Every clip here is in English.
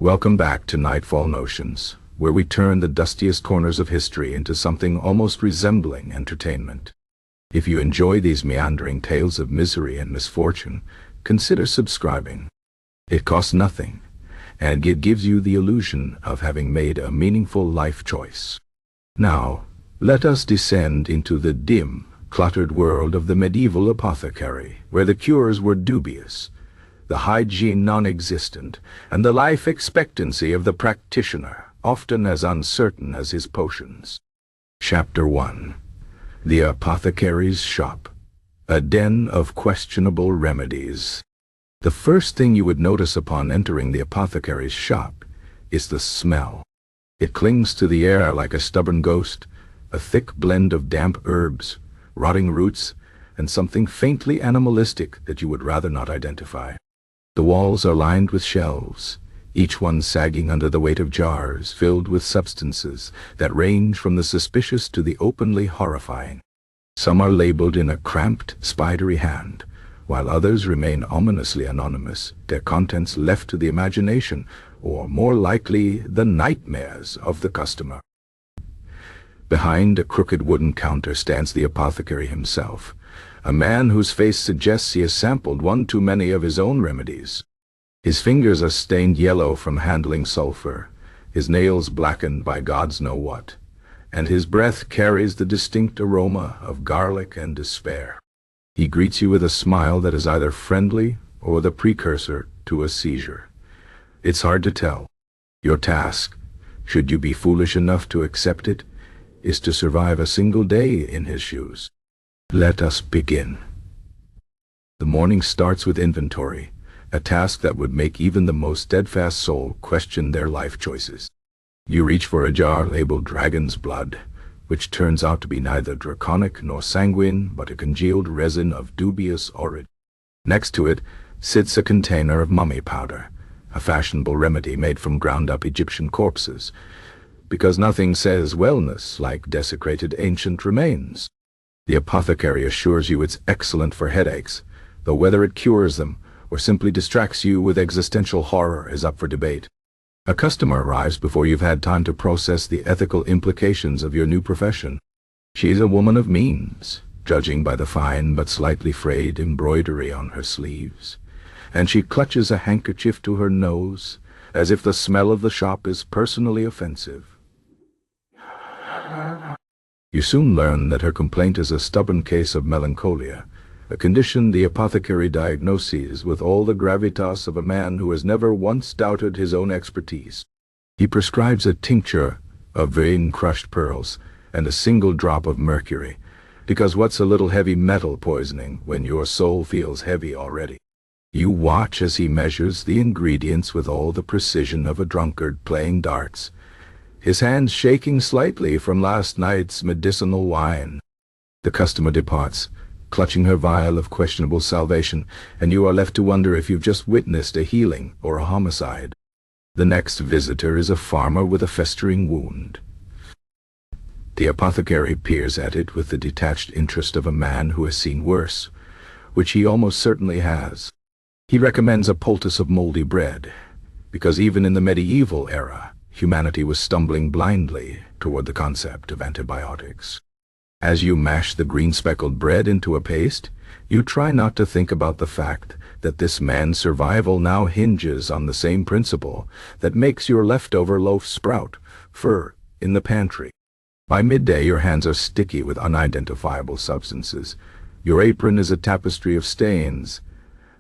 Welcome back to Nightfall Notions, where we turn the dustiest corners of history into something almost resembling entertainment. If you enjoy these meandering tales of misery and misfortune, consider subscribing. It costs nothing, and it gives you the illusion of having made a meaningful life choice. Now, let us descend into the dim, cluttered world of the medieval apothecary, where the cures were dubious, the hygiene non-existent, and the life expectancy of the practitioner often as uncertain as his potions. Chapter 1. The Apothecary's Shop, a den of questionable remedies. The first thing you would notice upon entering the apothecary's shop is the smell. It clings to the air like a stubborn ghost, a thick blend of damp herbs, rotting roots, and something faintly animalistic that you would rather not identify. The walls are lined with shelves, each one sagging under the weight of jars filled with substances that range from the suspicious to the openly horrifying. Some are labeled in a cramped, spidery hand, while others remain ominously anonymous, their contents left to the imagination, or more likely the nightmares of the customer. Behind a crooked wooden counter stands the apothecary himself, a man whose face suggests he has sampled one too many of his own remedies. His fingers are stained yellow from handling sulfur, his nails blackened by gods know what, and his breath carries the distinct aroma of garlic and despair. He greets you with a smile that is either friendly or the precursor to a seizure. It's hard to tell. Your task, should you be foolish enough to accept it, is to survive a single day in his shoes. Let us begin. The morning starts with inventory, a task that would make even the most steadfast soul question their life choices. You reach for a jar labeled Dragon's Blood, which turns out to be neither draconic nor sanguine, but a congealed resin of dubious origin. Next to it sits a container of mummy powder, a fashionable remedy made from ground-up Egyptian corpses, because nothing says wellness like desecrated ancient remains. The apothecary assures you it's excellent for headaches, though whether it cures them or simply distracts you with existential horror is up for debate. A customer arrives before you've had time to process the ethical implications of your new profession. She's a woman of means, judging by the fine but slightly frayed embroidery on her sleeves, and she clutches a handkerchief to her nose, as if the smell of the shop is personally offensive. You soon learn that her complaint is a stubborn case of melancholia, a condition the apothecary diagnoses with all the gravitas of a man who has never once doubted his own expertise. He prescribes a tincture of vein-crushed pearls and a single drop of mercury, because what's a little heavy metal poisoning when your soul feels heavy already? You watch as he measures the ingredients with all the precision of a drunkard playing darts, his hands shaking slightly from last night's medicinal wine. The customer departs, clutching her vial of questionable salvation, and you are left to wonder if you've just witnessed a healing or a homicide. The next visitor is a farmer with a festering wound. The apothecary peers at it with the detached interest of a man who has seen worse, which he almost certainly has. He recommends a poultice of moldy bread, because even in the medieval era, humanity was stumbling blindly toward the concept of antibiotics. As you mash the green-speckled bread into a paste, you try not to think about the fact that this man's survival now hinges on the same principle that makes your leftover loaf sprout fur in the pantry. By midday, your hands are sticky with unidentifiable substances, your apron is a tapestry of stains,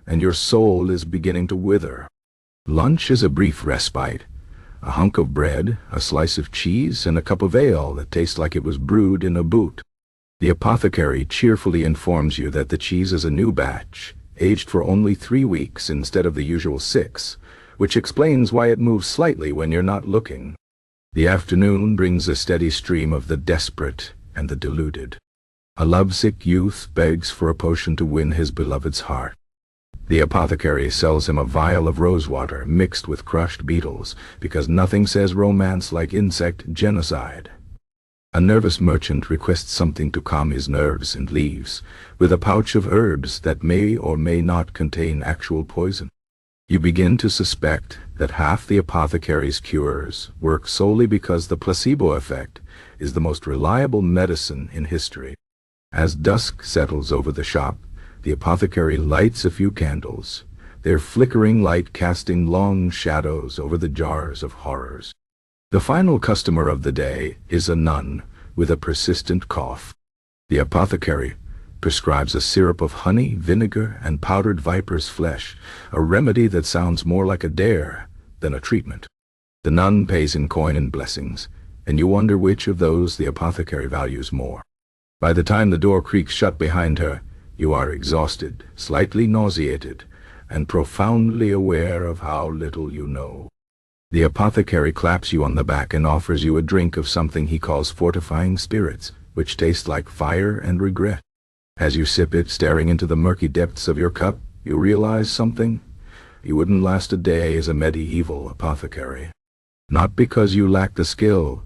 and your soul is beginning to wither. Lunch is a brief respite. A hunk of bread, a slice of cheese, and a cup of ale that tastes like it was brewed in a boot. The apothecary cheerfully informs you that the cheese is a new batch, aged for only 3 weeks instead of the usual 6, which explains why it moves slightly when you're not looking. The afternoon brings a steady stream of the desperate and the deluded. A lovesick youth begs for a potion to win his beloved's heart. The apothecary sells him a vial of rosewater mixed with crushed beetles, because nothing says romance like insect genocide. A nervous merchant requests something to calm his nerves and leaves, with a pouch of herbs that may or may not contain actual poison. You begin to suspect that half the apothecary's cures work solely because the placebo effect is the most reliable medicine in history. As dusk settles over the shop, the apothecary lights a few candles, their flickering light casting long shadows over the jars of horrors. The final customer of the day is a nun with a persistent cough. The apothecary prescribes a syrup of honey, vinegar, and powdered viper's flesh, a remedy that sounds more like a dare than a treatment. The nun pays in coin and blessings, and you wonder which of those the apothecary values more. By the time the door creaks shut behind her, you are exhausted, slightly nauseated, and profoundly aware of how little you know. The apothecary claps you on the back and offers you a drink of something he calls fortifying spirits, which tastes like fire and regret. As you sip it, staring into the murky depths of your cup, you realize something. You wouldn't last a day as a medieval apothecary. Not because you lack the skill,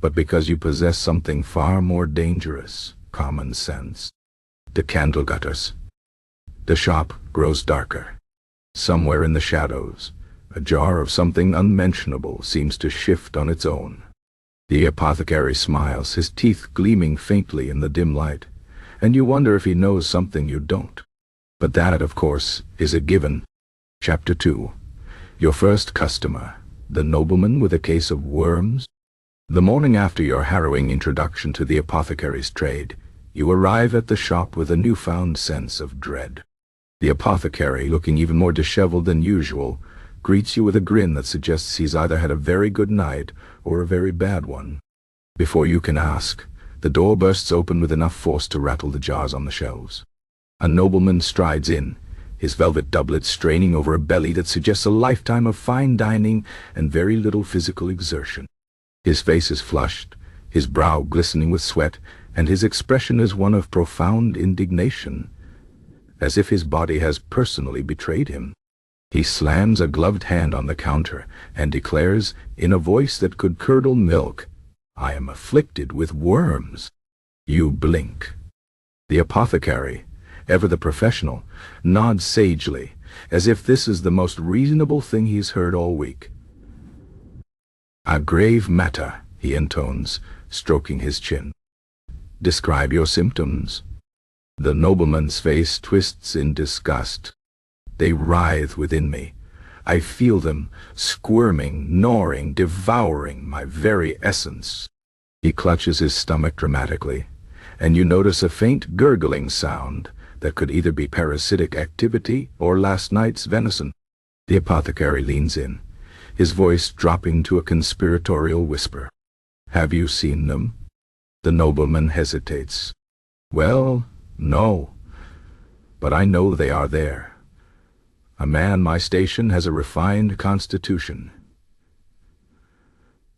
but because you possess something far more dangerous: common sense. The candle gutters. The shop grows darker. Somewhere in the shadows, a jar of something unmentionable seems to shift on its own. The apothecary smiles, his teeth gleaming faintly in the dim light, and you wonder if he knows something you don't. But that, of course, is a given. Chapter 2. Your first customer, the nobleman with a case of worms. The morning after your harrowing introduction to the apothecary's trade, you arrive at the shop with a newfound sense of dread. The apothecary, looking even more disheveled than usual, greets you with a grin that suggests he's either had a very good night or a very bad one. Before you can ask, the door bursts open with enough force to rattle the jars on the shelves. A nobleman strides in, his velvet doublet straining over a belly that suggests a lifetime of fine dining and very little physical exertion. His face is flushed, his brow glistening with sweat, and his expression is one of profound indignation, as if his body has personally betrayed him. He slams a gloved hand on the counter and declares, in a voice that could curdle milk, "I am afflicted with worms." You blink. The apothecary, ever the professional, nods sagely, as if this is the most reasonable thing he's heard all week. "A grave matter," he intones, stroking his chin. "Describe your symptoms." The nobleman's face twists in disgust. "They writhe within me. I feel them, squirming, gnawing, devouring my very essence." He clutches his stomach dramatically, and you notice a faint gurgling sound that could either be parasitic activity or last night's venison. The apothecary leans in, his voice dropping to a conspiratorial whisper. "Have you seen them?" The nobleman hesitates. "Well, no, but I know they are there. A man my station has a refined constitution.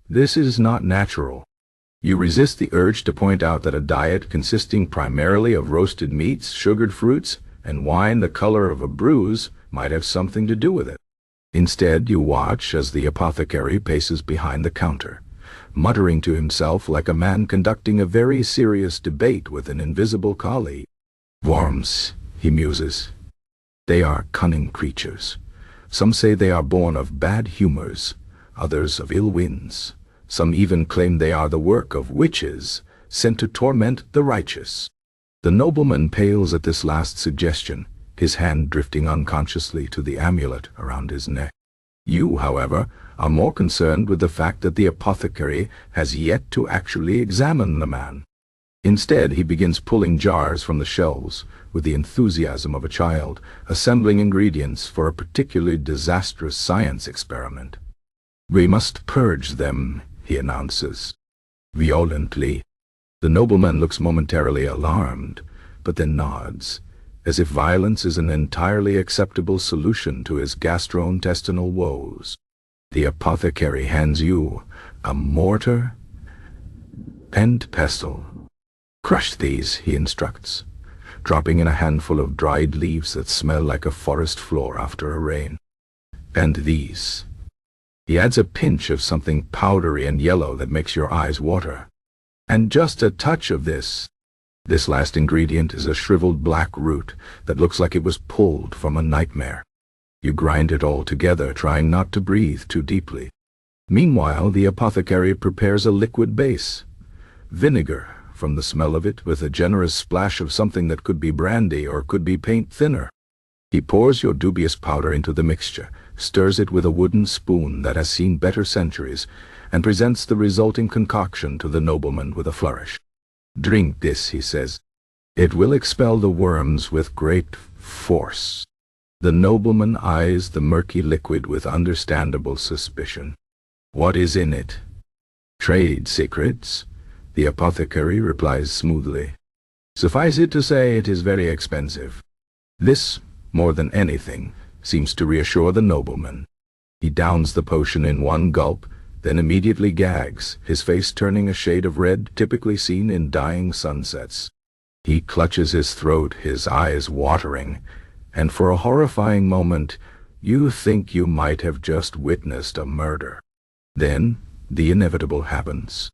This is not natural." You resist the urge to point out that a diet consisting primarily of roasted meats, sugared fruits, and wine the color of a bruise might have something to do with it. Instead, you watch as the apothecary paces behind the counter, muttering to himself like a man conducting a very serious debate with an invisible colleague. "Worms," he muses. "They are cunning creatures. Some say they are born of bad humors, others of ill winds. Some even claim they are the work of witches, sent to torment the righteous." The nobleman pales at this last suggestion, his hand drifting unconsciously to the amulet around his neck. You, however, are more concerned with the fact that the apothecary has yet to actually examine the man. Instead, he begins pulling jars from the shelves with the enthusiasm of a child, assembling ingredients for a particularly disastrous science experiment. "We must purge them," he announces. Violently. The nobleman looks momentarily alarmed, but then nods, as if violence is an entirely acceptable solution to his gastrointestinal woes. The apothecary hands you a mortar and pestle. "Crush these," he instructs, dropping in a handful of dried leaves that smell like a forest floor after a rain. "And these." He adds a pinch of something powdery and yellow that makes your eyes water. "And just a touch of this." This last ingredient is a shriveled black root that looks like it was pulled from a nightmare. You grind it all together, trying not to breathe too deeply. Meanwhile, the apothecary prepares a liquid base. Vinegar, from the smell of it, with a generous splash of something that could be brandy or could be paint thinner. He pours your dubious powder into the mixture, stirs it with a wooden spoon that has seen better centuries, and presents the resulting concoction to the nobleman with a flourish. "Drink this," he says. "It will expel the worms with great force." The nobleman eyes the murky liquid with understandable suspicion. "What is in it?" "Trade secrets," the apothecary replies smoothly. "Suffice it to say, it is very expensive." This, more than anything, seems to reassure the nobleman. He downs the potion in one gulp, then immediately gags, his face turning a shade of red typically seen in dying sunsets. He clutches his throat, his eyes watering, and for a horrifying moment, you think you might have just witnessed a murder. Then, the inevitable happens.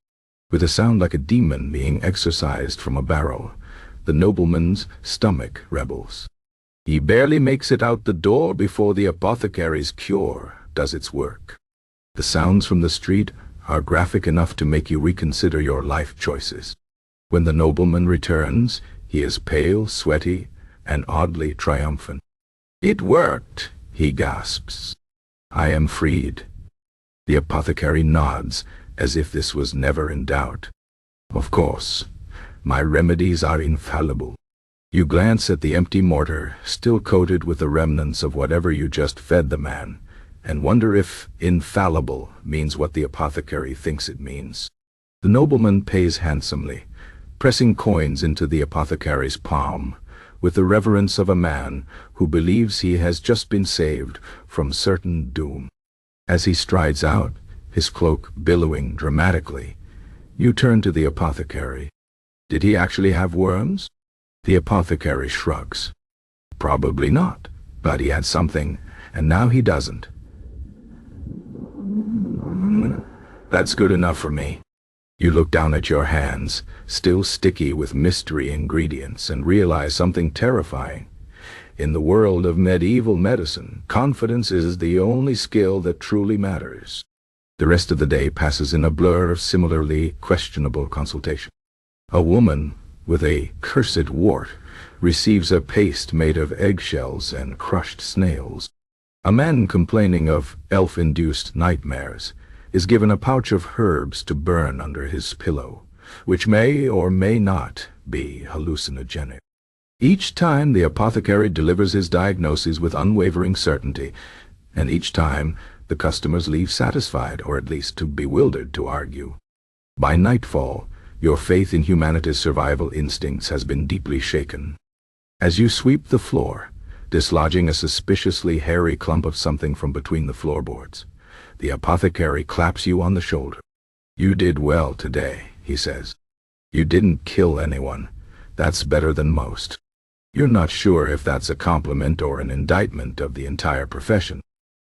With a sound like a demon being exorcised from a barrel, the nobleman's stomach rebels. He barely makes it out the door before the apothecary's cure does its work. The sounds from the street are graphic enough to make you reconsider your life choices. When the nobleman returns, he is pale, sweaty, and oddly triumphant. "It worked," he gasps. "I am freed." The apothecary nods, as if this was never in doubt. "Of course, my remedies are infallible." You glance at the empty mortar, still coated with the remnants of whatever you just fed the man, and wonder if infallible means what the apothecary thinks it means. The nobleman pays handsomely, pressing coins into the apothecary's palm, with the reverence of a man who believes he has just been saved from certain doom. As he strides out, his cloak billowing dramatically, you turn to the apothecary. Did he actually have worms? The apothecary shrugs. Probably not, but he had something, and now he doesn't. That's good enough for me. You look down at your hands, still sticky with mystery ingredients, and realize something terrifying. In the world of medieval medicine, confidence is the only skill that truly matters. The rest of the day passes in a blur of similarly questionable consultation. A woman with a cursed wart receives a paste made of eggshells and crushed snails. A man complaining of elf-induced nightmares is given a pouch of herbs to burn under his pillow, which may or may not be hallucinogenic. Each time the apothecary delivers his diagnoses with unwavering certainty, and each time the customers leave satisfied, or at least too bewildered to argue. By nightfall, your faith in humanity's survival instincts has been deeply shaken. As you sweep the floor, dislodging a suspiciously hairy clump of something from between the floorboards, the apothecary claps you on the shoulder. "You did well today," he says. "You didn't kill anyone. That's better than most." You're not sure if that's a compliment or an indictment of the entire profession.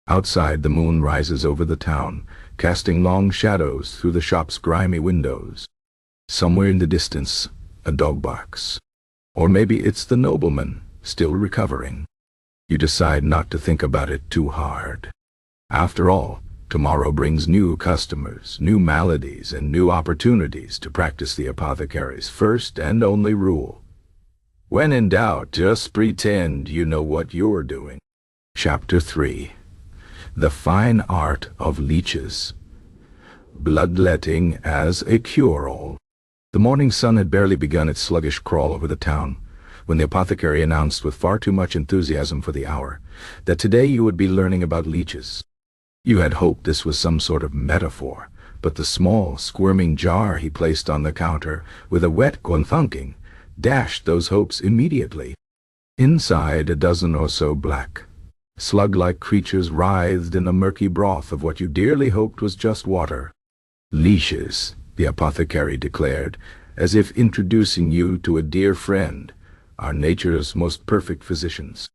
Outside, the moon rises over the town, casting long shadows through the shop's grimy windows. Somewhere in the distance, a dog barks. Or maybe it's the nobleman, still recovering. You decide not to think about it too hard. After all, tomorrow brings new customers, new maladies, and new opportunities to practice the apothecary's first and only rule. When in doubt, just pretend you know what you're doing. Chapter 3. The Fine Art of Leeches. Bloodletting as a cure-all. The morning sun had barely begun its sluggish crawl over the town when the apothecary announced with far too much enthusiasm for the hour that today you would be learning about leeches. You had hoped this was some sort of metaphor, but the small, squirming jar he placed on the counter with a wet thunking dashed those hopes immediately. Inside, a dozen or so black, slug-like creatures writhed in a murky broth of what you dearly hoped was just water. "Leeches," the apothecary declared, as if introducing you to a dear friend, "are nature's most perfect physicians."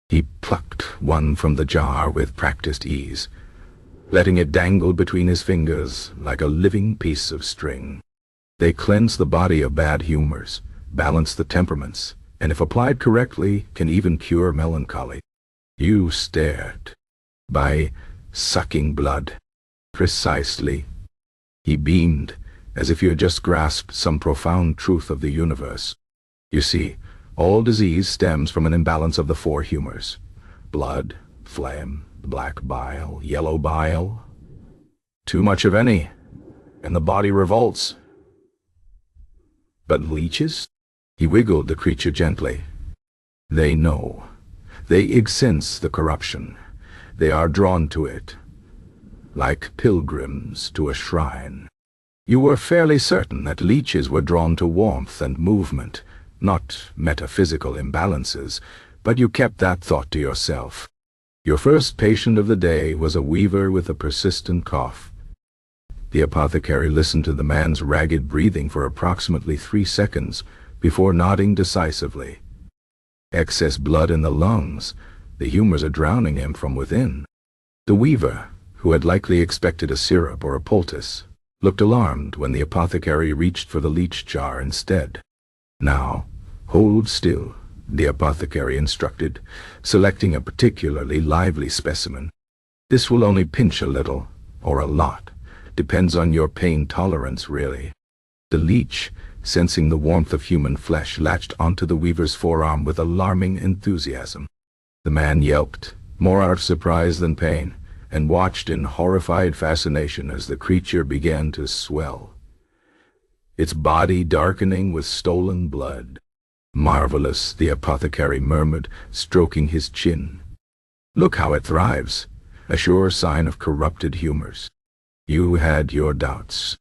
He plucked one from the jar with practiced ease, letting it dangle between his fingers like a living piece of string. They cleanse the body of bad humors, balance the temperaments, and if applied correctly, can even cure melancholy. You stared. By sucking blood. Precisely. He beamed, as if you had just grasped some profound truth of the universe. You see, all disease stems from an imbalance of the four humors. Blood, phlegm, black bile, yellow bile. Too much of any, and the body revolts. But leeches? He wiggled the creature gently. They know. They sense the corruption. They are drawn to it, like pilgrims to a shrine. You were fairly certain that leeches were drawn to warmth and movement, not metaphysical imbalances, but you kept that thought to yourself. Your first patient of the day was a weaver with a persistent cough. The apothecary listened to the man's ragged breathing for approximately 3 seconds before nodding decisively. Excess blood in the lungs. The humors are drowning him from within. The weaver, who had likely expected a syrup or a poultice, looked alarmed when the apothecary reached for the leech jar instead. Now, hold still, the apothecary instructed, selecting a particularly lively specimen. This will only pinch a little, or a lot. Depends on your pain tolerance, really. The leech, sensing the warmth of human flesh, latched onto the weaver's forearm with alarming enthusiasm. The man yelped, more out of surprise than pain, and watched in horrified fascination as the creature began to swell, its body darkening with stolen blood. Marvelous, the apothecary murmured, stroking his chin. Look how it thrives, a sure sign of corrupted humors. You had your doubts.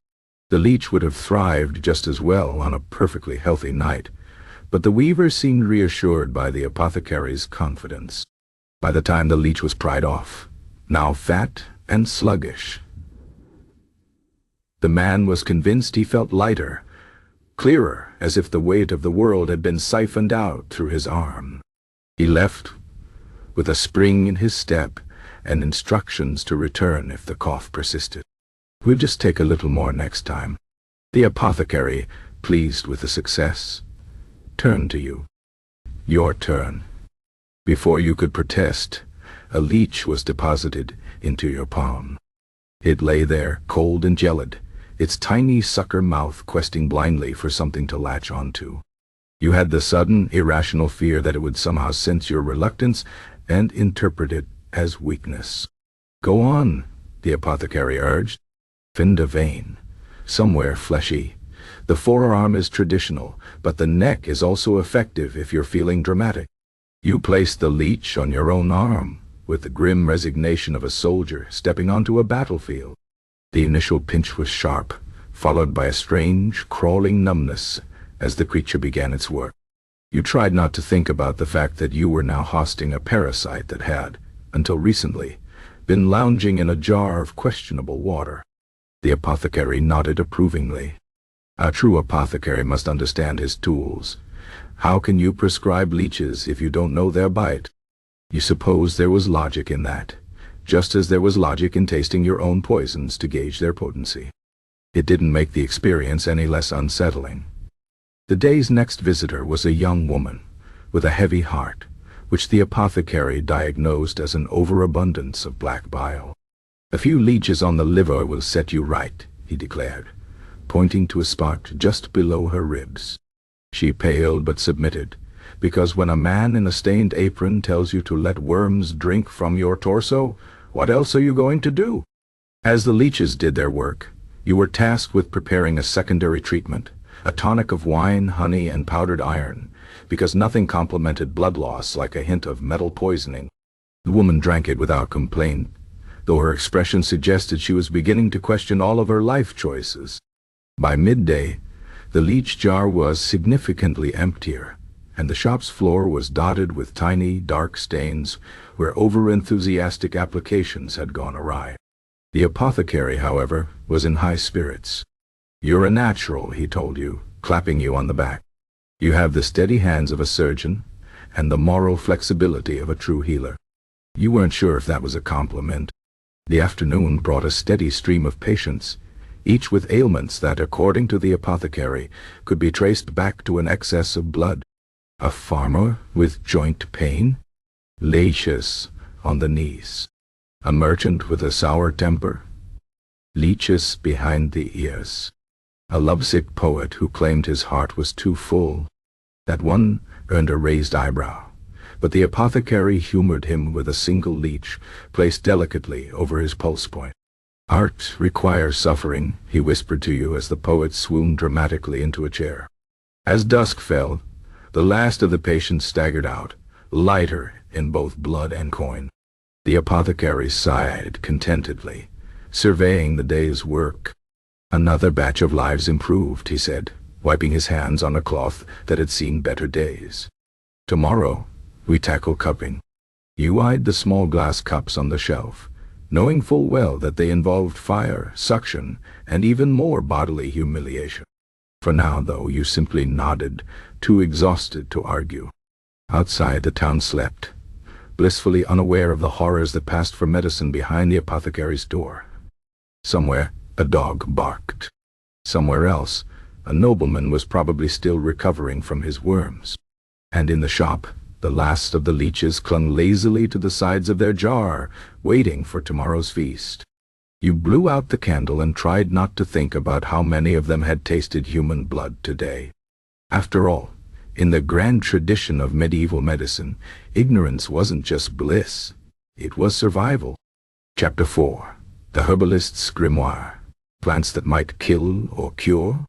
The leech would have thrived just as well on a perfectly healthy night, but the weaver seemed reassured by the apothecary's confidence. By the time the leech was pried off, now fat and sluggish, the man was convinced he felt lighter, clearer, as if the weight of the world had been siphoned out through his arm. He left with a spring in his step and instructions to return if the cough persisted. We'll just take a little more next time. The apothecary, pleased with the success, turned to you. Your turn. Before you could protest, a leech was deposited into your palm. It lay there, cold and gelid, its tiny sucker mouth questing blindly for something to latch onto. You had the sudden, irrational fear that it would somehow sense your reluctance and interpret it as weakness. Go on, the apothecary urged. Find a vein, somewhere fleshy. The forearm is traditional, but the neck is also effective if you're feeling dramatic. You placed the leech on your own arm, with the grim resignation of a soldier stepping onto a battlefield. The initial pinch was sharp, followed by a strange, crawling numbness as the creature began its work. You tried not to think about the fact that you were now hosting a parasite that had, until recently, been lounging in a jar of questionable water. The apothecary nodded approvingly. A true apothecary must understand his tools. How can you prescribe leeches if you don't know their bite? You suppose there was logic in that, just as there was logic in tasting your own poisons to gauge their potency. It didn't make the experience any less unsettling. The day's next visitor was a young woman, with a heavy heart, which the apothecary diagnosed as an overabundance of black bile. A few leeches on the liver will set you right, he declared, pointing to a spot just below her ribs. She paled but submitted, because when a man in a stained apron tells you to let worms drink from your torso, what else are you going to do? As the leeches did their work, you were tasked with preparing a secondary treatment, a tonic of wine, honey, and powdered iron, because nothing complemented blood loss like a hint of metal poisoning. The woman drank it without complaint, though her expression suggested she was beginning to question all of her life choices. By midday, the leech jar was significantly emptier, and the shop's floor was dotted with tiny, dark stains where over-enthusiastic applications had gone awry. The apothecary, however, was in high spirits. You're a natural, he told you, clapping you on the back. You have the steady hands of a surgeon and the moral flexibility of a true healer. You weren't sure if that was a compliment. The afternoon brought a steady stream of patients, each with ailments that, according to the apothecary, could be traced back to an excess of blood. A farmer with joint pain? Leeches on the knees. A merchant with a sour temper. Leeches behind the ears. A lovesick poet who claimed his heart was too full. That one earned a raised eyebrow, but the apothecary humored him with a single leech placed delicately over his pulse point. Art requires suffering, he whispered to you as the poet swooned dramatically into a chair. As dusk fell, the last of the patients staggered out, lighter in both blood and coin. The apothecary sighed contentedly, surveying the day's work. Another batch of lives improved, he said, wiping his hands on a cloth that had seen better days. Tomorrow, we tackle cupping. You eyed the small glass cups on the shelf, knowing full well that they involved fire, suction, and even more bodily humiliation. For now, though, you simply nodded, too exhausted to argue. Outside, the town slept, blissfully unaware of the horrors that passed for medicine behind the apothecary's door. Somewhere, a dog barked. Somewhere else, a nobleman was probably still recovering from his worms. And in the shop, the last of the leeches clung lazily to the sides of their jar, waiting for tomorrow's feast. You blew out the candle and tried not to think about how many of them had tasted human blood today. After all, in the grand tradition of medieval medicine, ignorance wasn't just bliss, it was survival. Chapter 4. The Herbalist's Grimoire. Plants that might kill or cure?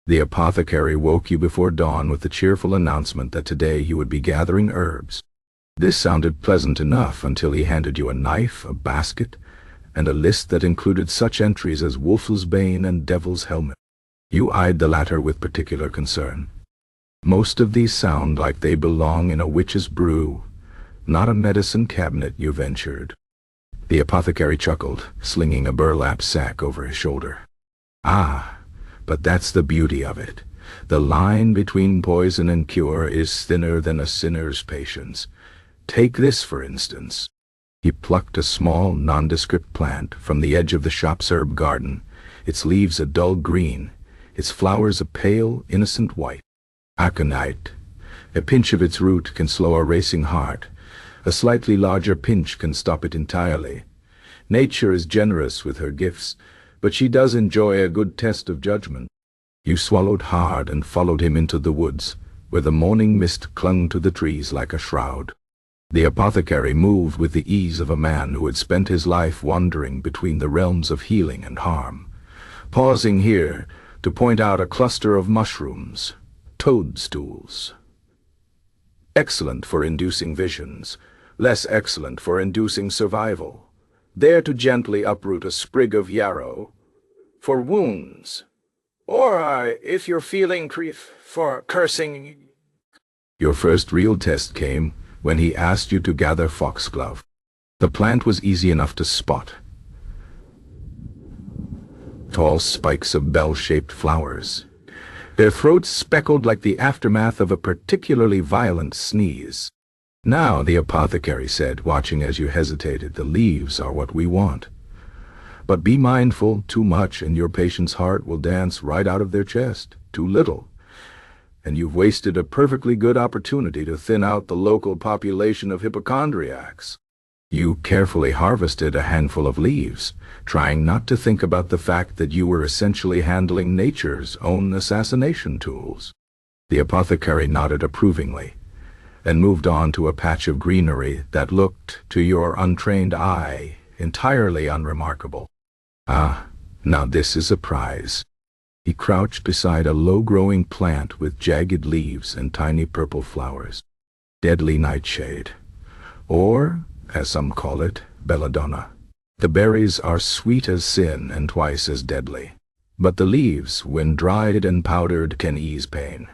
The apothecary woke you before dawn with the cheerful announcement that today he would be gathering herbs. This sounded pleasant enough until he handed you a knife, a basket, and a list that included such entries as Wolf's Bane and Devil's Helmet. You eyed the latter with particular concern. Most of these sound like they belong in a witch's brew, not a medicine cabinet, you ventured. The apothecary chuckled, slinging a burlap sack over his shoulder. Ah, but that's the beauty of it. The line between poison and cure is thinner than a sinner's patience. Take this, for instance. He plucked a small, nondescript plant from the edge of the shop's herb garden, its leaves a dull green, its flowers a pale, innocent white. Aconite. A pinch of its root can slow a racing heart. A slightly larger pinch can stop it entirely. Nature is generous with her gifts, but she does enjoy a good test of judgment. You swallowed hard and followed him into the woods, where the morning mist clung to the trees like a shroud. The apothecary moved with the ease of a man who had spent his life wandering between the realms of healing and harm, pausing here to point out a cluster of mushrooms, toadstools. Excellent for inducing visions, less excellent for inducing survival. There to gently uproot a sprig of yarrow for wounds, or if you're feeling for cursing. Your first real test came when he asked you to gather foxglove. The plant was easy enough to spot. Tall spikes of bell-shaped flowers, their throats speckled like the aftermath of a particularly violent sneeze. Now, the apothecary said, watching as you hesitated, the leaves are what we want. But be mindful, too much and your patient's heart will dance right out of their chest. Too little, and you've wasted a perfectly good opportunity to thin out the local population of hypochondriacs. You carefully harvested a handful of leaves, trying not to think about the fact that you were essentially handling nature's own assassination tools. The apothecary nodded approvingly, and moved on to a patch of greenery that looked, to your untrained eye, entirely unremarkable. Ah, now this is a prize. He crouched beside a low-growing plant with jagged leaves and tiny purple flowers. Deadly nightshade, or, as some call it, belladonna. The berries are sweet as sin and twice as deadly. But the leaves, when dried and powdered, can ease pain,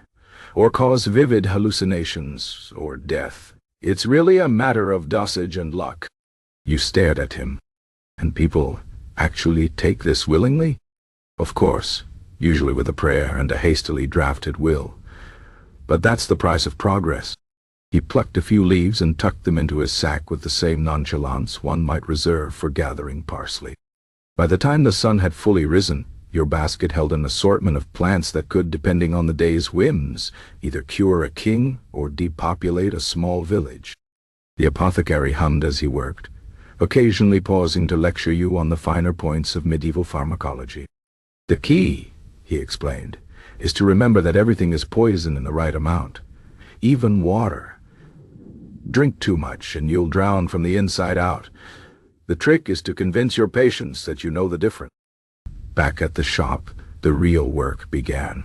or cause vivid hallucinations, or death. It's really a matter of dosage and luck. You stared at him. And people actually take this willingly? Of course, usually with a prayer and a hastily drafted will. But that's the price of progress. He plucked a few leaves and tucked them into his sack with the same nonchalance one might reserve for gathering parsley. By the time the sun had fully risen, your basket held an assortment of plants that could, depending on the day's whims, either cure a king or depopulate a small village. The apothecary hummed as he worked, occasionally pausing to lecture you on the finer points of medieval pharmacology. "The key," he explained, "is to remember that everything is poison in the right amount. Even water. Drink too much and you'll drown from the inside out. The trick is to convince your patients that you know the difference." Back at the shop, the real work began.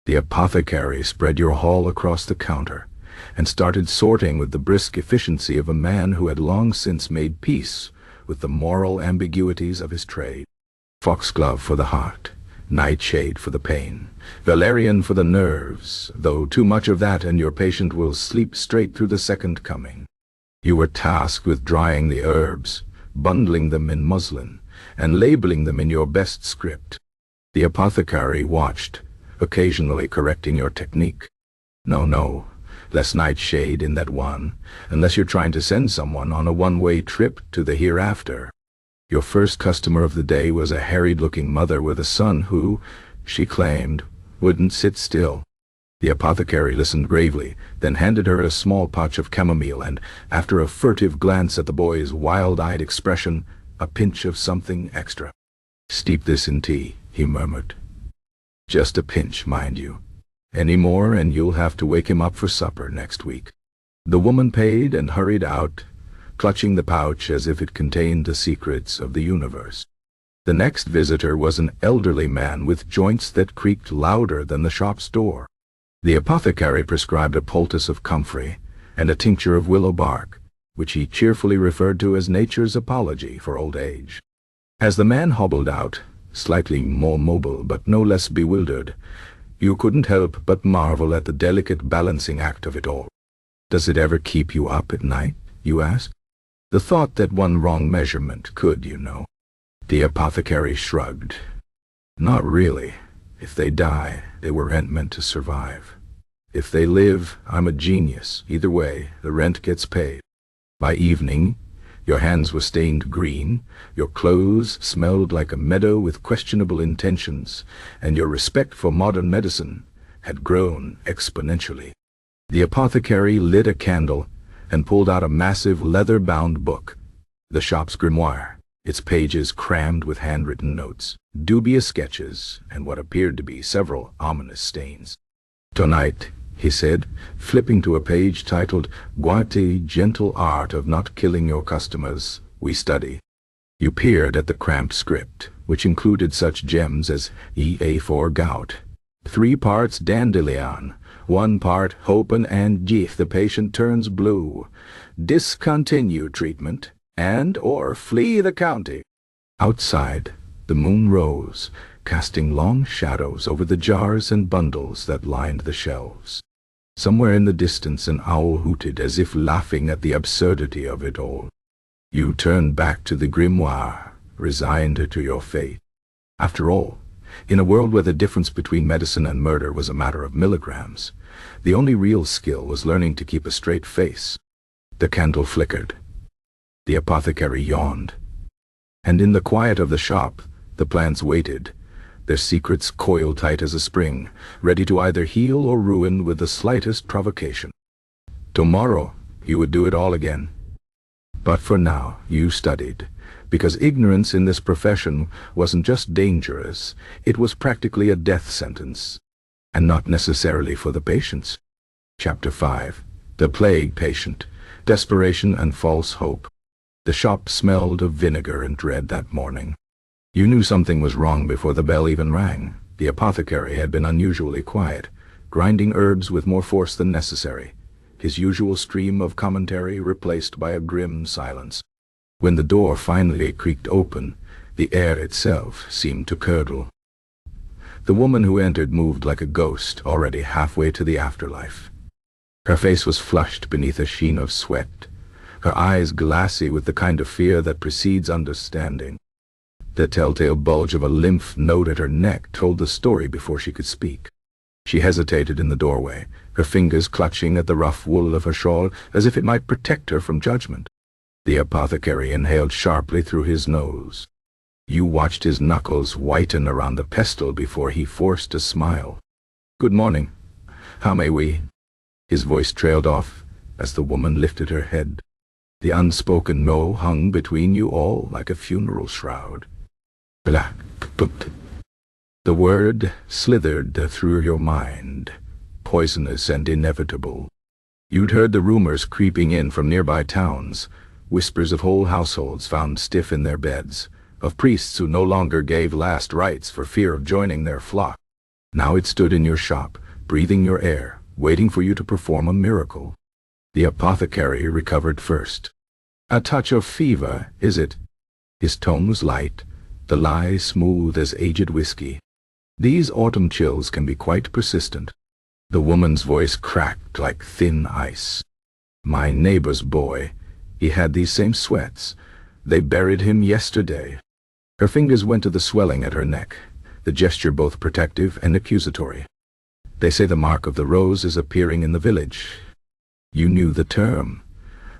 The apothecary spread your haul across the counter and started sorting with the brisk efficiency of a man who had long since made peace with the moral ambiguities of his trade. Foxglove for the heart, nightshade for the pain, valerian for the nerves, though too much of that and your patient will sleep straight through the second coming. You were tasked with drying the herbs, bundling them in muslin, and labeling them in your best script. The apothecary watched, occasionally correcting your technique. No, less nightshade in that one, unless you're trying to send someone on a one-way trip to the hereafter. Your first customer of the day was a harried-looking mother with a son who, she claimed, wouldn't sit still. The apothecary listened gravely, then handed her a small pouch of chamomile and, after a furtive glance at the boy's wild-eyed expression, a pinch of something extra. "Steep this in tea," he murmured. "Just a pinch, mind you. Any more and you'll have to wake him up for supper next week." The woman paid and hurried out, clutching the pouch as if it contained the secrets of the universe. The next visitor was an elderly man with joints that creaked louder than the shop's door. The apothecary prescribed a poultice of comfrey and a tincture of willow bark, which he cheerfully referred to as nature's apology for old age. As the man hobbled out, slightly more mobile but no less bewildered, you couldn't help but marvel at the delicate balancing act of it all. "Does it ever keep you up at night?" you asked. "The thought that one wrong measurement could, you know." The apothecary shrugged. "Not really. If they die, they weren't meant to survive. If they live, I'm a genius. Either way, the rent gets paid." By evening, your hands were stained green, your clothes smelled like a meadow with questionable intentions, and your respect for modern medicine had grown exponentially. The apothecary lit a candle and pulled out a massive leather-bound book, the shop's Grimoire, its pages crammed with handwritten notes, dubious sketches, and what appeared to be several ominous stains. "Tonight," he said, flipping to a page titled "Guati, Gentle Art of Not Killing Your Customers, We Study." You peered at the cramped script, which included such gems as EA for gout, 3 parts dandelion, 1 part hopen and gif the patient turns blue, discontinue treatment, and or flee the county. Outside, the moon rose, casting long shadows over the jars and bundles that lined the shelves. Somewhere in the distance an owl hooted as if laughing at the absurdity of it all. You turned back to the Grimoire, resigned to your fate. After all, in a world where the difference between medicine and murder was a matter of milligrams, the only real skill was learning to keep a straight face. The candle flickered. The apothecary yawned. And in the quiet of the shop, the plants waited, their secrets coiled tight as a spring, ready to either heal or ruin with the slightest provocation. Tomorrow, you would do it all again. But for now, you studied, because ignorance in this profession wasn't just dangerous, it was practically a death sentence, and not necessarily for the patients. Chapter 5. The Plague Patient, Desperation and False Hope. The shop smelled of vinegar and dread that morning. You knew something was wrong before the bell even rang. The apothecary had been unusually quiet, grinding herbs with more force than necessary, his usual stream of commentary replaced by a grim silence. When the door finally creaked open, the air itself seemed to curdle. The woman who entered moved like a ghost, already halfway to the afterlife. Her face was flushed beneath a sheen of sweat, her eyes glassy with the kind of fear that precedes understanding. The telltale bulge of a lymph node at her neck told the story before she could speak. She hesitated in the doorway, her fingers clutching at the rough wool of her shawl as if it might protect her from judgment. The apothecary inhaled sharply through his nose. You watched his knuckles whiten around the pestle before he forced a smile. "Good morning. How may we?" His voice trailed off as the woman lifted her head. The unspoken no hung between you all like a funeral shroud. Black book. The word slithered through your mind, poisonous and inevitable. You'd heard the rumors creeping in from nearby towns, whispers of whole households found stiff in their beds, of priests who no longer gave last rites for fear of joining their flock. Now it stood in your shop, breathing your air, waiting for you to perform a miracle. The apothecary recovered first. A touch of fever, is it? His tone was light, the lie smooth as aged whiskey. These autumn chills can be quite persistent. The woman's voice cracked like thin ice. My neighbor's boy, he had these same sweats. They buried him yesterday. Her fingers went to the swelling at her neck, the gesture both protective and accusatory. They say the mark of the rose is appearing in the village. You knew the term.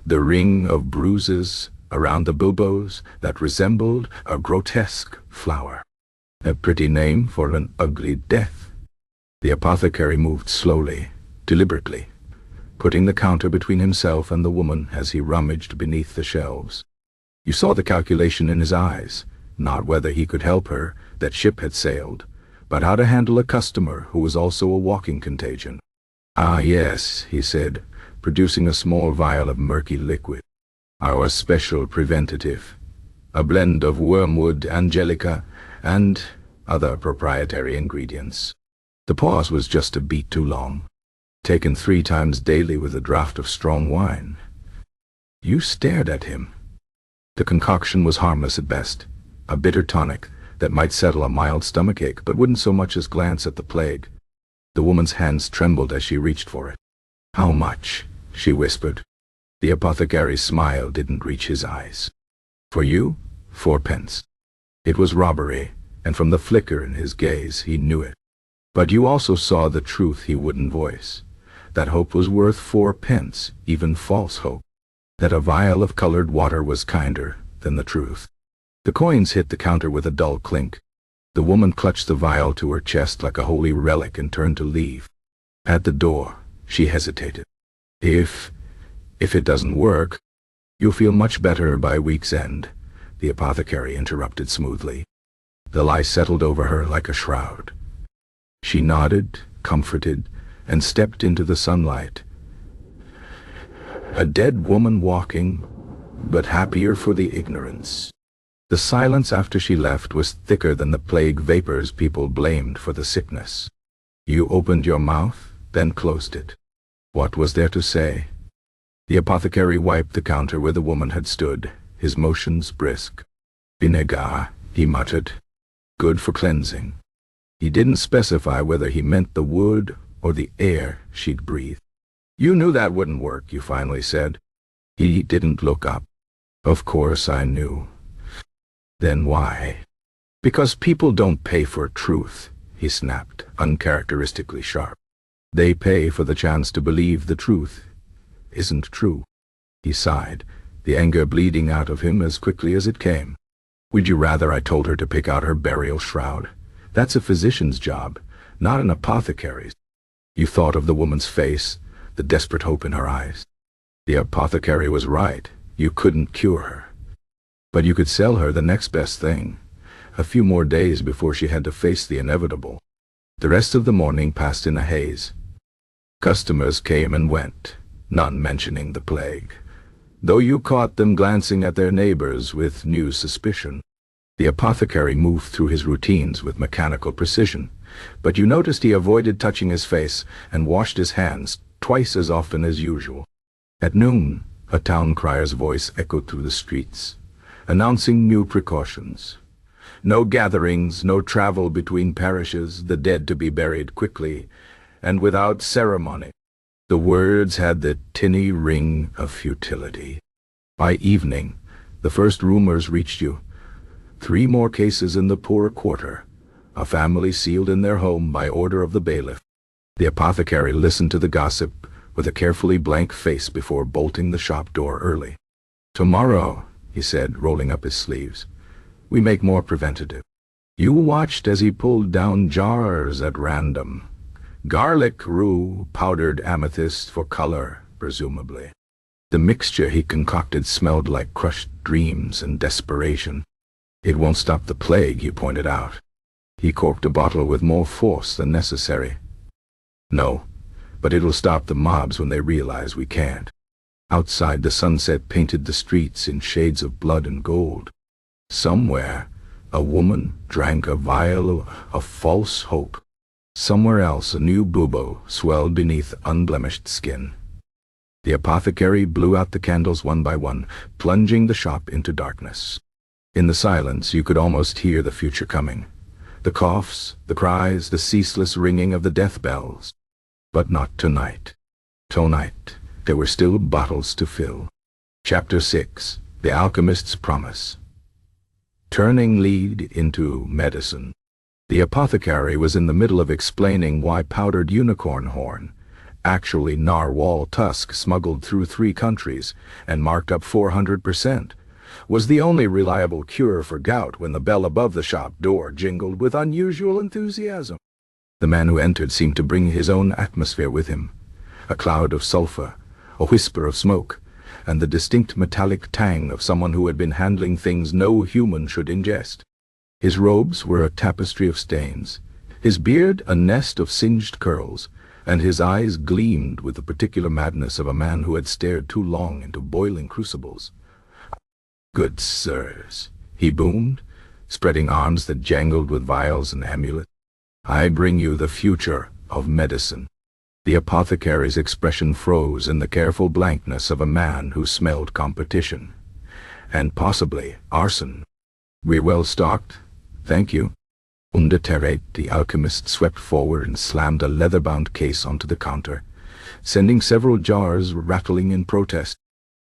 The ring of bruises around the bulbos that resembled a grotesque flower. A pretty name for an ugly death. The apothecary moved slowly, deliberately, putting the counter between himself and the woman as he rummaged beneath the shelves. You saw the calculation in his eyes, not whether he could help her, that ship had sailed, but how to handle a customer who was also a walking contagion. Ah yes, he said, producing a small vial of murky liquid. Our special preventative. A blend of wormwood, angelica, and other proprietary ingredients. The pause was just a beat too long. Taken 3 times daily with a draught of strong wine. You stared at him. The concoction was harmless at best, a bitter tonic that might settle a mild stomachache but wouldn't so much as glance at the plague. The woman's hands trembled as she reached for it. How much? She whispered. The apothecary's smile didn't reach his eyes. For you, 4 pence. It was robbery, and from the flicker in his gaze he knew it. But you also saw the truth he wouldn't voice. That hope was worth 4 pence, even false hope. That a vial of colored water was kinder than the truth. The coins hit the counter with a dull clink. The woman clutched the vial to her chest like a holy relic and turned to leave. At the door, she hesitated. If it doesn't work, you'll feel much better by week's end, the apothecary interrupted smoothly. The lie settled over her like a shroud. She nodded, comforted, and stepped into the sunlight. A dead woman walking, but happier for the ignorance. The silence after she left was thicker than the plague vapors people blamed for the sickness. You opened your mouth, then closed it. What was there to say? The apothecary wiped the counter where the woman had stood, his motions brisk. Vinegar, he muttered. Good for cleansing. He didn't specify whether he meant the wood or the air she'd breathe. You knew that wouldn't work, you finally said. He didn't look up. Of course I knew. Then why? Because people don't pay for truth, he snapped, uncharacteristically sharp. They pay for the chance to believe the truth isn't true. He sighed, the anger bleeding out of him as quickly as it came. Would you rather I told her to pick out her burial shroud? That's a physician's job, not an apothecary's. You thought of the woman's face, the desperate hope in her eyes. The apothecary was right. You couldn't cure her. But you could sell her the next best thing, a few more days before she had to face the inevitable. The rest of the morning passed in a haze. Customers came and went, none mentioning the plague, though you caught them glancing at their neighbors with new suspicion. The apothecary moved through his routines with mechanical precision, but you noticed he avoided touching his face and washed his hands twice as often as usual. At noon, a town crier's voice echoed through the streets, announcing new precautions. No gatherings, no travel between parishes, the dead to be buried quickly and without ceremony. The words had the tinny ring of futility. By evening, the first rumors reached you. 3 more cases in the poor quarter, a family sealed in their home by order of the bailiff. The apothecary listened to the gossip with a carefully blank face before bolting the shop door early. Tomorrow, he said, rolling up his sleeves, we make more preventative. You watched as he pulled down jars at random. Garlic, rue, powdered amethyst for color, presumably. The mixture he concocted smelled like crushed dreams and desperation. It won't stop the plague, he pointed out. He corked a bottle with more force than necessary. No, but it'll stop the mobs when they realize we can't. Outside, the sunset painted the streets in shades of blood and gold. Somewhere, a woman drank a vial of false hope. Somewhere else, a new bubo swelled beneath unblemished skin. The apothecary blew out the candles one by one, plunging the shop into darkness. In the silence, you could almost hear the future coming. The coughs, the cries, the ceaseless ringing of the death bells. But not tonight. Tonight, there were still bottles to fill. Chapter 6. The Alchemist's Promise. Turning lead into medicine. The apothecary was in the middle of explaining why powdered unicorn horn, actually narwhal tusk smuggled through 3 countries and marked up 400%, was the only reliable cure for gout when the bell above the shop door jingled with unusual enthusiasm. The man who entered seemed to bring his own atmosphere with him, a cloud of sulfur, a whisper of smoke, and the distinct metallic tang of someone who had been handling things no human should ingest. His robes were a tapestry of stains, his beard a nest of singed curls, and his eyes gleamed with the particular madness of a man who had stared too long into boiling crucibles. "Good sirs," he boomed, spreading arms that jangled with vials and amulets, "I bring you the future of medicine." The apothecary's expression froze in the careful blankness of a man who smelled competition. "And possibly arson." "We're well stocked, thank you." Undeterred, the alchemist swept forward and slammed a leather-bound case onto the counter, sending several jars rattling in protest.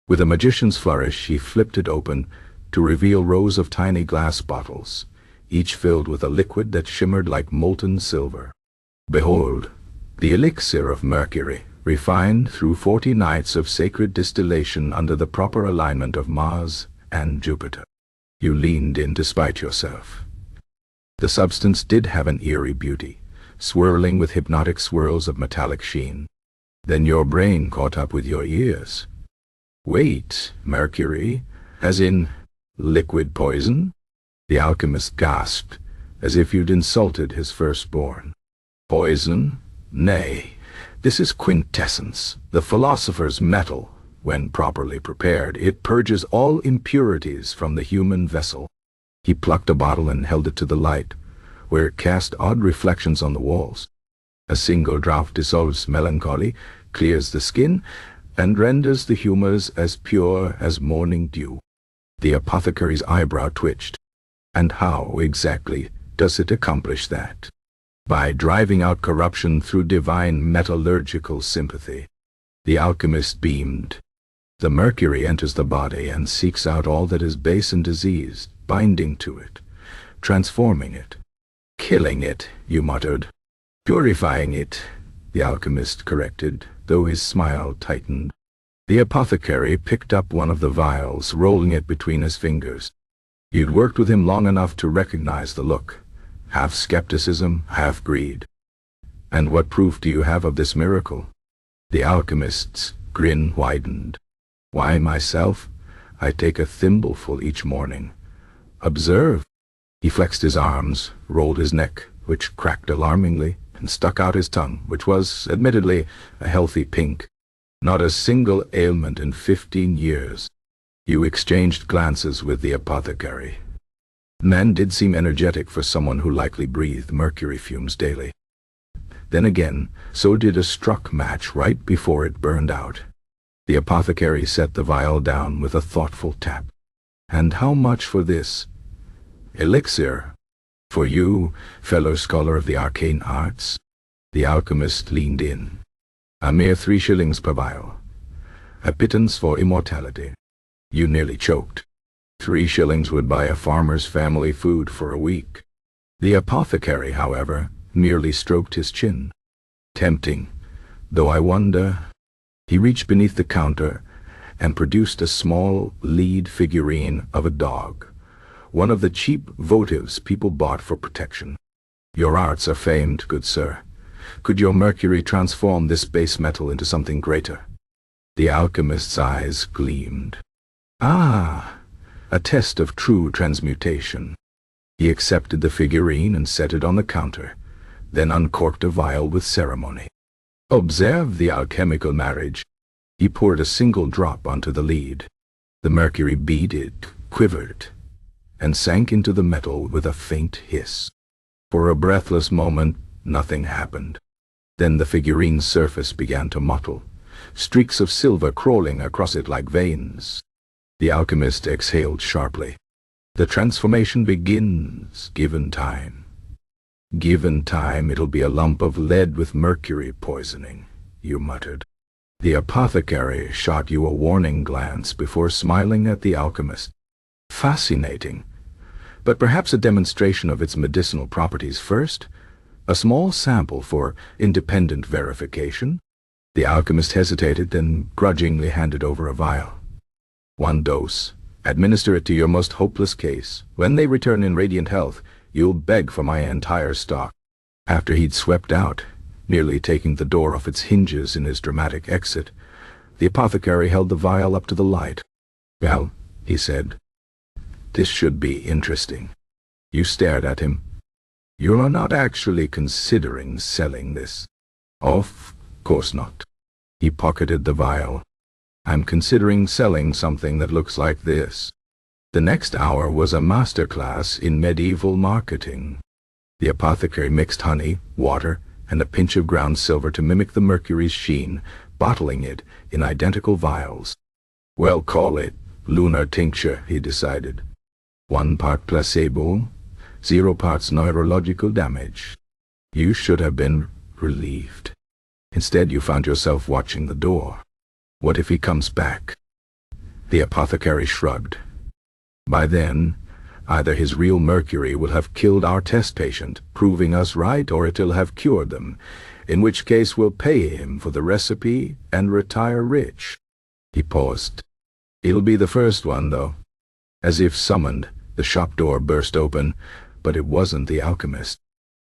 With a magician's flourish, he flipped it open to reveal rows of tiny glass bottles, each filled with a liquid that shimmered like molten silver. "Behold, the elixir of mercury, refined through 40 nights of sacred distillation under the proper alignment of Mars and Jupiter." You leaned in to spite yourself. The substance did have an eerie beauty, swirling with hypnotic swirls of metallic sheen. Then your brain caught up with your ears. "Wait, mercury, as in liquid poison?" The alchemist gasped, as if you'd insulted his firstborn. "Poison? Nay, this is quintessence, the philosopher's metal. When properly prepared, it purges all impurities from the human vessel." He plucked a bottle and held it to the light, where it cast odd reflections on the walls. "A single draught dissolves melancholy, clears the skin, and renders the humors as pure as morning dew." The apothecary's eyebrow twitched. "And how, exactly, does it accomplish that?" "By driving out corruption through divine metallurgical sympathy." The alchemist beamed. "The mercury enters the body and seeks out all that is base and diseased, binding to it, transforming it." "Killing it," you muttered. "Purifying it," the alchemist corrected, though his smile tightened. The apothecary picked up one of the vials, rolling it between his fingers. You'd worked with him long enough to recognize the look. Half skepticism, half greed. "And what proof do you have of this miracle?" The alchemist's grin widened. "Why, myself, I take a thimbleful each morning. Observe." He flexed his arms, rolled his neck, which cracked alarmingly, and stuck out his tongue, which was, admittedly, a healthy pink. "Not a single ailment in 15 years. You exchanged glances with the apothecary. The man did seem energetic for someone who likely breathed mercury fumes daily. Then again, so did a struck match right before it burned out. The apothecary set the vial down with a thoughtful tap. "And how much for this elixir? For you, fellow scholar of the arcane arts?" The alchemist leaned in. "A mere 3 shillings per vial. A pittance for immortality." You nearly choked. 3 shillings would buy a farmer's family food for a week. The apothecary, however, merely stroked his chin. "Tempting, though I wonder." He reached beneath the counter and produced a small lead figurine of a dog, one of the cheap votives people bought for protection. "Your arts are famed, good sir. Could your mercury transform this base metal into something greater?" The alchemist's eyes gleamed. Ah, a test of true transmutation. He accepted the figurine and set it on the counter, then uncorked a vial with ceremony. Observe the alchemical marriage. He poured a single drop onto the lead. The mercury beaded, quivered, and sank into the metal with a faint hiss. For a breathless moment, nothing happened. Then the figurine's surface began to mottle, streaks of silver crawling across it like veins. The alchemist exhaled sharply. The transformation begins, given time. Given time, it'll be a lump of lead with mercury poisoning, you muttered. The apothecary shot you a warning glance before smiling at the alchemist. Fascinating. But perhaps a demonstration of its medicinal properties first? A small sample for independent verification? The alchemist hesitated, then grudgingly handed over a vial. 1 dose. Administer it to your most hopeless case. When they return in radiant health, you'll beg for my entire stock. After he'd swept out, nearly taking the door off its hinges in his dramatic exit, the apothecary held the vial up to the light. Well, he said, this should be interesting. You stared at him. You're not actually considering selling this? Of course not. He pocketed the vial. I'm considering selling something that looks like this. The next hour was a masterclass in medieval marketing. The apothecary mixed honey, water, and a pinch of ground silver to mimic the mercury's sheen, bottling it in identical vials. Well, call it lunar tincture, he decided. 1 part placebo, 0 parts neurological damage. You should have been relieved. Instead, you found yourself watching the door. What if he comes back? The apothecary shrugged. By then, either his real mercury will have killed our test patient, proving us right, or it'll have cured them, in which case we'll pay him for the recipe and retire rich. He paused. It'll be the first one, though. As if summoned, the shop door burst open, but it wasn't the alchemist.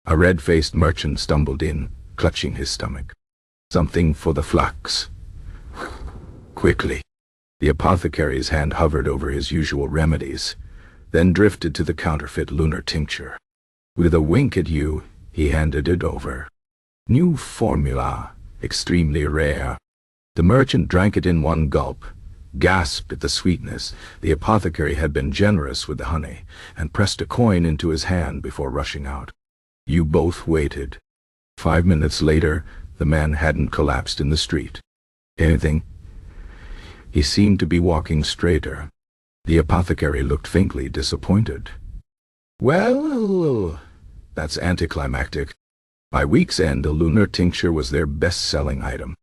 A red-faced merchant stumbled in, clutching his stomach. Something for the flux. Quickly. The apothecary's hand hovered over his usual remedies, then drifted to the counterfeit lunar tincture. With a wink at you, he handed it over. New formula, extremely rare. The merchant drank it in one gulp, gasped at the sweetness. The apothecary had been generous with the honey, and pressed a coin into his hand before rushing out. You both waited. 5 minutes later, the man hadn't collapsed in the street. Anything? He seemed to be walking straighter. The apothecary looked faintly disappointed. Well, that's anticlimactic. By week's end, a lunar tincture was their best-selling item.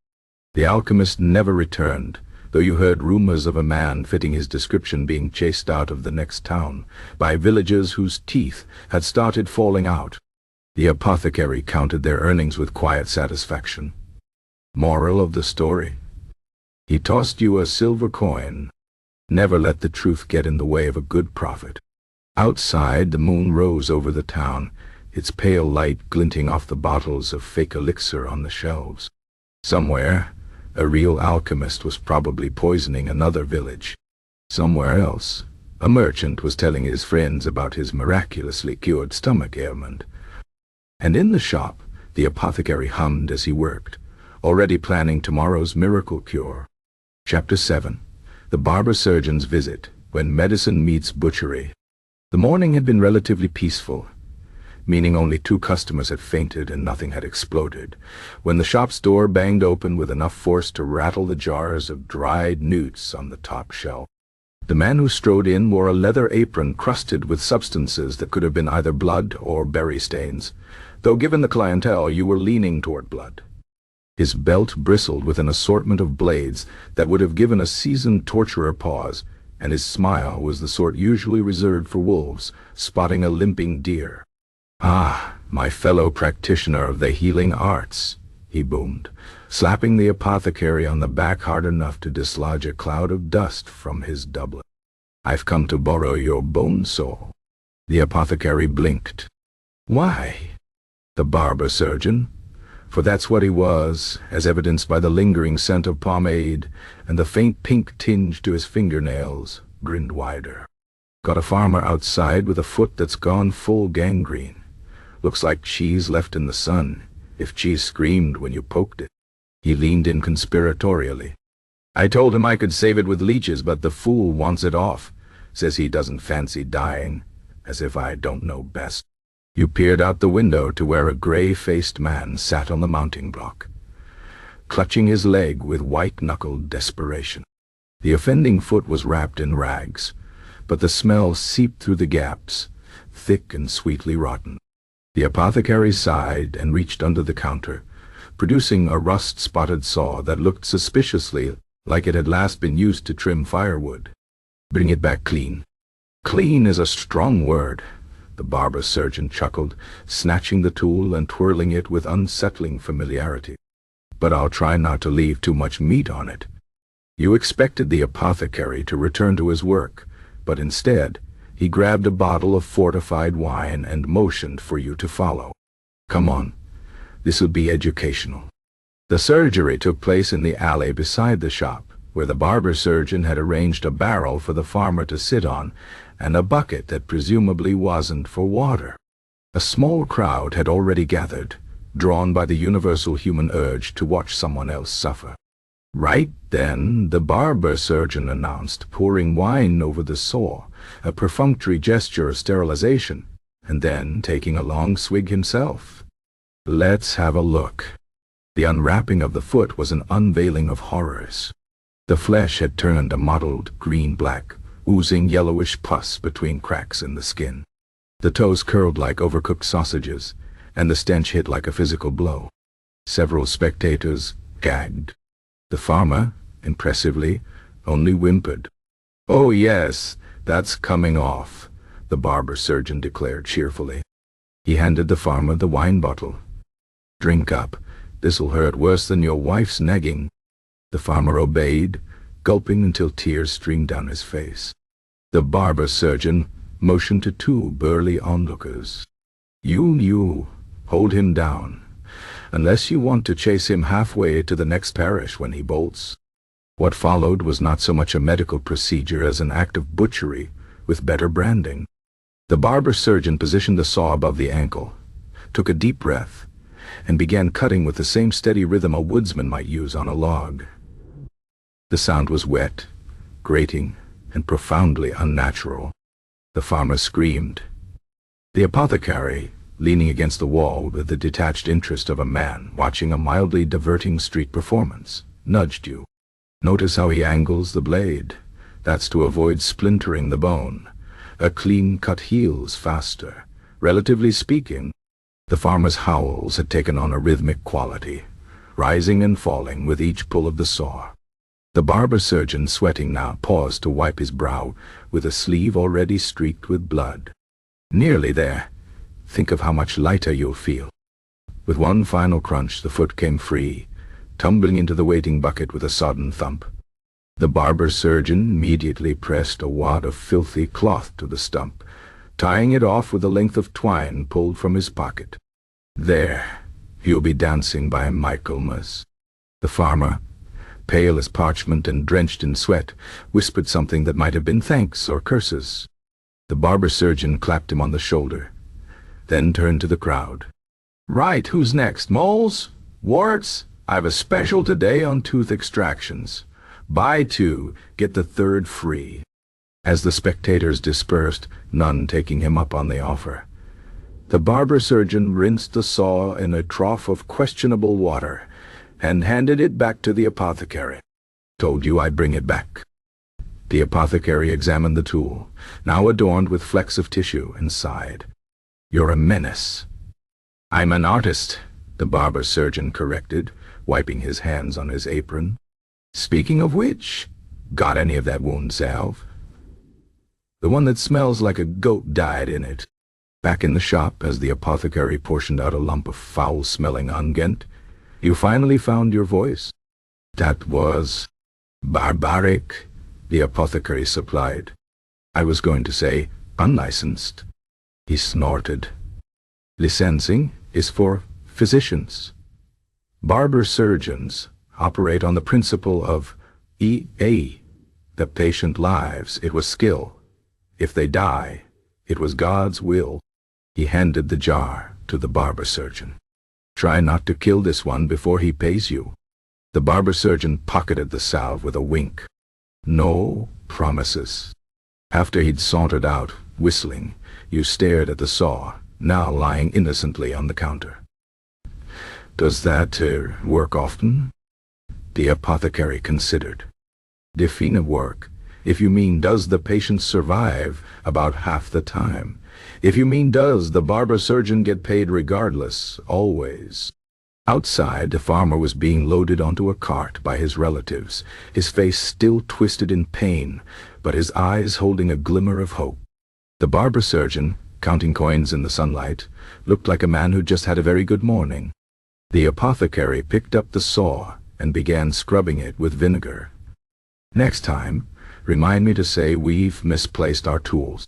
The alchemist never returned, though you heard rumors of a man fitting his description being chased out of the next town by villagers whose teeth had started falling out. The apothecary counted their earnings with quiet satisfaction. Moral of the story? He tossed you a silver coin. Never let the truth get in the way of a good profit. Outside, the moon rose over the town, its pale light glinting off the bottles of fake elixir on the shelves. Somewhere, a real alchemist was probably poisoning another village. Somewhere else, a merchant was telling his friends about his miraculously cured stomach ailment. And in the shop, the apothecary hummed as he worked, already planning tomorrow's miracle cure. Chapter 7. The Barber-surgeon's Visit, When Medicine Meets Butchery. The morning had been relatively peaceful, meaning only 2 customers had fainted and nothing had exploded, when the shop's door banged open with enough force to rattle the jars of dried newts on the top shelf. The man who strode in wore a leather apron crusted with substances that could have been either blood or berry stains, though given the clientele you were leaning toward blood. His belt bristled with an assortment of blades that would have given a seasoned torturer pause, and his smile was the sort usually reserved for wolves spotting a limping deer. Ah, my fellow practitioner of the healing arts, he boomed, slapping the apothecary on the back hard enough to dislodge a cloud of dust from his doublet. I've come to borrow your bone saw. The apothecary blinked. Why? The barber-surgeon? For that's what he was, as evidenced by the lingering scent of pomade and the faint pink tinge to his fingernails, grinned wider. Got a farmer outside with a foot that's gone full gangrene. Looks like cheese left in the sun, if cheese screamed when you poked it. He leaned in conspiratorially. I told him I could save it with leeches, but the fool wants it off. Says he doesn't fancy dying, as if I don't know best. You peered out the window to where a gray-faced man sat on the mounting block, clutching his leg with white-knuckled desperation. The offending foot was wrapped in rags, but the smell seeped through the gaps, thick and sweetly rotten. The apothecary sighed and reached under the counter, producing a rust-spotted saw that looked suspiciously like it had last been used to trim firewood. Bring it back clean. Clean is a strong word. The barber-surgeon chuckled, snatching the tool and twirling it with unsettling familiarity. But I'll try not to leave too much meat on it. You expected the apothecary to return to his work, but instead, he grabbed a bottle of fortified wine and motioned for you to follow. Come on, this'll be educational. The surgery took place in the alley beside the shop, where the barber-surgeon had arranged a barrel for the farmer to sit on and a bucket that presumably wasn't for water. A small crowd had already gathered, drawn by the universal human urge to watch someone else suffer. Right then, the barber-surgeon announced, pouring wine over the sore, a perfunctory gesture of sterilization, and then taking a long swig himself. Let's have a look. The unwrapping of the foot was an unveiling of horrors. The flesh had turned a mottled green-black, oozing yellowish pus between cracks in the skin. The toes curled like overcooked sausages, and the stench hit like a physical blow. Several spectators gagged. The farmer, impressively, only whimpered. Oh yes, that's coming off, the barber-surgeon declared cheerfully. He handed the farmer the wine bottle. Drink up, this'll hurt worse than your wife's negging. The farmer obeyed, gulping until tears streamed down his face. The barber-surgeon motioned to two burly onlookers. You, hold him down, unless you want to chase him halfway to the next parish when he bolts. What followed was not so much a medical procedure as an act of butchery, with better branding. The barber-surgeon positioned the saw above the ankle, took a deep breath, and began cutting with the same steady rhythm a woodsman might use on a log. The sound was wet, grating, and profoundly unnatural. The farmer screamed. The apothecary, leaning against the wall with the detached interest of a man watching a mildly diverting street performance, nudged you. Notice how he angles the blade. That's to avoid splintering the bone. A clean cut heals faster. Relatively speaking, the farmer's howls had taken on a rhythmic quality, rising and falling with each pull of the saw. The barber-surgeon, sweating now, paused to wipe his brow with a sleeve already streaked with blood. Nearly there. Think of how much lighter you'll feel. With one final crunch, the foot came free, tumbling into the waiting bucket with a sodden thump. The barber-surgeon immediately pressed a wad of filthy cloth to the stump, tying it off with a length of twine pulled from his pocket. There, you'll be dancing by Michaelmas. The farmer, pale as parchment and drenched in sweat, whispered something that might have been thanks or curses. The barber-surgeon clapped him on the shoulder, then turned to the crowd. Right, who's next? Moles? Warts? I've a special today on tooth extractions. Buy two, get the third free. As the spectators dispersed, none taking him up on the offer, the barber-surgeon rinsed the saw in a trough of questionable water and handed it back to the apothecary. Told you I'd bring it back. The apothecary examined the tool, now adorned with flecks of tissue, and sighed. You're a menace. I'm an artist, the barber-surgeon corrected, wiping his hands on his apron. Speaking of which, got any of that wound salve? The one that smells like a goat died in it. Back in the shop, as the apothecary portioned out a lump of foul-smelling unguent, you finally found your voice. That was barbaric, the apothecary supplied. I was going to say unlicensed. He snorted. Licensing is for physicians. Barber-surgeons operate on the principle of E.A. The patient lives, it was skill. If they die, it was God's will. He handed the jar to the barber-surgeon. Try not to kill this one before he pays you. The barber-surgeon pocketed the salve with a wink. No promises. After he'd sauntered out, whistling, you stared at the saw, now lying innocently on the counter. Does that work often? The apothecary considered. Define work. If you mean does the patient survive, about half the time. If you mean does the barber-surgeon get paid regardless, always. Outside, the farmer was being loaded onto a cart by his relatives, his face still twisted in pain, but his eyes holding a glimmer of hope. The barber-surgeon, counting coins in the sunlight, looked like a man who just had a very good morning. The apothecary picked up the saw and began scrubbing it with vinegar. Next time, remind me to say we've misplaced our tools.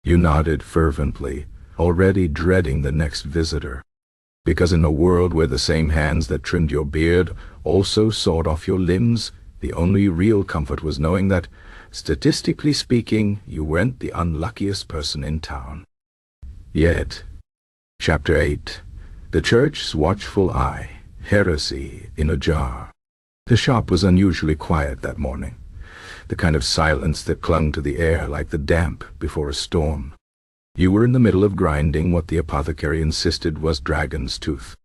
You nodded fervently, already dreading the next visitor. Because in a world where the same hands that trimmed your beard also sawed off your limbs, the only real comfort was knowing that, statistically speaking, you weren't the unluckiest person in town. Yet. Chapter 8. The Church's Watchful Eye. Heresy in a Jar. The shop was unusually quiet that morning, the kind of silence that clung to the air like the damp before a storm. You were in the middle of grinding what the apothecary insisted was dragon's tooth,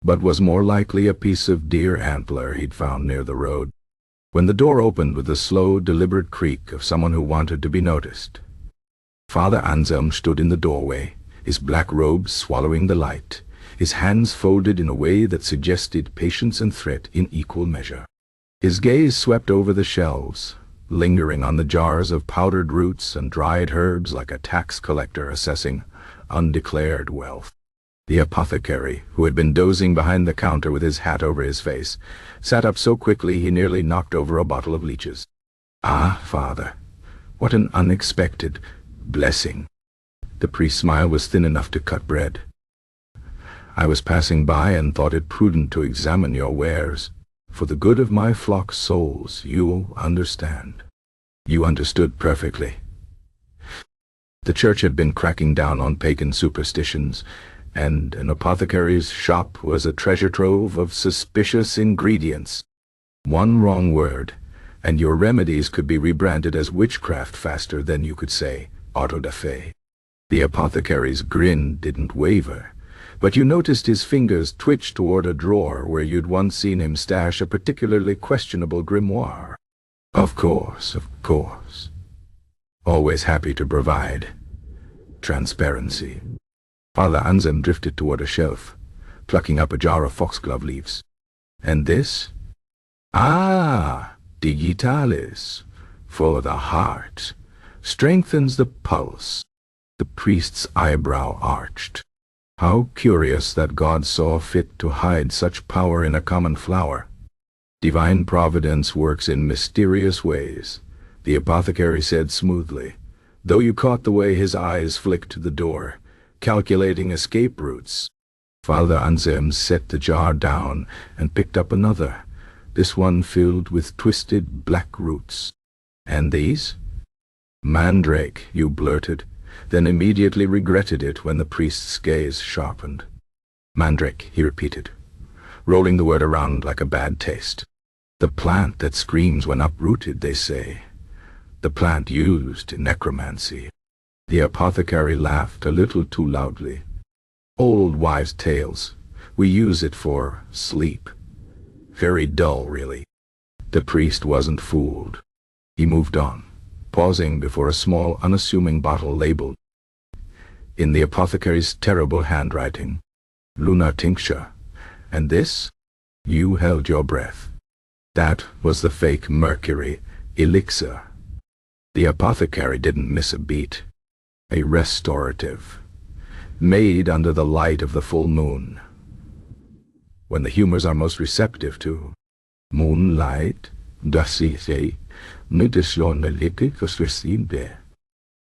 but was more likely a piece of deer antler he'd found near the road, when the door opened with the slow, deliberate creak of someone who wanted to be noticed. Father Anselm stood in the doorway, his black robes swallowing the light, his hands folded in a way that suggested patience and threat in equal measure. His gaze swept over the shelves, lingering on the jars of powdered roots and dried herbs like a tax collector assessing undeclared wealth. The apothecary, who had been dozing behind the counter with his hat over his face, sat up so quickly he nearly knocked over a bottle of Leeches. Ah, Father, what an unexpected blessing. The priest's smile was thin enough to cut bread. I was passing by and thought it prudent to examine your wares. For the good of my flock's souls, you understand. You understood perfectly. The church had been cracking down on pagan superstitions, and an apothecary's shop was a treasure trove of suspicious ingredients. One wrong word, and your remedies could be rebranded as witchcraft faster than you could say auto da fe. The apothecary's grin didn't waver, but you noticed his fingers twitch toward a drawer where you'd once seen him stash a particularly questionable grimoire. Of course, of course. Always happy to provide. Transparency. Father Anselm drifted toward a shelf, plucking up a jar of foxglove leaves. And this? Ah, digitalis. For the heart. Strengthens the pulse. The priest's eyebrow arched. How curious that God saw fit to hide such power in a common flower. Divine providence works in mysterious ways, the apothecary said smoothly, though you caught the way his eyes flicked to the door, calculating escape routes. Father Anselm set the jar down and picked up another, this one filled with twisted black roots. And these? Mandrake, you blurted, then immediately regretted it when the priest's gaze sharpened. Mandrake, he repeated, rolling the word around like a bad taste. The plant that screams when uprooted, they say. The plant used in necromancy. The apothecary laughed a little too loudly. Old wives' tales. We use it for sleep. Very dull, really. The priest wasn't fooled. He moved on, pausing before a small, unassuming bottle labeled, in the apothecary's terrible handwriting, lunar tincture. And this? You held your breath. That was the fake mercury elixir. The apothecary didn't miss a beat. A restorative, made under the light of the full moon, when the humors are most receptive to moonlight.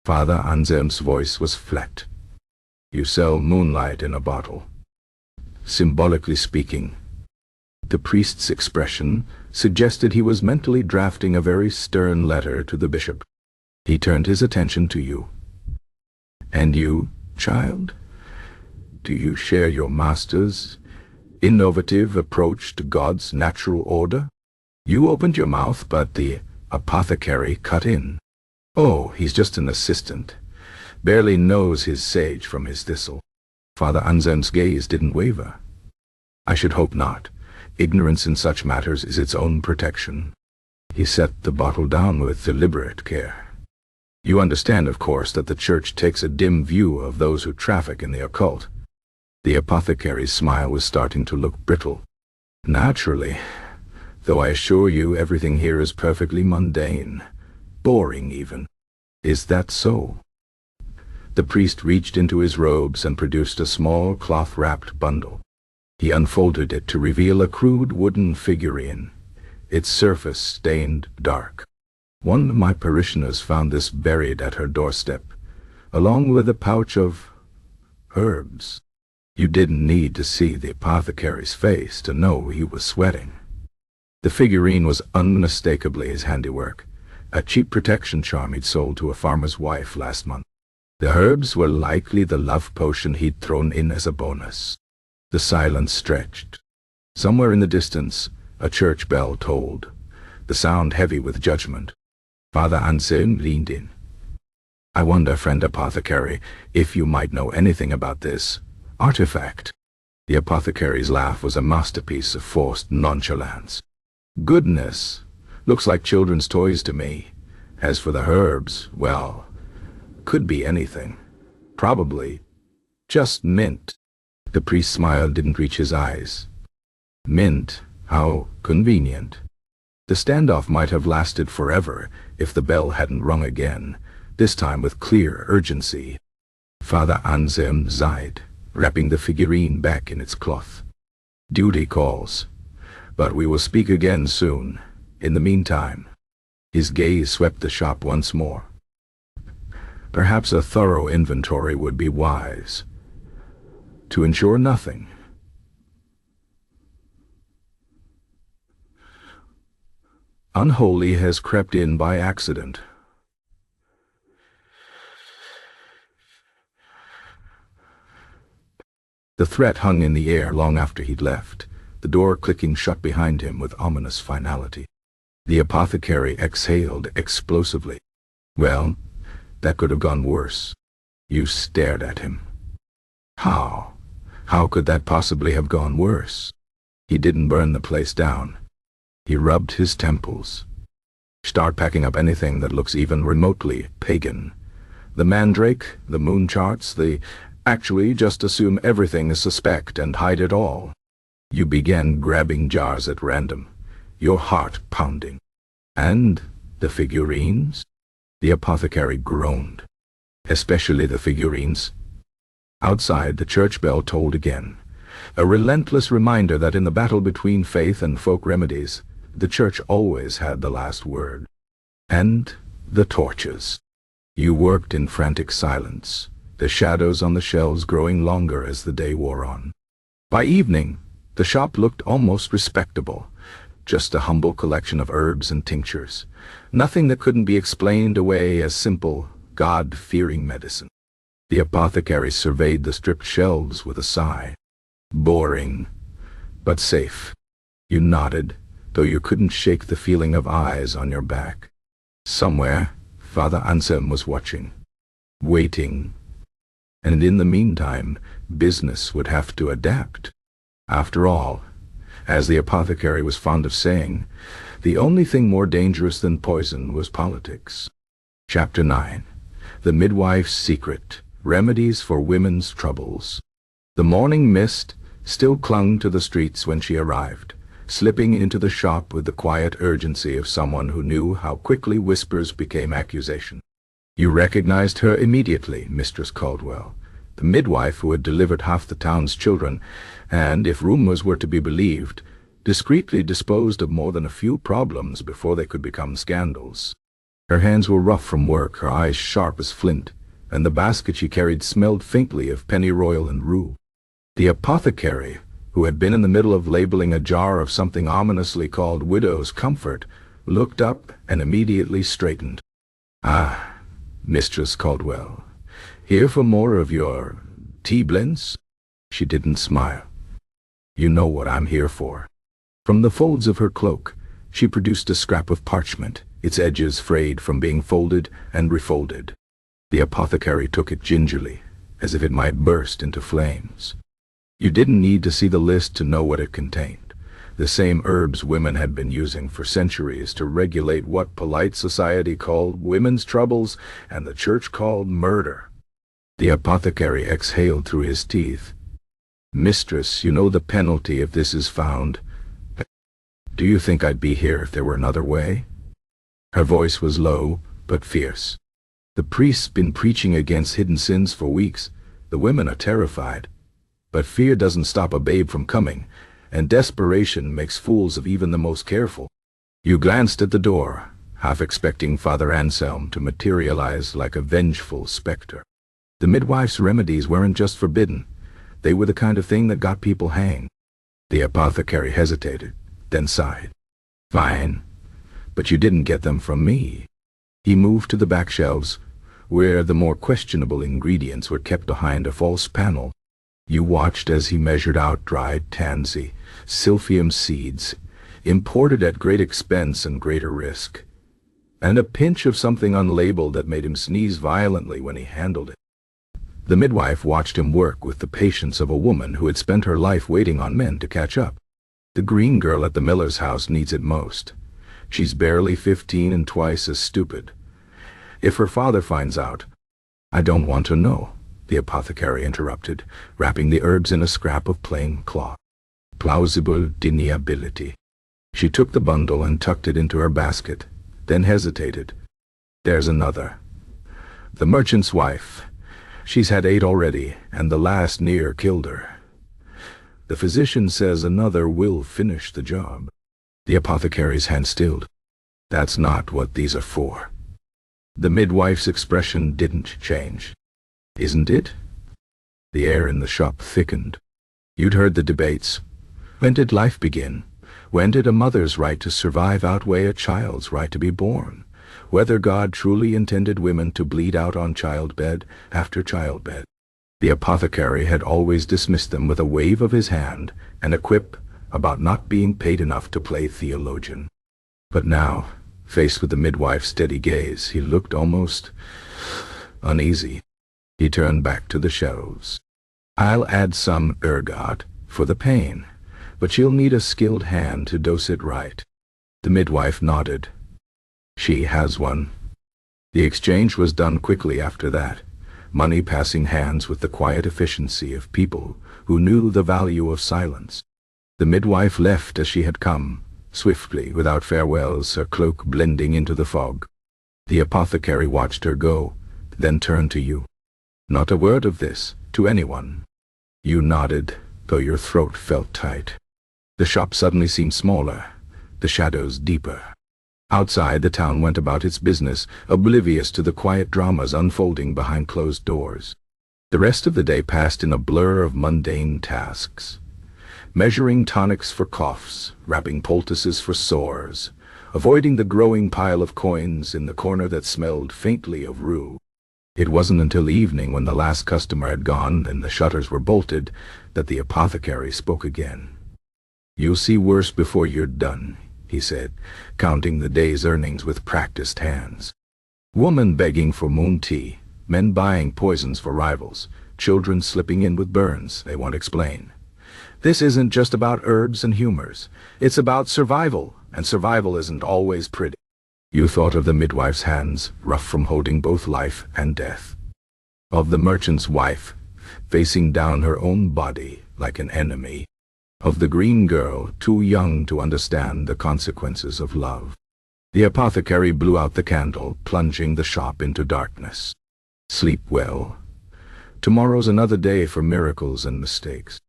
Father Anselm's voice was flat. You sell moonlight in a bottle. Symbolically speaking, The priest's expression suggested he was mentally drafting a very stern letter to the bishop. He turned his attention to you. "And you, child? Do you share your master's innovative approach to God's natural order?" You opened your mouth, but the apothecary cut in. "Oh, he's just an assistant. Barely knows his sage from his thistle." Father Anselm's gaze didn't waver. "I should hope not. Ignorance in such matters is its own protection." He set the bottle down with deliberate care. "You understand, of course, that the Church takes a dim view of those who traffic in the occult." The apothecary's smile was starting to look brittle. "Naturally, though I assure you everything here is perfectly mundane. Boring, even." "Is that so?" The priest reached into his robes and produced a small cloth-wrapped bundle. He unfolded it to reveal a crude wooden figurine, its surface stained dark. "One of my parishioners found this buried at her doorstep, along with a pouch of herbs." You didn't need to see the apothecary's face to know he was sweating. The figurine was unmistakably his handiwork, a cheap protection charm he'd sold to a farmer's wife last month. The herbs were likely the love potion he'd thrown in as a bonus. The silence stretched. Somewhere in the distance, a church bell tolled, the sound heavy with judgment. Father Anselm leaned in. "I wonder, friend apothecary, if you might know anything about this artifact." The apothecary's laugh was a masterpiece of forced nonchalance. "Goodness, looks like children's toys to me. As for the herbs, well, could be anything. Probably just mint." The priest's smile didn't reach his eyes. "Mint? How convenient." The standoff might have lasted forever if the bell hadn't rung again, this time with clear urgency. Father Anselm sighed, wrapping the figurine back in its cloth. "Duty calls. But we will speak again soon. In the meantime." His gaze swept the shop once more. "Perhaps a thorough inventory would be wise, to ensure nothing." Unholy has crept in by accident. The threat hung in the air long after he'd left, the door clicking shut behind him with ominous finality. The apothecary exhaled explosively. "Well, that could have gone worse." You stared at him. "How? How could that possibly have gone worse?" "He didn't burn the place down." He rubbed his temples. "Start packing up anything that looks even remotely pagan. The mandrake, the moon charts, actually just assume everything is suspect and hide it all." You began grabbing jars at random, your heart pounding. "And the figurines?" The apothecary groaned. "Especially the figurines." Outside, the church bell tolled again, a relentless reminder that in the battle between faith and folk remedies, the church always had the last word. "And the torches." You worked in frantic silence, the shadows on the shelves growing longer as the day wore on. By evening, the shop looked almost respectable, just a humble collection of herbs and tinctures, nothing that couldn't be explained away as simple, God-fearing medicine. The apothecary surveyed the stripped shelves with a sigh. "Boring, but safe." You nodded, though you couldn't shake the feeling of eyes on your back. Somewhere, Father Anselm was watching, waiting. And in the meantime, business would have to adapt. After all, as the apothecary was fond of saying, the only thing more dangerous than poison was politics. Chapter 9. The Midwife's Secret, Remedies for Women's Troubles. The morning mist still clung to the streets when she arrived, slipping into the shop with the quiet urgency of someone who knew how quickly whispers became accusation. You recognized her immediately, Mistress Caldwell, the midwife who had delivered half the town's children, and, if rumors were to be believed, discreetly disposed of more than a few problems before they could become scandals. Her hands were rough from work, her eyes sharp as flint, and the basket she carried smelled faintly of pennyroyal and rue. The apothecary, who had been in the middle of labeling a jar of something ominously called widow's comfort, looked up and immediately straightened. "Ah, Mistress Caldwell, here for more of your tea blends?" She didn't smile. "You know what I'm here for." From the folds of her cloak, she produced a scrap of parchment, its edges frayed from being folded and refolded. The apothecary took it gingerly, as if it might burst into flames. You didn't need to see the list to know what it contained. The same herbs women had been using for centuries to regulate what polite society called women's troubles and the church called murder. The apothecary exhaled through his teeth. "Mistress, you know the penalty if this is found. Do you think I'd be here if there were another way?" Her voice was low, but fierce. "The priest's been preaching against hidden sins for weeks. The women are terrified. But fear doesn't stop a babe from coming, and desperation makes fools of even the most careful." You glanced at the door, half expecting Father Anselm to materialize like a vengeful specter. The midwife's remedies weren't just forbidden. They were the kind of thing that got people hanged. The apothecary hesitated, then sighed. "Fine, but you didn't get them from me." He moved to the back shelves, where the more questionable ingredients were kept behind a false panel. You watched as he measured out dried tansy, silphium seeds, imported at great expense and greater risk, and a pinch of something unlabeled that made him sneeze violently when he handled it. The midwife watched him work with the patience of a woman who had spent her life waiting on men to catch up. The green girl at the miller's house needs it most. She's barely 15 and twice as stupid. If her father finds out— "I don't want to know," the apothecary interrupted, wrapping the herbs in a scrap of plain cloth. "Plausible deniability." She took the bundle and tucked it into her basket, then hesitated. "There's another. The merchant's wife. She's had 8 already, and the last near killed her. The physician says another will finish the job." The apothecary's hand stilled. "That's not what these are for." The midwife's expression didn't change. "Isn't it?" The air in the shop thickened. You'd heard the debates. When did life begin? When did a mother's right to survive outweigh a child's right to be born? Whether God truly intended women to bleed out on childbed after childbed. The apothecary had always dismissed them with a wave of his hand and a quip about not being paid enough to play theologian. But now, faced with the midwife's steady gaze, he looked almost uneasy. He turned back to the shelves. "I'll add some ergot for the pain, but you'll need a skilled hand to dose it right." The midwife nodded. "She has one." The exchange was done quickly after that, money passing hands with the quiet efficiency of people who knew the value of silence. The midwife left as she had come, swiftly, without farewells, her cloak blending into the fog. The apothecary watched her go, then turned to you. "Not a word of this, to anyone." You nodded, though your throat felt tight. The shop suddenly seemed smaller, the shadows deeper. Outside, the town went about its business, oblivious to the quiet dramas unfolding behind closed doors. The rest of the day passed in a blur of mundane tasks. Measuring tonics for coughs, wrapping poultices for sores, avoiding the growing pile of coins in the corner that smelled faintly of rue. It wasn't until evening, when the last customer had gone and the shutters were bolted, that the apothecary spoke again. "You'll see worse before you're done," he said, counting the day's earnings with practiced hands. "Woman begging for moon tea, men buying poisons for rivals, children slipping in with burns they won't explain. This isn't just about herbs and humors. It's about survival, and survival isn't always pretty." You thought of the midwife's hands, rough from holding both life and death. Of the merchant's wife, facing down her own body like an enemy. Of the green girl, too young to understand the consequences of love. The apothecary blew out the candle, plunging the shop into darkness. "Sleep well. Tomorrow's another day for miracles and mistakes."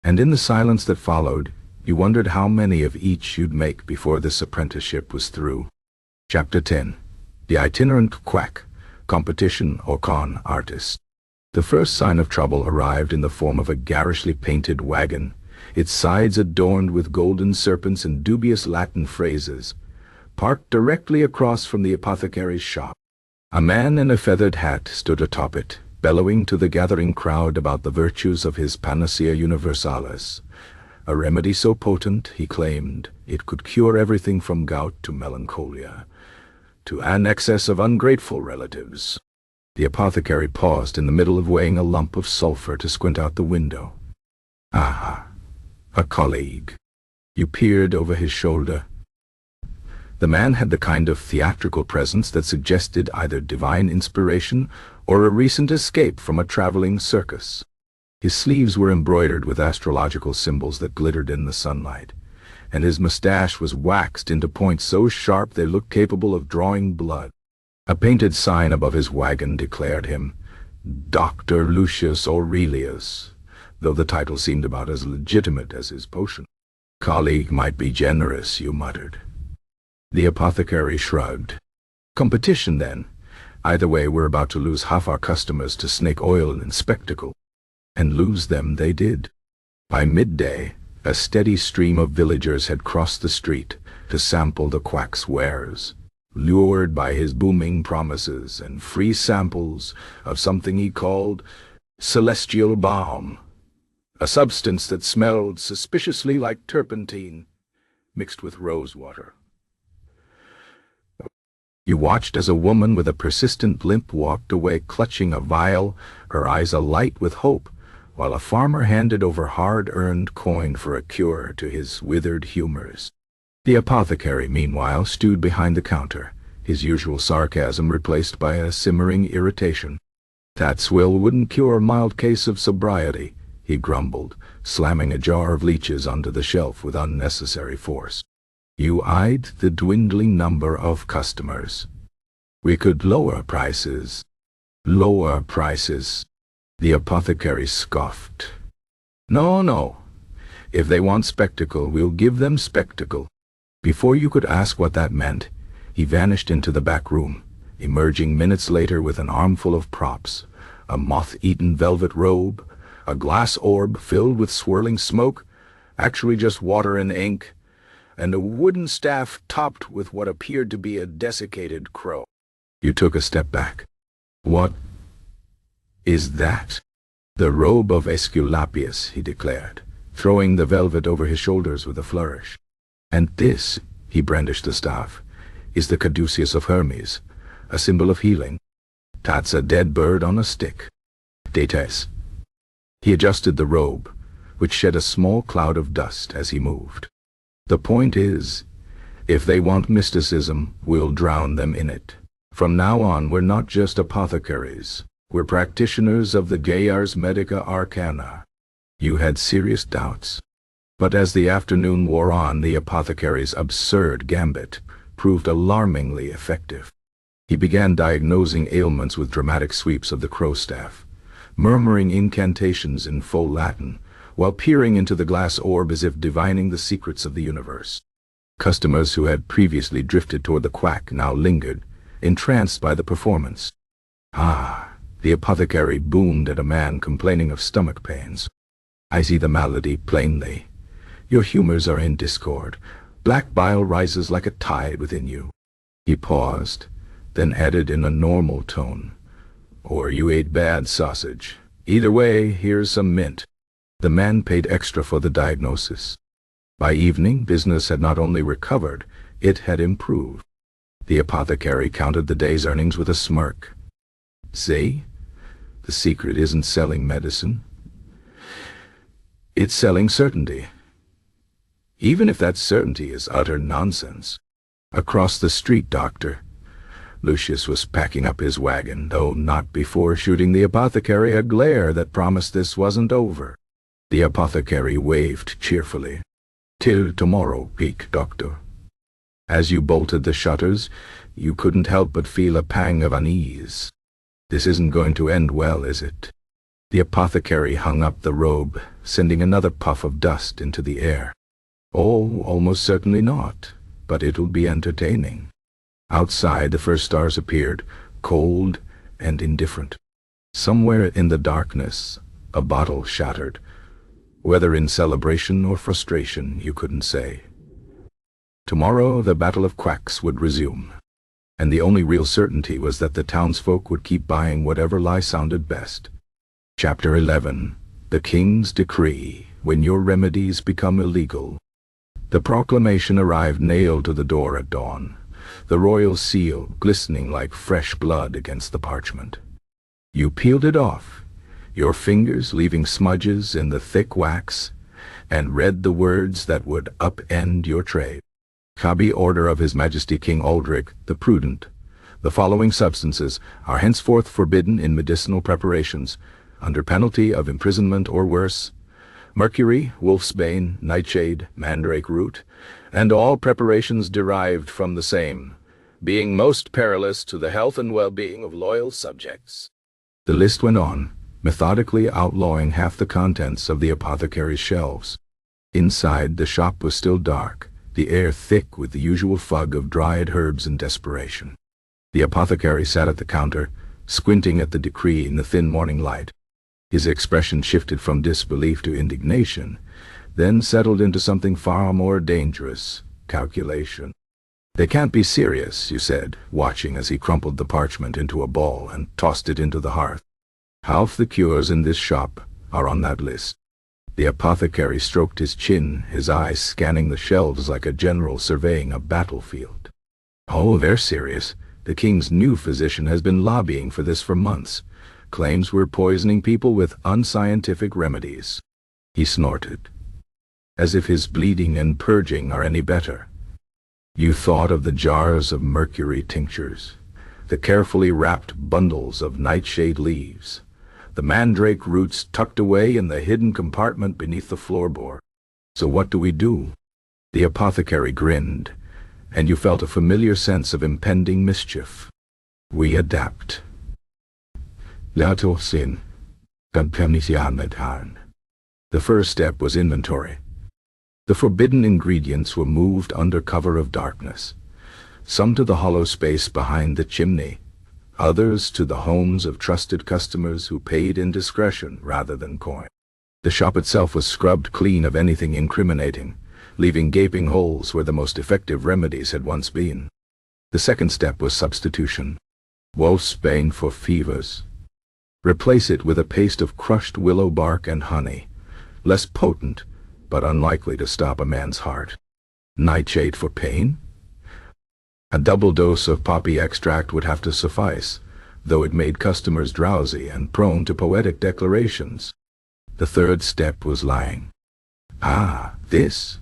And in the silence that followed, you wondered how many of each you'd make before this apprenticeship was through. Chapter 10. The Itinerant Quack, Competition or Con Artist. The first sign of trouble arrived in the form of a garishly painted wagon, its sides adorned with golden serpents and dubious Latin phrases, parked directly across from the apothecary's shop. A man in a feathered hat stood atop it, bellowing to the gathering crowd about the virtues of his panacea universalis, a remedy so potent, he claimed, it could cure everything from gout to melancholia, to an excess of ungrateful relatives. The apothecary paused in the middle of weighing a lump of sulfur to squint out the window. Ah, a colleague. You peered over his shoulder. The man had the kind of theatrical presence that suggested either divine inspiration or a recent escape from a traveling circus. His sleeves were embroidered with astrological symbols that glittered in the sunlight, and his mustache was waxed into points so sharp they looked capable of drawing blood. A painted sign above his wagon declared him Dr. Lucius Aurelius, though the title seemed about as legitimate as his potion. Colleague might be generous, you muttered. The apothecary shrugged. Competition, then. Either way, we're about to lose half our customers to snake oil and spectacle. And lose them they did. By midday, a steady stream of villagers had crossed the street to sample the Quack's wares, lured by his booming promises and free samples of something he called celestial balm, a substance that smelled suspiciously like turpentine mixed with rose water. You watched as a woman with a persistent limp walked away clutching a vial, her eyes alight with hope, while a farmer handed over hard-earned coin for a cure to his withered humors. The apothecary, meanwhile, stewed behind the counter, his usual sarcasm replaced by a simmering irritation. That swill wouldn't cure a mild case of sobriety, he grumbled, slamming a jar of leeches onto the shelf with unnecessary force. You eyed the dwindling number of customers. We could lower prices. Lower prices. The apothecary scoffed. No, no. If they want spectacle, we'll give them spectacle. Before you could ask what that meant, he vanished into the back room, emerging minutes later with an armful of props, a moth-eaten velvet robe, a glass orb filled with swirling smoke, actually just water and ink, and a wooden staff topped with what appeared to be a desiccated crow. You took a step back. What is that? The robe of Aesculapius, he declared, throwing the velvet over his shoulders with a flourish. And this, he brandished the staff, is the caduceus of Hermes, a symbol of healing. That's a dead bird on a stick. Détes. He adjusted the robe, which shed a small cloud of dust as he moved. The point is, if they want mysticism, we'll drown them in it. From now on, we're not just apothecaries. We're practitioners of the Ars Medica Arcana. You had serious doubts. But as the afternoon wore on, the apothecary's absurd gambit proved alarmingly effective. He began diagnosing ailments with dramatic sweeps of the crow staff, murmuring incantations in full Latin, while peering into the glass orb as if divining the secrets of the universe. Customers who had previously drifted toward the Quack now lingered, entranced by the performance. Ah, the apothecary boomed at a man complaining of stomach pains. I see the malady plainly. Your humors are in discord. Black bile rises like a tide within you. He paused, then added in a normal tone, or you ate bad sausage. Either way, here's some mint. The man paid extra for the diagnosis. By evening, business had not only recovered, it had improved. The apothecary counted the day's earnings with a smirk. See? The secret isn't selling medicine. It's selling certainty. Even if that certainty is utter nonsense. Across the street, Doctor. Lucius was packing up his wagon, though not before shooting the apothecary a glare that promised this wasn't over. The apothecary waved cheerfully. Till tomorrow, peak, Doctor. As you bolted the shutters, you couldn't help but feel a pang of unease. This isn't going to end well, is it? The apothecary hung up the robe, sending another puff of dust into the air. Oh, almost certainly not, but it'll be entertaining. Outside, the first stars appeared, cold and indifferent. Somewhere in the darkness, a bottle shattered, Whether in celebration or frustration, you couldn't say. Tomorrow the battle of quacks would resume, and the only real certainty was that the townsfolk would keep buying whatever lie sounded best. Chapter 11. The King's Decree, When Your Remedies Become Illegal. The proclamation arrived nailed to the door at dawn, the royal seal glistening like fresh blood against the parchment. You peeled it off, your fingers leaving smudges in the thick wax, and read the words that would upend your trade. Copy order of His Majesty King Aldrich the Prudent. The following substances are henceforth forbidden in medicinal preparations, under penalty of imprisonment or worse: mercury, wolfsbane, nightshade, mandrake root, and all preparations derived from the same, being most perilous to the health and well-being of loyal subjects. The list went on, methodically outlawing half the contents of the apothecary's shelves. Inside, the shop was still dark, the air thick with the usual fug of dried herbs and desperation. The apothecary sat at the counter, squinting at the decree in the thin morning light. His expression shifted from disbelief to indignation, then settled into something far more dangerous: calculation. "They can't be serious," you said, watching as he crumpled the parchment into a ball and tossed it into the hearth. "Half the cures in this shop are on that list." The apothecary stroked his chin, his eyes scanning the shelves like a general surveying a battlefield. "Oh, they're serious. The king's new physician has been lobbying for this for months. Claims we're poisoning people with unscientific remedies." He snorted. "As if his bleeding and purging are any better." You thought of the jars of mercury tinctures, the carefully wrapped bundles of nightshade leaves, the mandrake roots tucked away in the hidden compartment beneath the floorboard. "So what do we do?" The apothecary grinned, and you felt a familiar sense of impending mischief. "We adapt." Diagnosing. The first step was inventory. The forbidden ingredients were moved under cover of darkness, some to the hollow space behind the chimney, others to the homes of trusted customers who paid in discretion rather than coin. The shop itself was scrubbed clean of anything incriminating, leaving gaping holes where the most effective remedies had once been. The second step was substitution. Wolfsbane for fevers. Replace it with a paste of crushed willow bark and honey, less potent, but unlikely to stop a man's heart. Nightshade for pain? A double dose of poppy extract would have to suffice, though it made customers drowsy and prone to poetic declarations. The third step was lying. "Ah, this."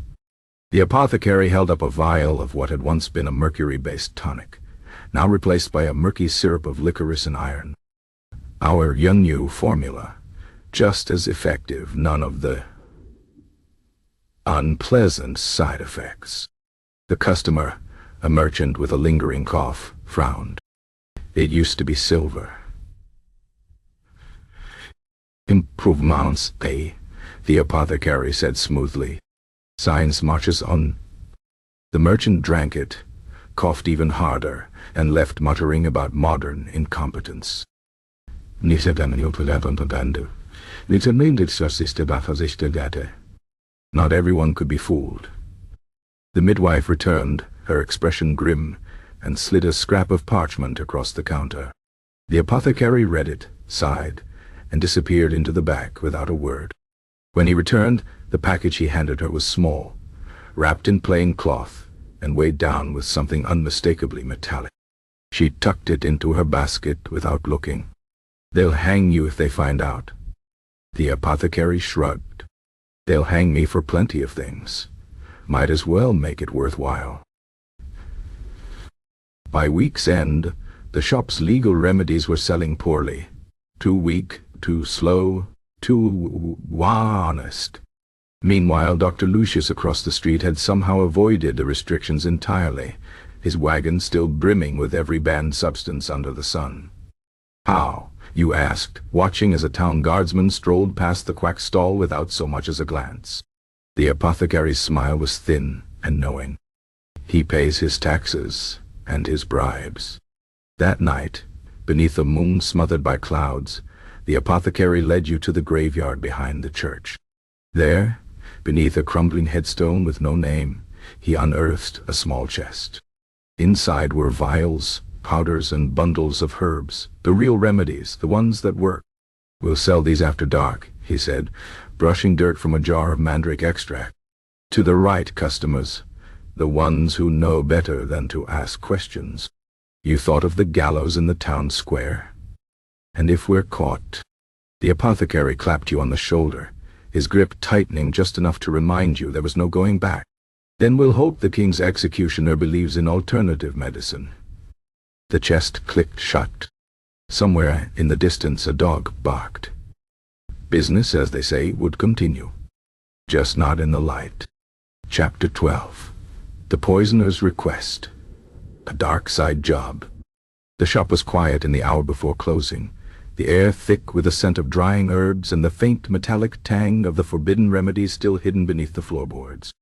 The apothecary held up a vial of what had once been a mercury-based tonic, now replaced by a murky syrup of licorice and iron. "Our new formula, just as effective, none of the unpleasant side effects." The customer, a merchant with a lingering cough, frowned. "It used to be silver." "Improvements, eh?" the apothecary said smoothly. "Science marches on." The merchant drank it, coughed even harder, and left muttering about modern incompetence. Not everyone could be fooled. The midwife returned, her expression grim, and slid a scrap of parchment across the counter. The apothecary read it, sighed, and disappeared into the back without a word. When he returned, the package he handed her was small, wrapped in plain cloth, and weighed down with something unmistakably metallic. She tucked it into her basket without looking. "They'll hang you if they find out." The apothecary shrugged. "They'll hang me for plenty of things. Might as well make it worthwhile." By week's end, the shop's legal remedies were selling poorly. Too weak, too slow, too honest. Meanwhile, Dr. Lucius across the street had somehow avoided the restrictions entirely, his wagon still brimming with every banned substance under the sun. "How?" you asked, watching as a town guardsman strolled past the quack stall without so much as a glance. The apothecary's smile was thin and knowing. "He pays his taxes and his bribes." That night, beneath a moon smothered by clouds, the apothecary led you to the graveyard behind the church. There, beneath a crumbling headstone with no name, he unearthed a small chest. Inside were vials, powders, and bundles of herbs, the real remedies, the ones that work. "We'll sell these after dark," he said, brushing dirt from a jar of mandrake extract. "To the right customers, the ones who know better than to ask questions. You thought of the gallows in the town square? And if we're caught?" The apothecary clapped you on the shoulder, his grip tightening just enough to remind you there was no going back. "Then we'll hope the king's executioner believes in alternative medicine." The chest clicked shut. Somewhere in the distance a dog barked. Business, as they say, would continue. Just not in the light. Chapter 12. The Poisoner's Request. A dark side job. The shop was quiet in the hour before closing, the air thick with the scent of drying herbs and the faint metallic tang of the forbidden remedies still hidden beneath the floorboards.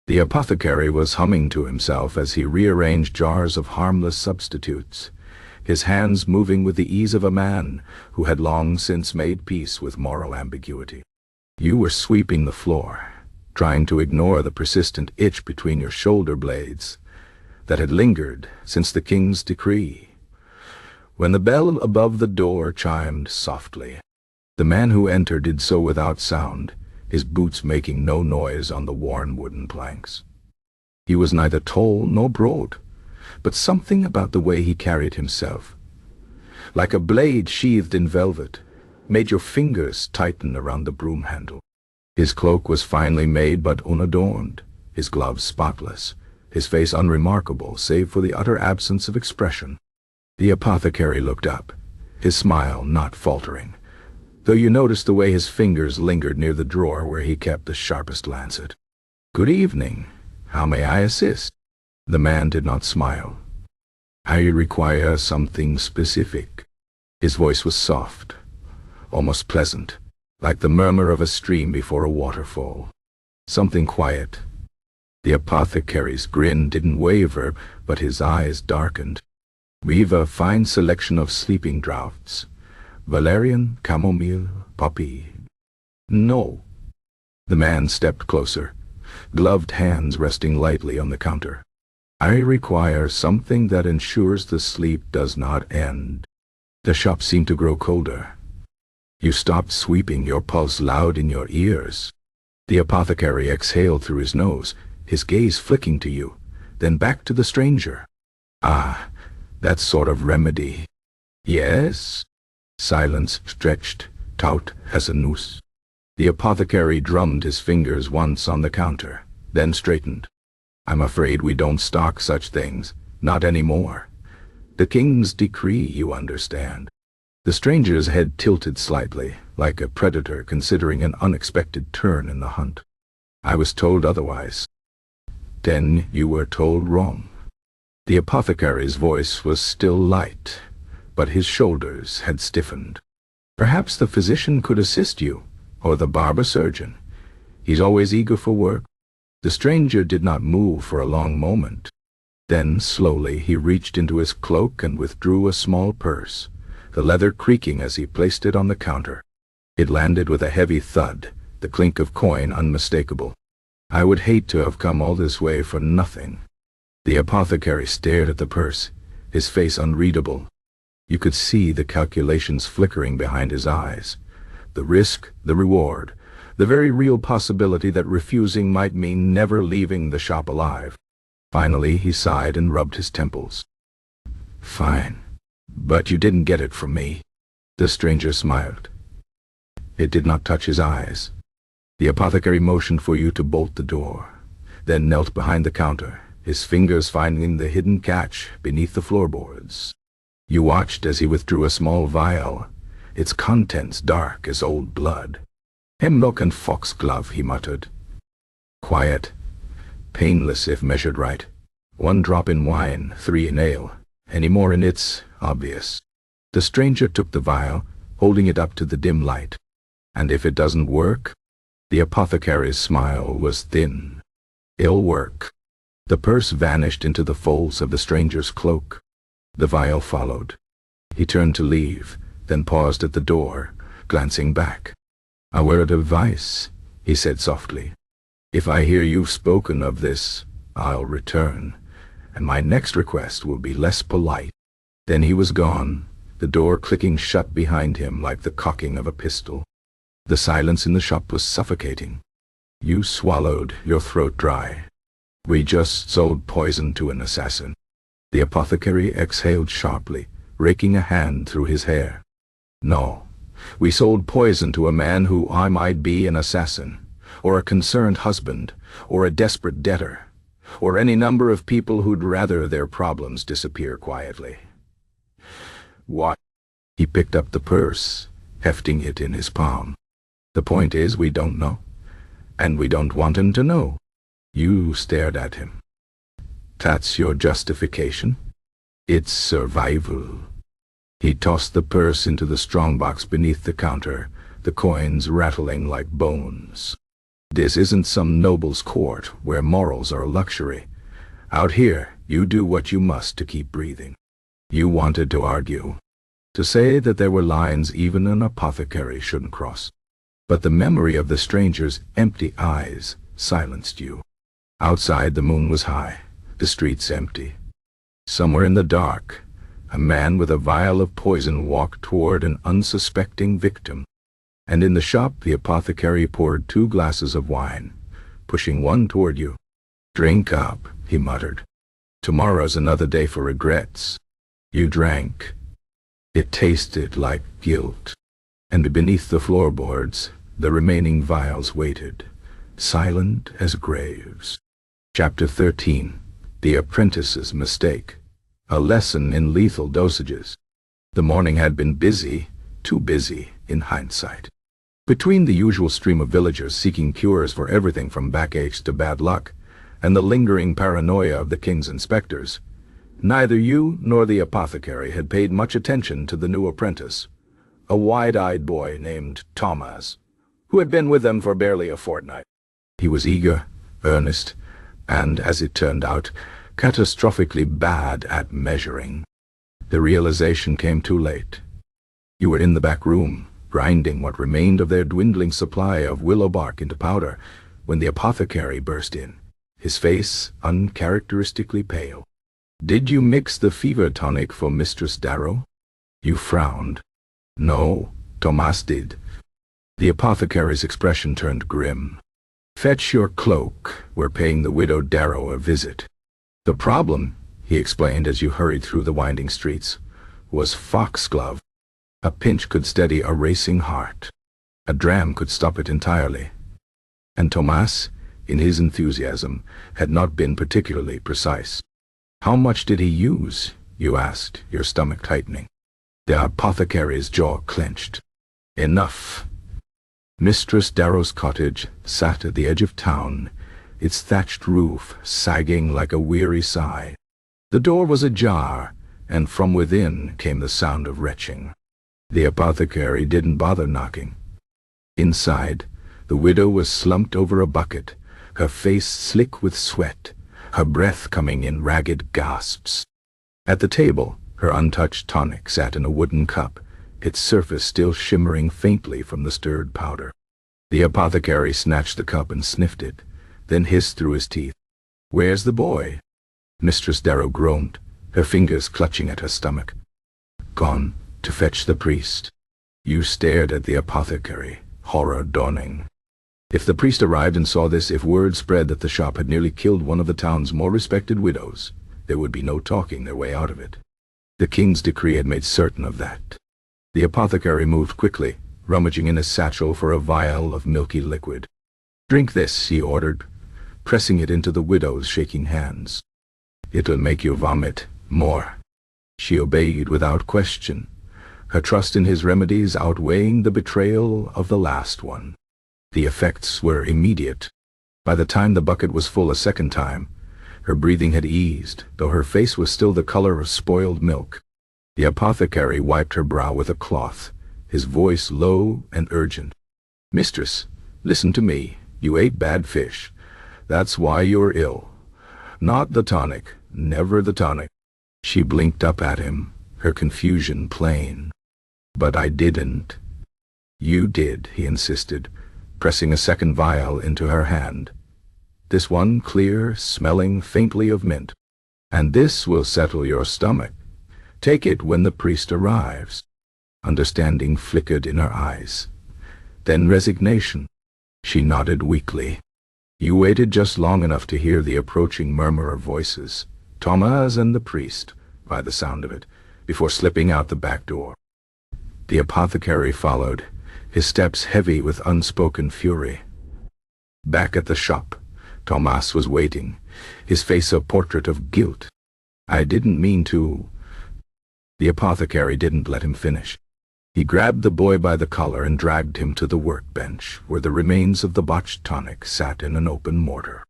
The apothecary was humming to himself as he rearranged jars of harmless substitutes, his hands moving with the ease of a man who had long since made peace with moral ambiguity. You were sweeping the floor, trying to ignore the persistent itch between your shoulder blades that had lingered since the king's decree, when the bell above the door chimed softly. The man who entered did so without sound, his boots making no noise on the worn wooden planks. He was neither tall nor broad, but something about the way he carried himself, like a blade sheathed in velvet, made your fingers tighten around the broom handle. His cloak was finely made but unadorned, his gloves spotless, his face unremarkable save for the utter absence of expression. The apothecary looked up, his smile not faltering, though you noticed the way his fingers lingered near the drawer where he kept the sharpest lancet. "Good evening. How may I assist?" The man did not smile. "I require something specific." His voice was soft, almost pleasant, like the murmur of a stream before a waterfall. "Something quiet." The apothecary's grin didn't waver, but his eyes darkened. "We've a fine selection of sleeping draughts. Valerian, chamomile, poppy." "No." The man stepped closer, gloved hands resting lightly on the counter. "I require something that ensures the sleep does not end." The shop seemed to grow colder. You stopped sweeping, your pulse loud in your ears. The apothecary exhaled through his nose, his gaze flicking to you, then back to the stranger. "Ah, that sort of remedy." "Yes?" Silence stretched, taut as a noose. The apothecary drummed his fingers once on the counter, then straightened. "I'm afraid we don't stock such things, not anymore. The king's decree, you understand." The stranger's head tilted slightly, like a predator considering an unexpected turn in the hunt. "I was told otherwise." "Then you were told wrong." The apothecary's voice was still light, but his shoulders had stiffened. "Perhaps the physician could assist you, or the barber-surgeon. He's always eager for work." The stranger did not move for a long moment. Then, slowly, he reached into his cloak and withdrew a small purse, the leather creaking as he placed it on the counter. It landed with a heavy thud, the clink of coin unmistakable. "I would hate to have come all this way for nothing." The apothecary stared at the purse, his face unreadable. You could see the calculations flickering behind his eyes. The risk, the reward, the very real possibility that refusing might mean never leaving the shop alive. Finally, he sighed and rubbed his temples. "Fine. But you didn't get it from me." The stranger smiled. It did not touch his eyes. The apothecary motioned for you to bolt the door, then knelt behind the counter, his fingers finding the hidden catch beneath the floorboards. You watched as he withdrew a small vial, its contents dark as old blood. "Hemlock and foxglove," he muttered. "Quiet, painless if measured right. 1 drop in wine, 3 in ale. Any more and it's obvious." The stranger took the vial, holding it up to the dim light. "And if it doesn't work?" The apothecary's smile was thin. "It'll work." The purse vanished into the folds of the stranger's cloak. The vial followed. He turned to leave, then paused at the door, glancing back. "A word of advice. he said softly. "If I hear you've spoken of this, I'll return, and my next request will be less polite." Then he was gone, the door clicking shut behind him like the cocking of a pistol. The silence in the shop was suffocating. "You swallowed your throat dry. We just sold poison to an assassin." The apothecary exhaled sharply, raking a hand through his hair. "No, we sold poison to a man who I might be an assassin, or a concerned husband, or a desperate debtor, or any number of people who'd rather their problems disappear quietly." "What?" He picked up the purse, hefting it in his palm. "The point is, we don't know, and we don't want him to know." You stared at him. "That's your justification?" "It's survival." He tossed the purse into the strongbox beneath the counter, the coins rattling like bones. "This isn't some noble's court where morals are a luxury. Out here, you do what you must to keep breathing." You wanted to argue, to say that there were lines even an apothecary shouldn't cross. But the memory of the stranger's empty eyes silenced you. Outside the moon was high, the streets empty. Somewhere in the dark, a man with a vial of poison walked toward an unsuspecting victim. And in the shop the apothecary poured 2 glasses of wine, pushing one toward you. "Drink up," he muttered. "Tomorrow's another day for regrets." You drank. It tasted like guilt. And beneath the floorboards, the remaining vials waited, silent as graves. Chapter 13. The Apprentice's Mistake. A lesson in lethal dosages. The morning had been busy, too busy in hindsight. Between the usual stream of villagers seeking cures for everything from backaches to bad luck, and the lingering paranoia of the king's inspectors, neither you nor the apothecary had paid much attention to the new apprentice, a wide-eyed boy named Thomas, who had been with them for barely a fortnight. He was eager, earnest, and, as it turned out, catastrophically bad at measuring. The realization came too late. You were in the back room, grinding what remained of their dwindling supply of willow bark into powder, when the apothecary burst in, his face uncharacteristically pale. "Did you mix the fever tonic for Mistress Darrow?" You frowned. "No, Thomas did." The apothecary's expression turned grim. "Fetch your cloak. We're paying the widow Darrow a visit." "The problem," he explained as you hurried through the winding streets, "was foxglove. A pinch could steady a racing heart. A dram could stop it entirely." And Thomas, in his enthusiasm, had not been particularly precise. "How much did he use?" you asked, your stomach tightening. The apothecary's jaw clenched. "Enough." Mistress Darrow's cottage sat at the edge of town, its thatched roof sagging like a weary sigh. The door was ajar, and from within came the sound of retching. The apothecary didn't bother knocking. Inside, the widow was slumped over a bucket, her face slick with sweat, her breath coming in ragged gasps. At the table, her untouched tonic sat in a wooden cup, its surface still shimmering faintly from the stirred powder. The apothecary snatched the cup and sniffed it, then hissed through his teeth, "Where's the boy?" Mistress Darrow groaned, her fingers clutching at her stomach. "Gone to fetch the priest." You stared at the apothecary, horror dawning. If the priest arrived and saw this, if word spread that the shop had nearly killed one of the town's more respected widows, there would be no talking their way out of it. The king's decree had made certain of that. The apothecary moved quickly, rummaging in his satchel for a vial of milky liquid. "Drink this," he ordered, pressing it into the widow's shaking hands. "It'll make you vomit more." She obeyed without question, her trust in his remedies outweighing the betrayal of the last one. The effects were immediate. By the time the bucket was full a second time, her breathing had eased, though her face was still the color of spoiled milk. The apothecary wiped her brow with a cloth, his voice low and urgent. "Mistress, listen to me. You ate bad fish. That's why you're ill. Not the tonic, never the tonic." She blinked up at him, her confusion plain. "But I didn't." "You did," he insisted, pressing a second vial into her hand. "This one clear, smelling faintly of mint. And this will settle your stomach. Take it when the priest arrives." Understanding flickered in her eyes. Then resignation. She nodded weakly. You waited just long enough to hear the approaching murmur of voices, Thomas and the priest, by the sound of it, before slipping out the back door. The apothecary followed, his steps heavy with unspoken fury. Back at the shop, Thomas was waiting, his face a portrait of guilt. "I didn't mean to—" The apothecary didn't let him finish. He grabbed the boy by the collar and dragged him to the workbench, where the remains of the botched tonic sat in an open mortar.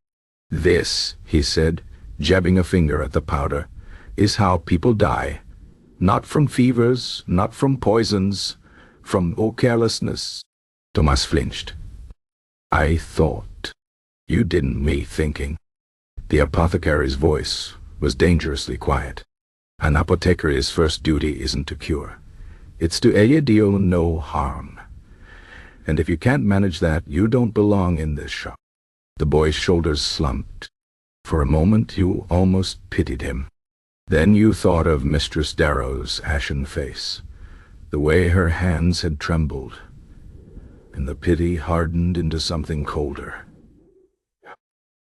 "This," he said, jabbing a finger at the powder, "is how people die. Not from fevers, not from poisons, from carelessness." Thomas flinched. "I thought. You didn't me thinking." The apothecary's voice was dangerously quiet. An apothecary's first duty isn't to cure. It's to do no harm. And if you can't manage that, you don't belong in this shop. The boy's shoulders slumped. For a moment you almost pitied him. Then you thought of Mistress Darrow's ashen face, the way her hands had trembled, and the pity hardened into something colder.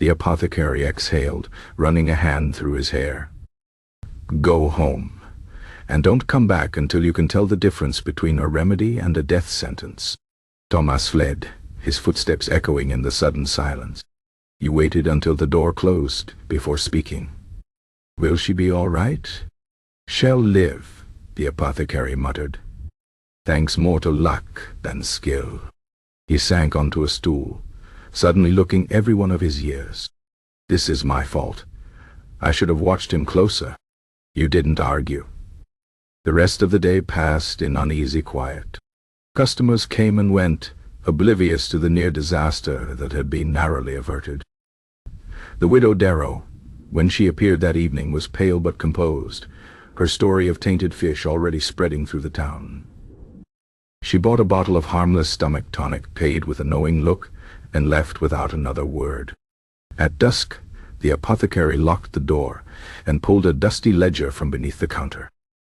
The apothecary exhaled, running a hand through his hair. "Go home. And don't come back until you can tell the difference between a remedy and a death sentence." Thomas fled, his footsteps echoing in the sudden silence. You waited until the door closed before speaking. "Will she be all right?" "She'll live," the apothecary muttered. "Thanks more to luck than skill." He sank onto a stool, suddenly looking every one of his years. "This is my fault. I should have watched him closer." You didn't argue. The rest of the day passed in uneasy quiet. Customers came and went, oblivious to the near disaster that had been narrowly averted. The widow Darrow, when she appeared that evening, was pale but composed, her story of tainted fish already spreading through the town. She bought a bottle of harmless stomach tonic, paid with a knowing look, and left without another word. At dusk, the apothecary locked the door and pulled a dusty ledger from beneath the counter.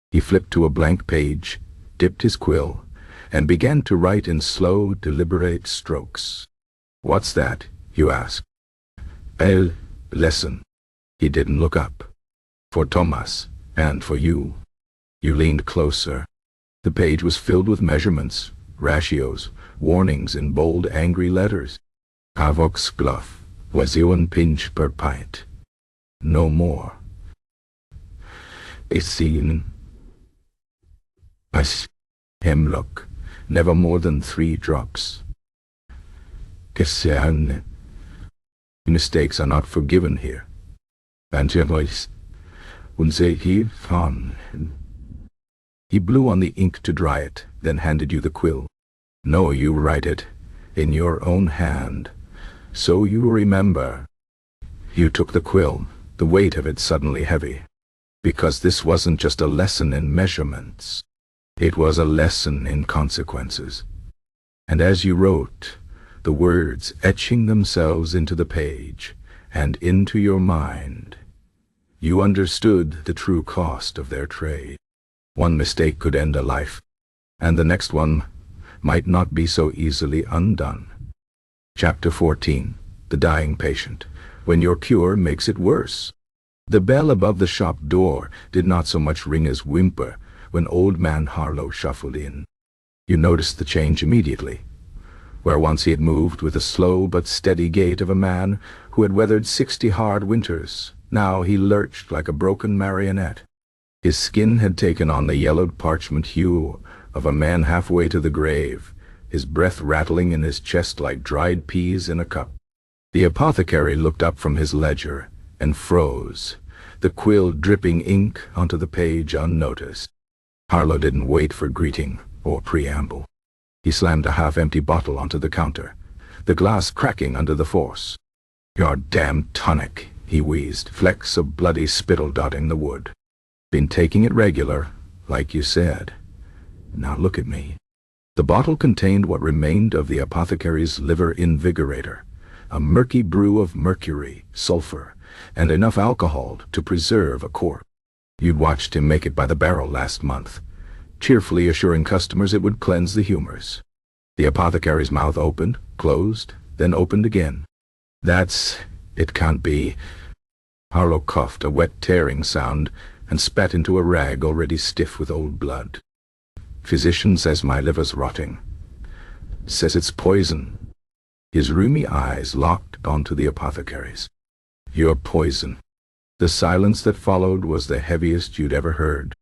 He flipped to a blank page, dipped his quill, and began to write in slow, deliberate strokes. "What's that?" you asked. Lesson." He didn't look up. "For Thomas, and for you." You leaned closer. The page was filled with measurements, ratios, warnings in bold, angry letters. "Avox gluff, was one pinch per pint. No more. Seen. Hemlock, never more than 3 drops. Gesern. Mistakes are not forgiven here. Voice. He blew on the ink to dry it, then handed you the quill. "No, you write it, in your own hand, so you remember." You took the quill, the weight of it suddenly heavy. Because this wasn't just a lesson in measurements. It was a lesson in consequences. And as you wrote, the words etching themselves into the page and into your mind, you understood the true cost of their trade. One mistake could end a life, and the next one might not be so easily undone. Chapter 14. The Dying Patient. When your cure makes it worse. The bell above the shop door did not so much ring as whimper when Old Man Harlow shuffled in. You noticed the change immediately. Where once he had moved with the slow but steady gait of a man who had weathered 60 hard winters, now he lurched like a broken marionette. His skin had taken on the yellowed parchment hue of a man halfway to the grave, his breath rattling in his chest like dried peas in a cup. The apothecary looked up from his ledger and froze, the quill dripping ink onto the page unnoticed. Harlow didn't wait for greeting or preamble. He slammed a half-empty bottle onto the counter, the glass cracking under the force. "Your damned tonic," he wheezed, flecks of bloody spittle dotting the wood. "Been taking it regular, like you said. Now look at me." The bottle contained what remained of the apothecary's liver invigorator, a murky brew of mercury, sulfur, and enough alcohol to preserve a corpse. You'd watched him make it by the barrel last month, cheerfully assuring customers it would cleanse the humors. The apothecary's mouth opened, closed, then opened again. It can't be. Harlow coughed a wet tearing sound and spat into a rag already stiff with old blood. Physician says my liver's rotting. Says it's poison. His rheumy eyes locked onto the apothecary's. You're poison. The silence that followed was the heaviest you'd ever heard.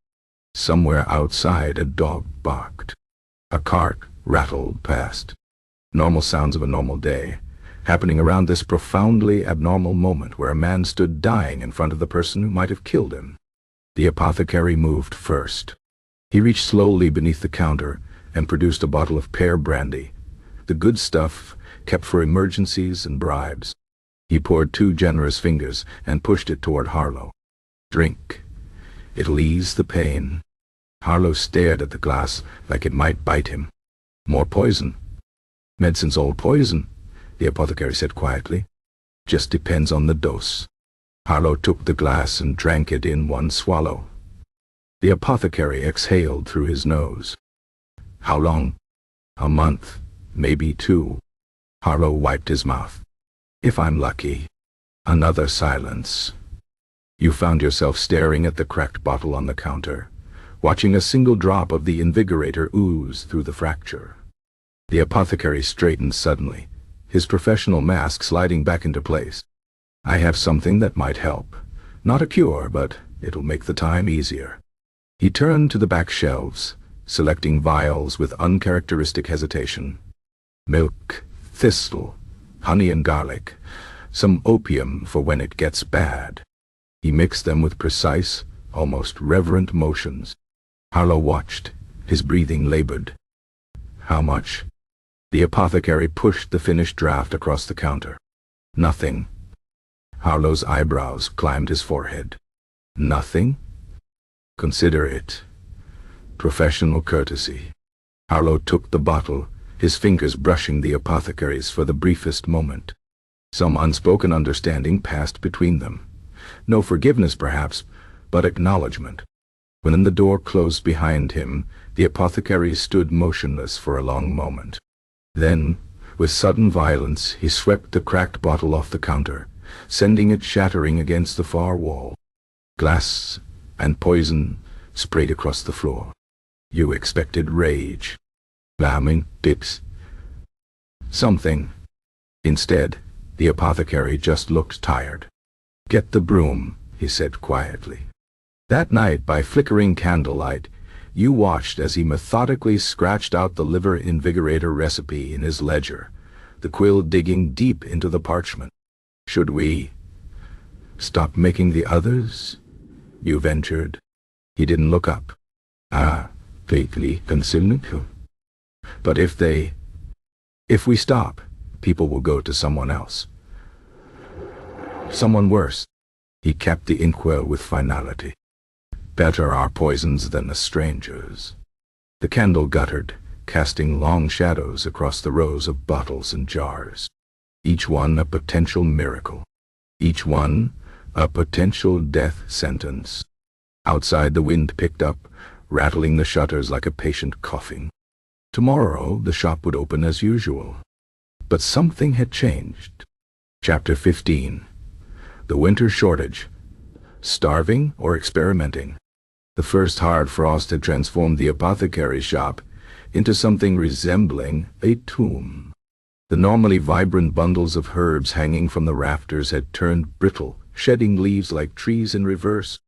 Somewhere outside a dog barked. A cart rattled past. Normal sounds of a normal day, happening around this profoundly abnormal moment where a man stood dying in front of the person who might have killed him. The apothecary moved first. He reached slowly beneath the counter and produced a bottle of pear brandy, the good stuff kept for emergencies and bribes. He poured 2 generous fingers and pushed it toward Harlow. Drink. It'll ease the pain. Harlow stared at the glass like it might bite him. More poison. Medicine's all poison, the apothecary said quietly. Just depends on the dose. Harlow took the glass and drank it in one swallow. The apothecary exhaled through his nose. How long? A month, maybe 2. Harlow wiped his mouth. If I'm lucky. Another silence. You found yourself staring at the cracked bottle on the counter, watching a single drop of the invigorator ooze through the fracture. The apothecary straightened suddenly, his professional mask sliding back into place. I have something that might help. Not a cure, but it'll make the time easier. He turned to the back shelves, selecting vials with uncharacteristic hesitation. Milk, thistle, honey and garlic, some opium for when it gets bad. He mixed them with precise, almost reverent motions. Harlow watched, his breathing labored. How much? The apothecary pushed the finished draft across the counter. Nothing. Harlow's eyebrows climbed his forehead. Nothing? Consider it. Professional courtesy. Harlow took the bottle, his fingers brushing the apothecary's for the briefest moment. Some unspoken understanding passed between them. No forgiveness, perhaps, but acknowledgement. When the door closed behind him, the apothecary stood motionless for a long moment. Then, with sudden violence, he swept the cracked bottle off the counter, sending it shattering against the far wall. Glass and poison sprayed across the floor. You expected rage. Lambing, dips. Something. Instead, the apothecary just looked tired. Get the broom, he said quietly. That night, by flickering candlelight, you watched as he methodically scratched out the liver invigorator recipe in his ledger, the quill digging deep into the parchment. Should we stop making the others? You ventured. He didn't look up. Vaguely concerned. But if we stop, people will go to someone else. Someone worse. He capped the inkwell with finality. Better our poisons than a stranger's. The candle guttered, casting long shadows across the rows of bottles and jars. Each one a potential miracle. Each one a potential death sentence. Outside the wind picked up, rattling the shutters like a patient coughing. Tomorrow the shop would open as usual. But something had changed. Chapter 15. The winter shortage. Starving or experimenting? The first hard frost had transformed the apothecary's shop into something resembling a tomb. The normally vibrant bundles of herbs hanging from the rafters had turned brittle, shedding leaves like trees in reverse.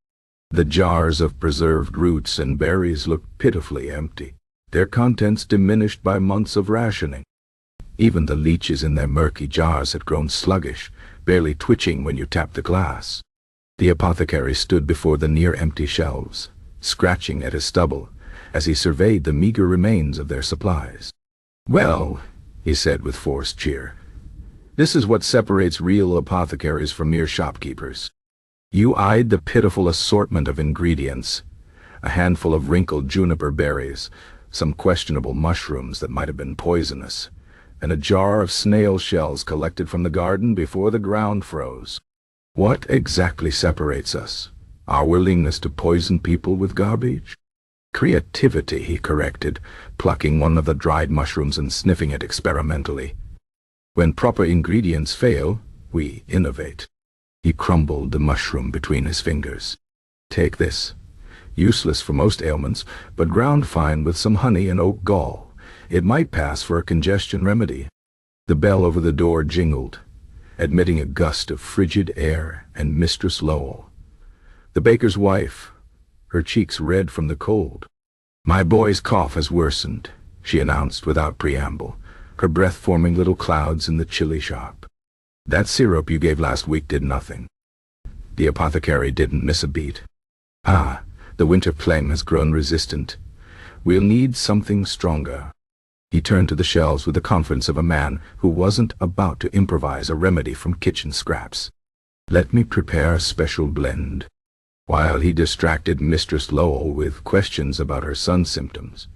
The jars of preserved roots and berries looked pitifully empty, their contents diminished by months of rationing. Even the leeches in their murky jars had grown sluggish, barely twitching when you tapped the glass. The apothecary stood before the near-empty shelves, scratching at his stubble, as he surveyed the meager remains of their supplies. Well, he said with forced cheer, this is what separates real apothecaries from mere shopkeepers. You eyed the pitiful assortment of ingredients, a handful of wrinkled juniper berries, some questionable mushrooms that might have been poisonous, and a jar of snail shells collected from the garden before the ground froze. What exactly separates us? Our willingness to poison people with garbage? Creativity, he corrected, plucking one of the dried mushrooms and sniffing it experimentally. When proper ingredients fail, we innovate. He crumbled the mushroom between his fingers. Take this. Useless for most ailments, but ground fine with some honey and oak gall. It might pass for a congestion remedy. The bell over the door jingled, admitting a gust of frigid air and Mistress Lowell. The baker's wife, her cheeks red from the cold. "My boy's cough has worsened," she announced without preamble, her breath forming little clouds in the chilly shop. "That syrup you gave last week did nothing." The apothecary didn't miss a beat. "Ah, the winter flame has grown resistant. We'll need something stronger." He turned to the shelves with the confidence of a man who wasn't about to improvise a remedy from kitchen scraps. "Let me prepare a special blend." While he distracted Mistress Lowell with questions about her son's symptoms,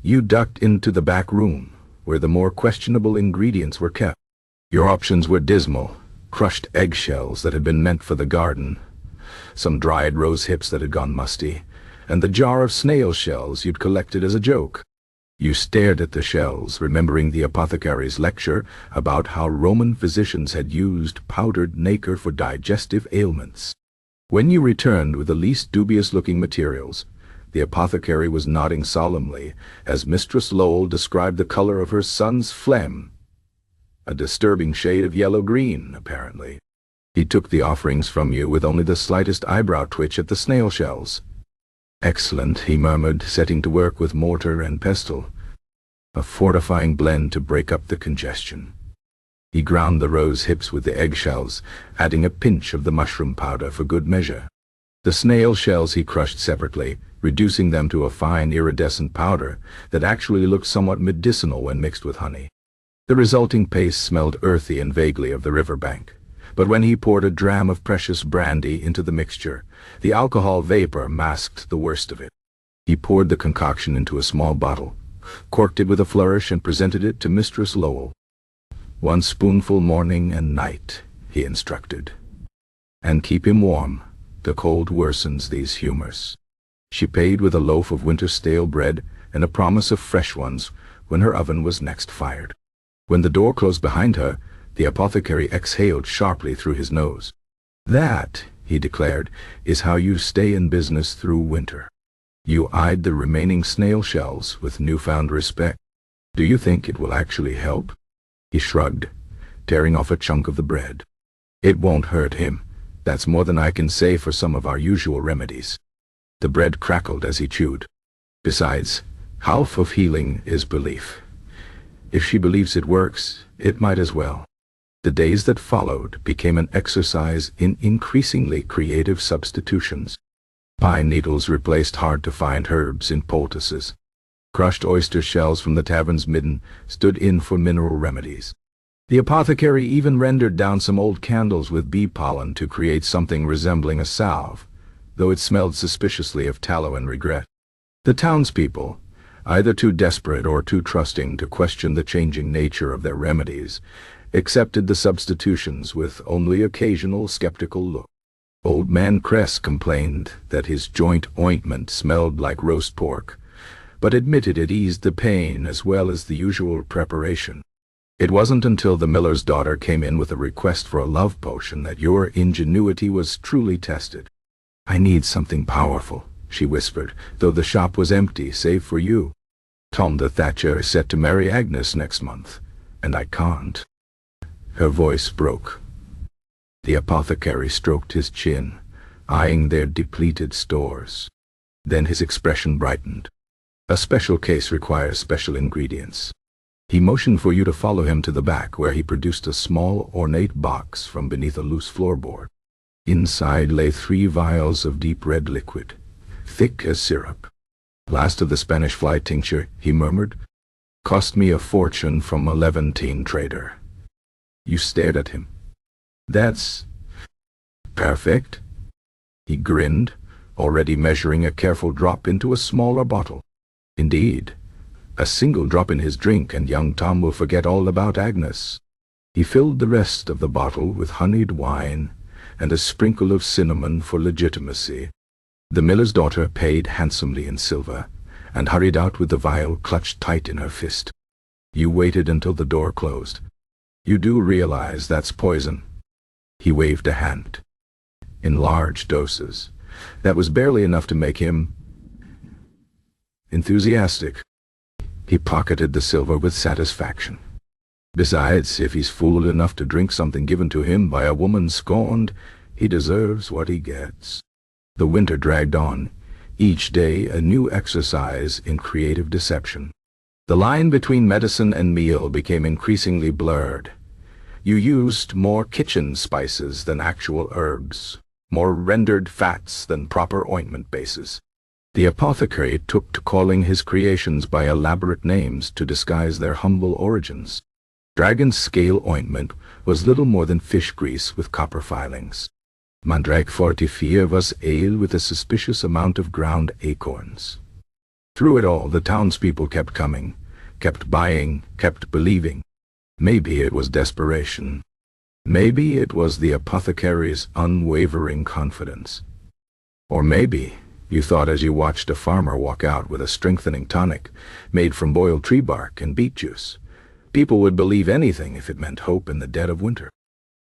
you ducked into the back room, where the more questionable ingredients were kept. Your options were dismal: crushed eggshells that had been meant for the garden, some dried rose hips that had gone musty, and the jar of snail shells you'd collected as a joke. You stared at the shells, remembering the apothecary's lecture about how Roman physicians had used powdered nacre for digestive ailments. When you returned with the least dubious-looking materials, the apothecary was nodding solemnly as Mistress Lowell described the color of her son's phlegm. A disturbing shade of yellow-green, apparently. He took the offerings from you with only the slightest eyebrow twitch at the snail shells. "Excellent," he murmured, setting to work with mortar and pestle. A fortifying blend to break up the congestion. He ground the rose hips with the eggshells, adding a pinch of the mushroom powder for good measure. The snail shells he crushed separately, reducing them to a fine iridescent powder that actually looked somewhat medicinal when mixed with honey. The resulting paste smelled earthy and vaguely of the riverbank, but when he poured a dram of precious brandy into the mixture, the alcohol vapor masked the worst of it. He poured the concoction into a small bottle, corked it with a flourish, and presented it to Mistress Lowell. "1 spoonful morning and night," he instructed. "And keep him warm. The cold worsens these humors." She paid with a loaf of winter stale bread and a promise of fresh ones when her oven was next fired. When the door closed behind her, the apothecary exhaled sharply through his nose. "That," he declared, "is how you stay in business through winter." You eyed the remaining snail shells with newfound respect. "Do you think it will actually help?" He shrugged, tearing off a chunk of the bread. "It won't hurt him. That's more than I can say for some of our usual remedies." The bread crackled as he chewed. "Besides, half of healing is belief. If she believes it works, it might as well." The days that followed became an exercise in increasingly creative substitutions. Pine needles replaced hard-to-find herbs in poultices. Crushed oyster shells from the tavern's midden stood in for mineral remedies. The apothecary even rendered down some old candles with bee pollen to create something resembling a salve, though it smelled suspiciously of tallow and regret. The townspeople, either too desperate or too trusting to question the changing nature of their remedies, accepted the substitutions with only occasional skeptical look. Old Man Cress complained that his joint ointment smelled like roast pork, but admitted it eased the pain as well as the usual preparation. It wasn't until the miller's daughter came in with a request for a love potion that your ingenuity was truly tested. "I need something powerful," she whispered, "though the shop was empty save for you. Tom the Thatcher is set to marry Agnes next month, and I can't." Her voice broke. The apothecary stroked his chin, eyeing their depleted stores. Then his expression brightened. "A special case requires special ingredients." He motioned for you to follow him to the back, where he produced a small, ornate box from beneath a loose floorboard. Inside lay 3 vials of deep red liquid, thick as syrup. "Last of the Spanish fly tincture," he murmured. "Cost me a fortune from a Levantine trader." You stared at him. "That's perfect." He grinned, already measuring a careful drop into a smaller bottle. "Indeed, A single drop in his drink and young Tom will forget all about Agnes. He filled the rest of the bottle with honeyed wine and a sprinkle of cinnamon for legitimacy. The miller's daughter paid handsomely in silver and hurried out with the vial clutched tight in her fist. You waited until the door closed. You do realize that's poison. He waved a hand. In large doses. That was barely enough to make him enthusiastic. He pocketed the silver with satisfaction. Besides, if he's fool enough to drink something given to him by a woman scorned, he deserves what he gets. The winter dragged on, each day a new exercise in creative deception. The line between medicine and meal became increasingly blurred. You used more kitchen spices than actual herbs, more rendered fats than proper ointment bases. The apothecary took to calling his creations by elaborate names to disguise their humble origins. Dragon's scale ointment was little more than fish grease with copper filings. Mandrake fortifié was ale with a suspicious amount of ground acorns. Through it all, the townspeople kept coming, kept buying, kept believing. Maybe it was desperation. Maybe it was the apothecary's unwavering confidence. Or maybe you thought as you watched a farmer walk out with a strengthening tonic made from boiled tree bark and beet juice. People would believe anything if it meant hope in the dead of winter.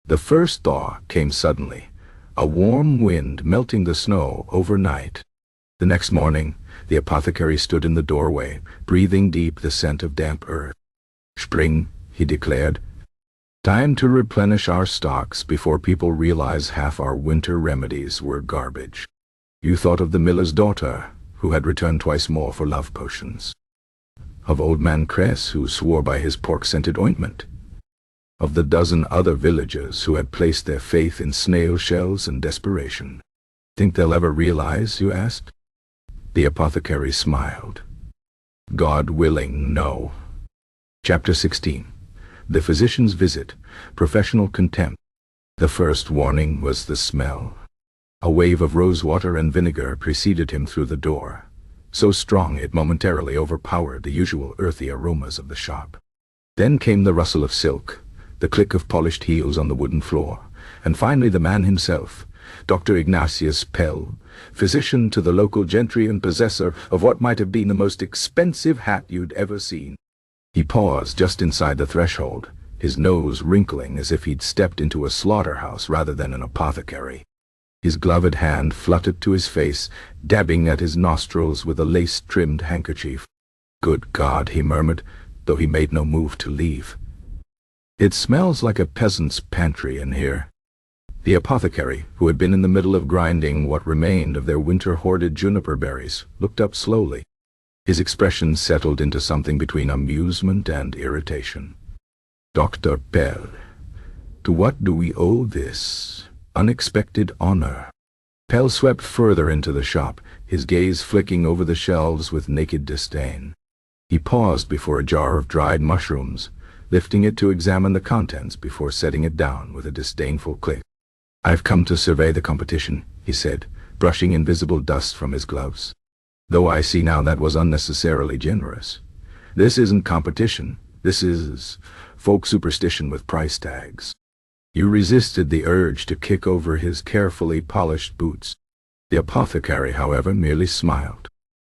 The first thaw came suddenly, a warm wind melting the snow overnight. The next morning, the apothecary stood in the doorway, breathing deep the scent of damp earth. "Spring," he declared. "Time to replenish our stocks before people realize half our winter remedies were garbage." You thought of the miller's daughter, who had returned twice more for love potions. Of old man Craze, who swore by his pork-scented ointment. Of the dozen other villagers who had placed their faith in snail shells and desperation. "Think they'll ever realize?" you asked. The apothecary smiled. "God willing, no." Chapter 16. The Physician's Visit. Professional Contempt. The first warning was the smell. A wave of rosewater and vinegar preceded him through the door, so strong it momentarily overpowered the usual earthy aromas of the shop. Then came the rustle of silk, the click of polished heels on the wooden floor, and finally the man himself, Dr. Ignatius Pell, physician to the local gentry and possessor of what might have been the most expensive hat you'd ever seen. He paused just inside the threshold, his nose wrinkling as if he'd stepped into a slaughterhouse rather than an apothecary. His gloved hand fluttered to his face, dabbing at his nostrils with a lace-trimmed handkerchief. "Good God," he murmured, though he made no move to leave. "It smells like a peasant's pantry in here." The apothecary, who had been in the middle of grinding what remained of their winter-hoarded juniper berries, looked up slowly. His expression settled into something between amusement and irritation. "Dr. Pell, to what do we owe this unexpected honor?" Pell swept further into the shop, his gaze flicking over the shelves with naked disdain. He paused before a jar of dried mushrooms, lifting it to examine the contents before setting it down with a disdainful click. "I've come to survey the competition," he said, brushing invisible dust from his gloves. "Though I see now that was unnecessarily generous. This isn't competition. This is folk superstition with price tags." You resisted the urge to kick over his carefully polished boots. The apothecary, however, merely smiled.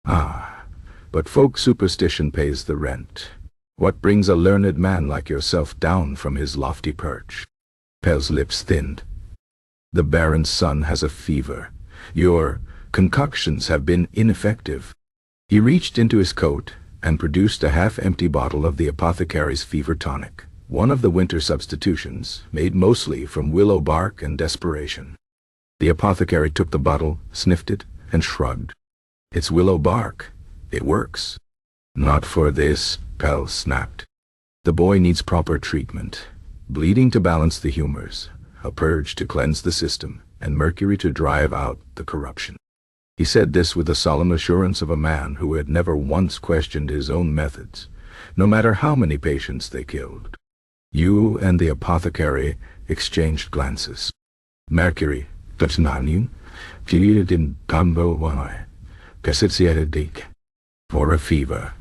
"Ah, but folk superstition pays the rent. What brings a learned man like yourself down from his lofty perch?" Pell's lips thinned. "The Baron's son has a fever. Your concoctions have been ineffective." He reached into his coat and produced a half-empty bottle of the apothecary's fever tonic, one of the winter substitutions, made mostly from willow bark and desperation. The apothecary took the bottle, sniffed it, and shrugged. "It's willow bark. It works." "Not for this," Pell snapped. "The boy needs proper treatment. Bleeding to balance the humors, a purge to cleanse the system, and mercury to drive out the corruption." He said this with the solemn assurance of a man who had never once questioned his own methods, no matter how many patients they killed. You and the apothecary exchanged glances. "Mercury, Bedtime, pleaded in combo one, for a fever."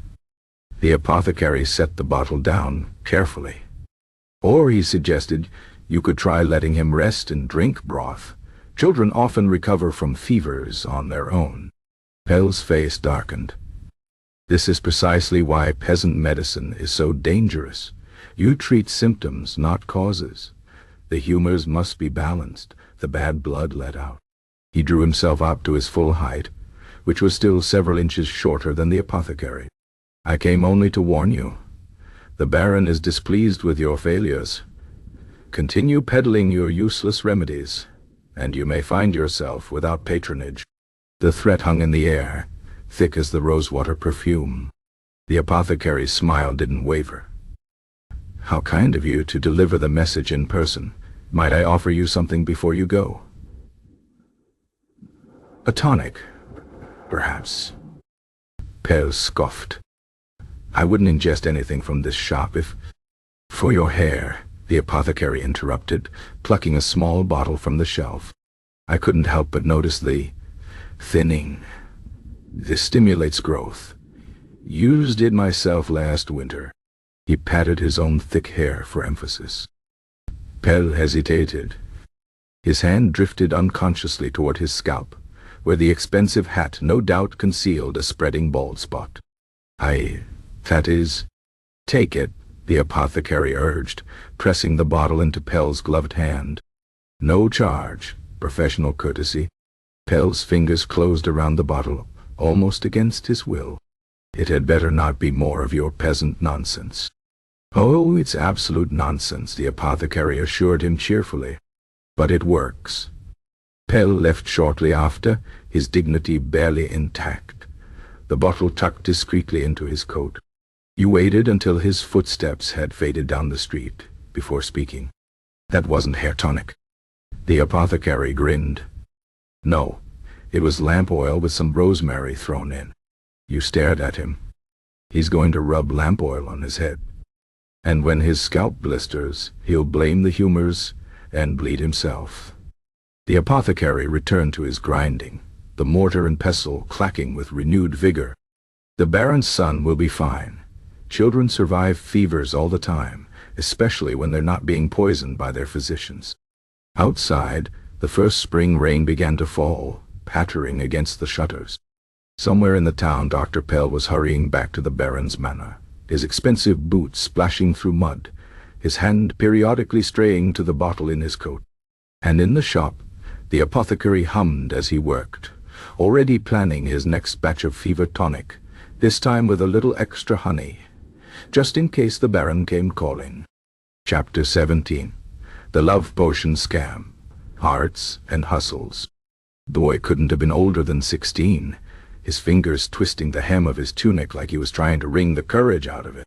The apothecary set the bottle down carefully. Or, he suggested, you could try letting him rest and drink broth. Children often recover from fevers on their own. Pell's face darkened. This is precisely why peasant medicine is so dangerous. You treat symptoms, not causes. The humors must be balanced, the bad blood let out. He drew himself up to his full height, which was still several inches shorter than the apothecary. I came only to warn you. The Baron is displeased with your failures. Continue peddling your useless remedies, and you may find yourself without patronage. The threat hung in the air, thick as the rosewater perfume. The apothecary's smile didn't waver. How kind of you to deliver the message in person. Might I offer you something before you go? A tonic, perhaps. Pell scoffed. I wouldn't ingest anything from this shop if... For your hair, the apothecary interrupted, plucking a small bottle from the shelf. I couldn't help but notice the thinning. This stimulates growth. Used it myself last winter. He patted his own thick hair for emphasis. Pell hesitated. His hand drifted unconsciously toward his scalp, where the expensive hat no doubt concealed a spreading bald spot. That is... Take it, the apothecary urged, pressing the bottle into Pell's gloved hand. No charge, professional courtesy. Pell's fingers closed around the bottle, almost against his will. It had better not be more of your peasant nonsense. Oh, it's absolute nonsense, the apothecary assured him cheerfully. But it works. Pell left shortly after, his dignity barely intact, the bottle tucked discreetly into his coat. You waited until his footsteps had faded down the street before speaking. That wasn't hair tonic. The apothecary grinned. No, it was lamp oil with some rosemary thrown in. You stared at him. He's going to rub lamp oil on his head. And when his scalp blisters, he'll blame the humors and bleed himself. The apothecary returned to his grinding, the mortar and pestle clacking with renewed vigor. The Baron's son will be fine. Children survive fevers all the time, especially when they're not being poisoned by their physicians. Outside, the first spring rain began to fall, pattering against the shutters. Somewhere in the town, Dr. Pell was hurrying back to the Baron's manor, his expensive boots splashing through mud, his hand periodically straying to the bottle in his coat. And in the shop, the apothecary hummed as he worked, already planning his next batch of fever tonic, this time with a little extra honey, just in case the Baron came calling. Chapter 17. The Love Potion Scam. Hearts and Hustles. The boy couldn't have been older than 16, his fingers twisting the hem of his tunic like he was trying to wring the courage out of it.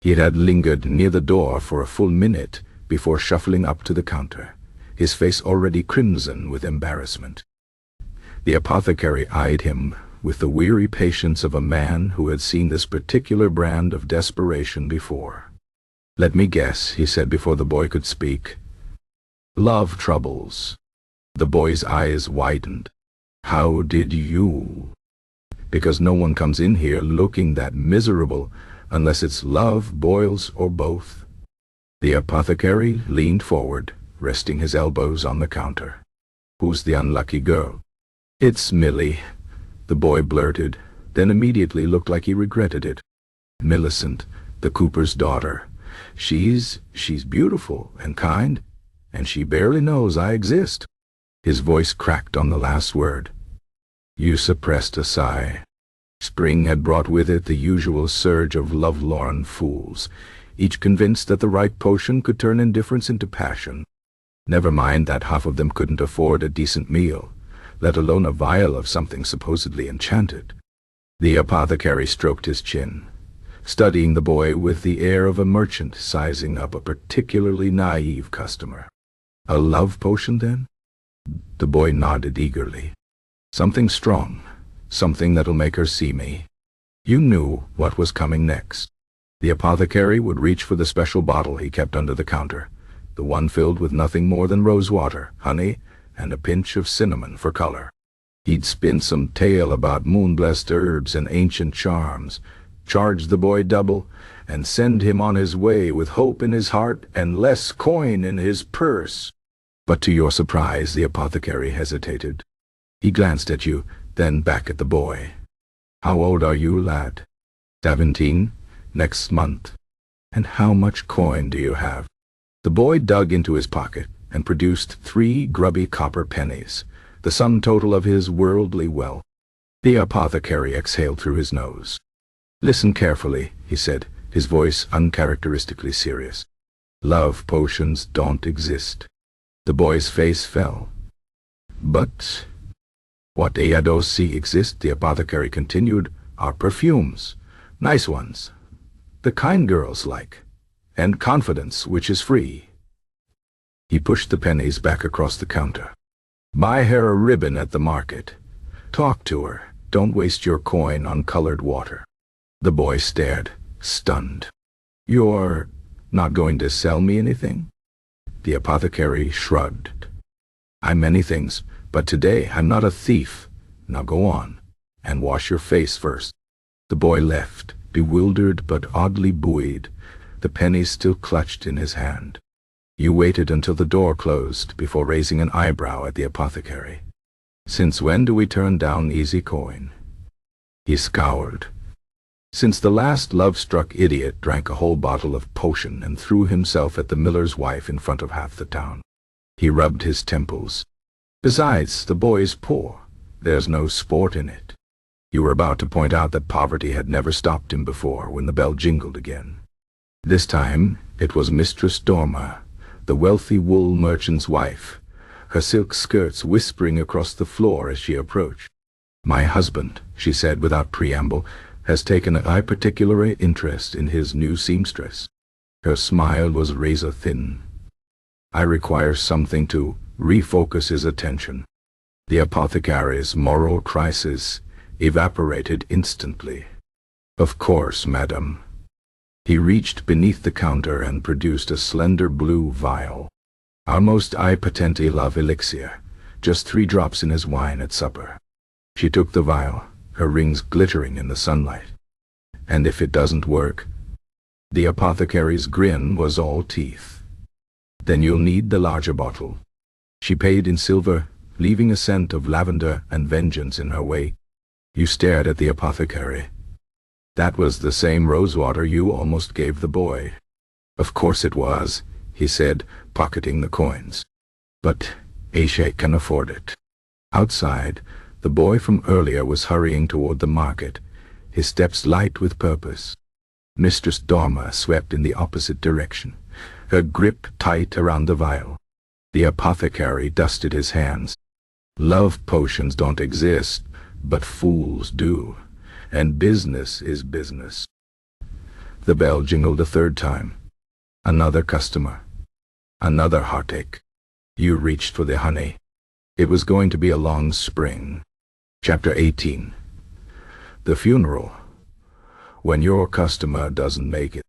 He had lingered near the door for a full minute before shuffling up to the counter, his face already crimson with embarrassment. The apothecary eyed him with the weary patience of a man who had seen this particular brand of desperation before. Let me guess, he said before the boy could speak. Love troubles. The boy's eyes widened. How did you? Because no one comes in here looking that miserable unless it's love, boils, or both. The apothecary leaned forward, resting his elbows on the counter. Who's the unlucky girl? It's Millie, the boy blurted, then immediately looked like he regretted it. Millicent, the cooper's daughter. She's beautiful and kind, and she barely knows I exist. His voice cracked on the last word. You suppressed a sigh. Spring had brought with it the usual surge of love-lorn fools, each convinced that the right potion could turn indifference into passion. Never mind that half of them couldn't afford a decent meal, let alone a vial of something supposedly enchanted. The apothecary stroked his chin, studying the boy with the air of a merchant sizing up a particularly naive customer. A love potion, then? The boy nodded eagerly. Something strong, something that'll make her see me. You knew what was coming next. The apothecary would reach for the special bottle he kept under the counter, the one filled with nothing more than rose water, honey, and a pinch of cinnamon for color. He'd spin some tale about moon-blessed herbs and ancient charms, charge the boy double, and send him on his way with hope in his heart and less coin in his purse." But to your surprise, the apothecary hesitated. He glanced at you, then back at the boy. "How old are you, lad?" 17, next month." "And how much coin do you have?" The boy dug into his pocket and produced 3 grubby copper pennies, the sum total of his worldly wealth. The apothecary exhaled through his nose. "Listen carefully," he said, his voice uncharacteristically serious. "Love potions don't exist." The boy's face fell. "But what Ayadosi exist," the apothecary continued, "are perfumes, nice ones, the kind girls like, and confidence, which is free." He pushed the pennies back across the counter. "Buy her a ribbon at the market. Talk to her. Don't waste your coin on colored water." The boy stared, stunned. "You're not going to sell me anything?" The apothecary shrugged. "I'm many things, but today I'm not a thief. Now go on, and wash your face first." The boy left, bewildered but oddly buoyed, the pennies still clutched in his hand. You waited until the door closed before raising an eyebrow at the apothecary. "Since when do we turn down easy coin?" He scowled. "Since the last love-struck idiot drank a whole bottle of potion and threw himself at the miller's wife in front of half the town." He rubbed his temples. "Besides, the boy's poor. There's no sport in it." You were about to point out that poverty had never stopped him before when the bell jingled again. This time it was Mistress Dorma, the wealthy wool merchant's wife, her silk skirts whispering across the floor as she approached. "My husband," she said without preamble, "has taken a particular interest in his new seamstress." Her smile was razor-thin. "I require something to refocus his attention." The apothecary's moral crisis evaporated instantly. "Of course, madam." He reached beneath the counter and produced a slender blue vial. "Our most potente love elixir, just 3 drops in his wine at supper." She took the vial, her rings glittering in the sunlight. "And if it doesn't work?" The apothecary's grin was all teeth. "Then you'll need the larger bottle." She paid in silver, leaving a scent of lavender and vengeance in her wake. You stared at the apothecary. "That was the same rosewater you almost gave the boy." "Of course it was," he said, pocketing the coins. "But Aisha can afford it." Outside, the boy from earlier was hurrying toward the market, his steps light with purpose. Mistress Dorma swept in the opposite direction, her grip tight around the vial. The apothecary dusted his hands. "Love potions don't exist, but fools do, and business is business." The bell jingled a 3rd time. Another customer. Another heartache. You reached for the honey. It was going to be a long spring. Chapter 18. The funeral. When your customer doesn't make it.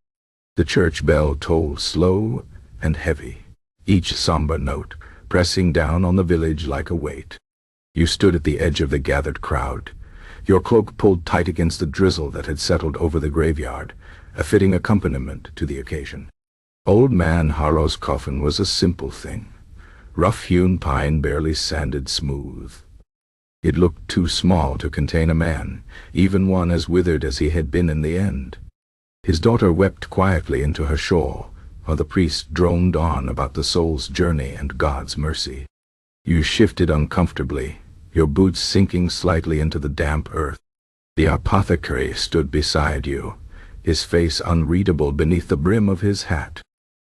The church bell tolled slow and heavy, each somber note pressing down on the village like a weight. You stood at the edge of the gathered crowd, your cloak pulled tight against the drizzle that had settled over the graveyard, a fitting accompaniment to the occasion. Old Man Harlow's coffin was a simple thing, rough-hewn pine barely sanded smooth. It looked too small to contain a man, even one as withered as he had been in the end. His daughter wept quietly into her shawl, while the priest droned on about the soul's journey and God's mercy. You shifted uncomfortably, your boots sinking slightly into the damp earth. The apothecary stood beside you, his face unreadable beneath the brim of his hat.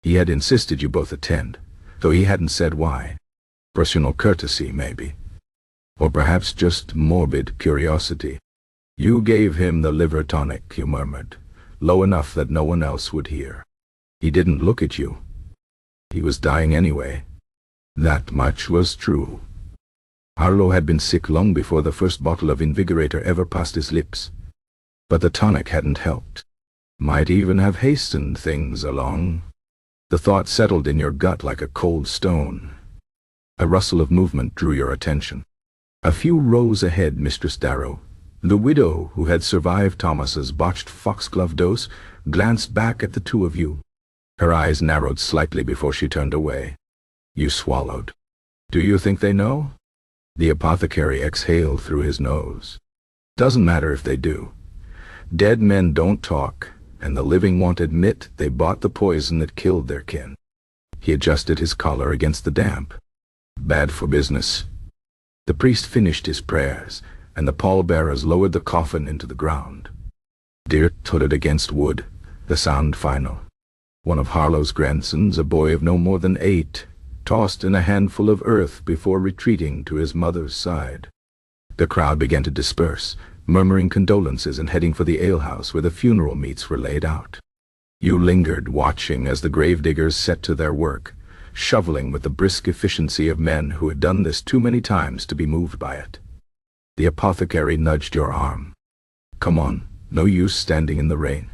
He had insisted you both attend, though he hadn't said why. Personal courtesy, maybe. Or perhaps just morbid curiosity. You gave him the liver tonic, you murmured, low enough that no one else would hear. He didn't look at you. He was dying anyway. That much was true. Harlow had been sick long before the first bottle of Invigorator ever passed his lips. But the tonic hadn't helped. Might even have hastened things along. The thought settled in your gut like a cold stone. A rustle of movement drew your attention. A few rows ahead, Mistress Darrow, The widow, who had survived Thomas's botched foxglove dose, glanced back at the two of you. Her eyes narrowed slightly before she turned away. You swallowed. Do you think they know? The apothecary exhaled through his nose. Doesn't matter if they do. Dead men don't talk, and the living won't admit they bought the poison that killed their kin. He adjusted his collar against the damp. Bad for business. The priest finished his prayers, and the pallbearers lowered the coffin into the ground. Dirt thudded against wood, the sound final. One of Harlow's grandsons, a boy of no more than 8, tossed in a handful of earth before retreating to his mother's side. The crowd began to disperse, murmuring condolences and heading for the alehouse where the funeral meats were laid out. You lingered, watching as the gravediggers set to their work, shoveling with the brisk efficiency of men who had done this too many times to be moved by it. The apothecary nudged your arm. Come on, no use standing in the rain.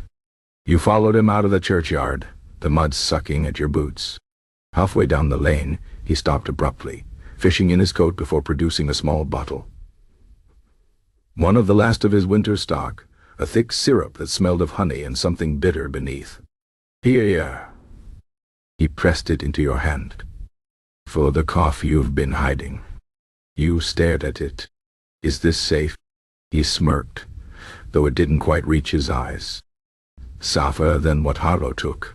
You followed him out of the churchyard, the mud sucking at your boots. Halfway down the lane, he stopped abruptly, fishing in his coat before producing a small bottle. One of the last of his winter stock, a thick syrup that smelled of honey and something bitter beneath. Here. He pressed it into your hand. For the cough you've been hiding. You stared at it. Is this safe? He smirked, though it didn't quite reach his eyes. Safer than what Harlow took.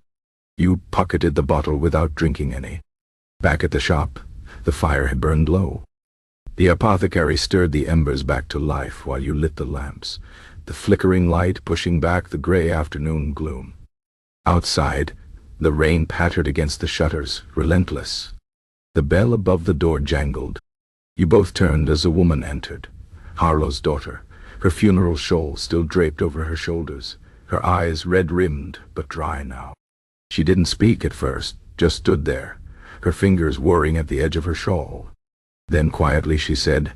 You pocketed the bottle without drinking any. Back at the shop, the fire had burned low. The apothecary stirred the embers back to life while you lit the lamps, the flickering light pushing back the gray afternoon gloom. Outside, the rain pattered against the shutters, relentless. The bell above the door jangled. You both turned as a woman entered, Harlow's daughter, her funeral shawl still draped over her shoulders, her eyes red-rimmed but dry now. She didn't speak at first, just stood there, her fingers whirring at the edge of her shawl. Then quietly she said,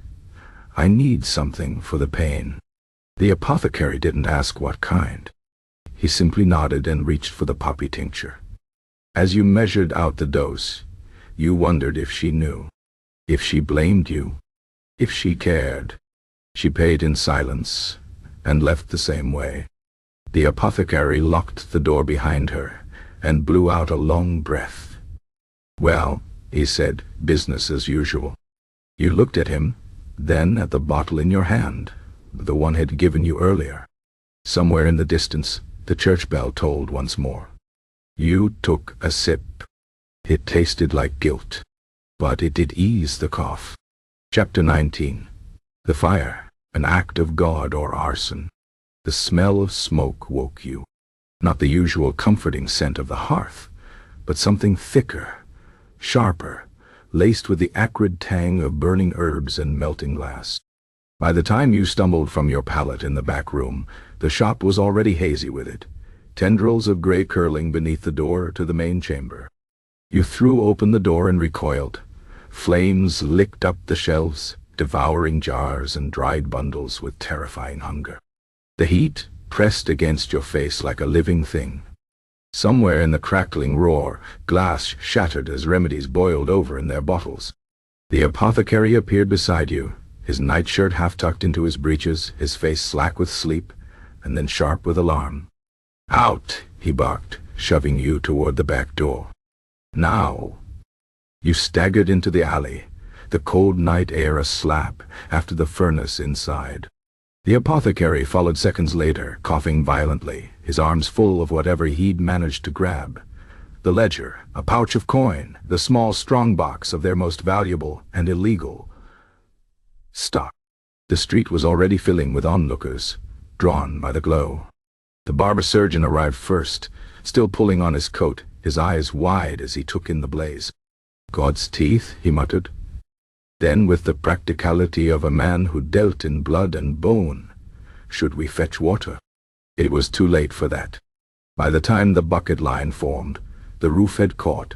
I need something for the pain. The apothecary didn't ask what kind. He simply nodded and reached for the poppy tincture. As you measured out the dose, you wondered if she knew, if she blamed you, if she cared. She paid in silence and left the same way. The apothecary locked the door behind her and blew out a long breath. Well, he said, business as usual. You looked at him, then at the bottle in your hand, the one he'd given you earlier. Somewhere in the distance, the church bell tolled once more. You took a sip. It tasted like guilt, but it did ease the cough. Chapter 19. The fire, an act of God or arson. The smell of smoke woke you. Not the usual comforting scent of the hearth, but something thicker, sharper, laced with the acrid tang of burning herbs and melting glass. By the time you stumbled from your pallet in the back room, the shop was already hazy with it, tendrils of gray curling beneath the door to the main chamber. You threw open the door and recoiled. Flames licked up the shelves, devouring jars and dried bundles with terrifying hunger. The heat pressed against your face like a living thing. Somewhere in the crackling roar, glass shattered as Remedies boiled over in their bottles. The apothecary appeared beside you, his nightshirt half tucked into his breeches, his face slack with sleep, and then sharp with alarm. Out, he barked, shoving you toward the back door. Now. You staggered into the alley, the cold night air a slap after the furnace inside. The apothecary followed seconds later, coughing violently, his arms full of whatever he'd managed to grab. The ledger, a pouch of coin, the small strongbox of their most valuable and illegal stock. The street was already filling with onlookers, drawn by the glow. The Barber-surgeon arrived first, still pulling on his coat, his eyes wide as he took in the blaze. God's teeth, he muttered. Then, with the practicality of a man who dealt in blood and bone, should we fetch water? It was too late for that. By the time the bucket line formed, the roof had caught,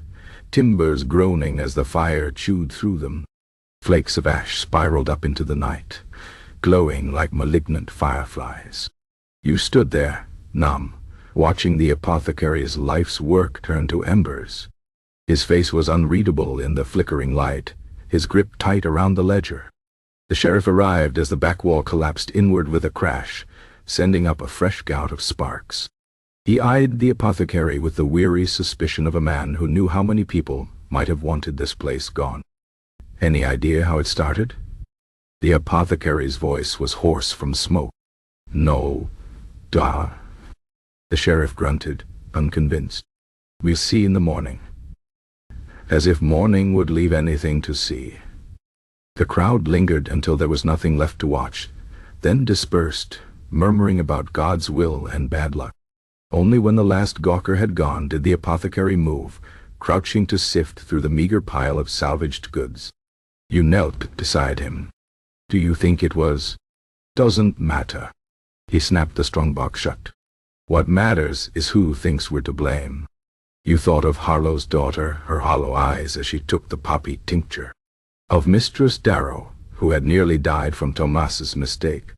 timbers groaning as the fire chewed through them. Flakes of ash spiraled up into the night, glowing like malignant fireflies. You stood there, numb, watching the apothecary's life's work turn to embers. His face was unreadable in the flickering light, his grip tight around the ledger. The sheriff arrived as the back wall collapsed inward with a crash, sending up a fresh gout of sparks. He eyed the apothecary with the weary suspicion of a man who knew how many people might have wanted this place gone. Any idea how it started? The apothecary's voice was hoarse from smoke. No. Duh. The sheriff grunted, unconvinced. We'll see in the morning. As if morning would leave anything to see. The crowd lingered until there was nothing left to watch, then dispersed, murmuring about God's will and bad luck. Only when the last gawker had gone did the apothecary move, crouching to sift through the meager pile of salvaged goods. You knelt beside him. Do you think it was? Doesn't matter. He snapped the strongbox shut. What matters is who thinks we're to blame. You thought of Harlow's daughter, her hollow eyes as she took the poppy tincture. Of Mistress Darrow, who had nearly died from Tomas's mistake.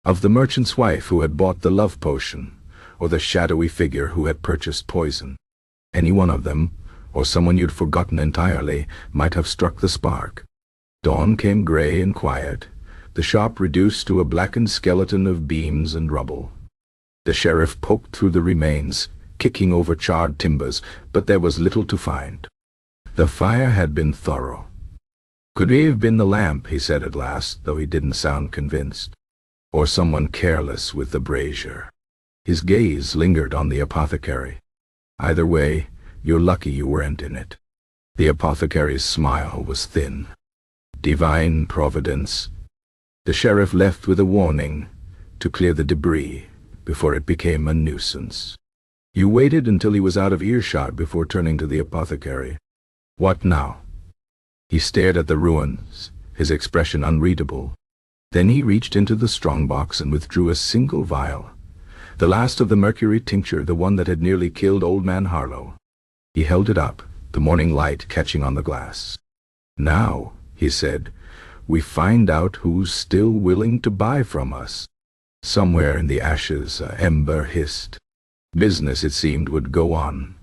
Of the merchant's wife who had bought the love potion, or the shadowy figure who had purchased poison. Any one of them, or someone you'd forgotten entirely, might have struck the spark. Dawn came gray and quiet, the shop reduced to a blackened skeleton of beams and rubble. The sheriff poked through the remains, kicking over charred timbers, but there was little to find. The fire had been thorough. Could it have been the lamp, he said at last, though he didn't sound convinced. Or someone careless with the brazier. His gaze lingered on the apothecary. Either way, you're lucky you weren't in it. The apothecary's smile was thin. Divine providence. The sheriff left with a warning to clear the debris before it became a nuisance. You waited until he was out of earshot before turning to the apothecary. What now? He stared at the ruins, his expression unreadable. Then he reached into the strongbox and withdrew a single vial. The last of the mercury tincture, the one that had nearly killed Old Man Harlow. He held it up, the morning light catching on the glass. Now, he said, we find out who's still willing to buy from us. Somewhere in the ashes a ember hissed. Business, it seemed, would go on.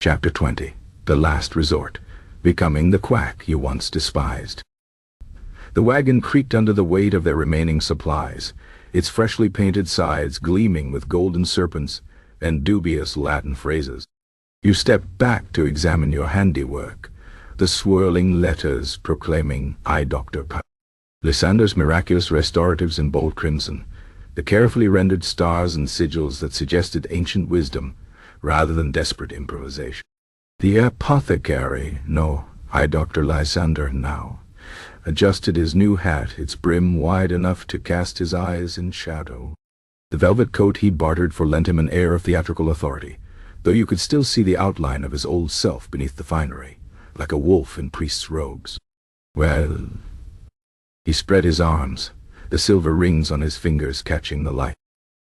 Chapter 20. The Last Resort. Becoming the quack you once despised. The wagon creaked under the weight of their remaining supplies, its freshly painted sides gleaming with golden serpents and dubious Latin phrases. You stepped back to examine your handiwork, the swirling letters proclaiming, I, Dr. P. Lysander's miraculous restoratives in bold crimson, the carefully rendered stars and sigils that suggested ancient wisdom rather than desperate improvisation. The apothecary, no, I, Dr. Lysander now, adjusted his new hat, its brim wide enough to cast his eyes in shadow. The velvet coat he bartered for lent him an air of theatrical authority, though you could still see the outline of his old self beneath the finery, like a wolf in priest's robes. Well, he spread his arms, the silver rings on his fingers catching the light.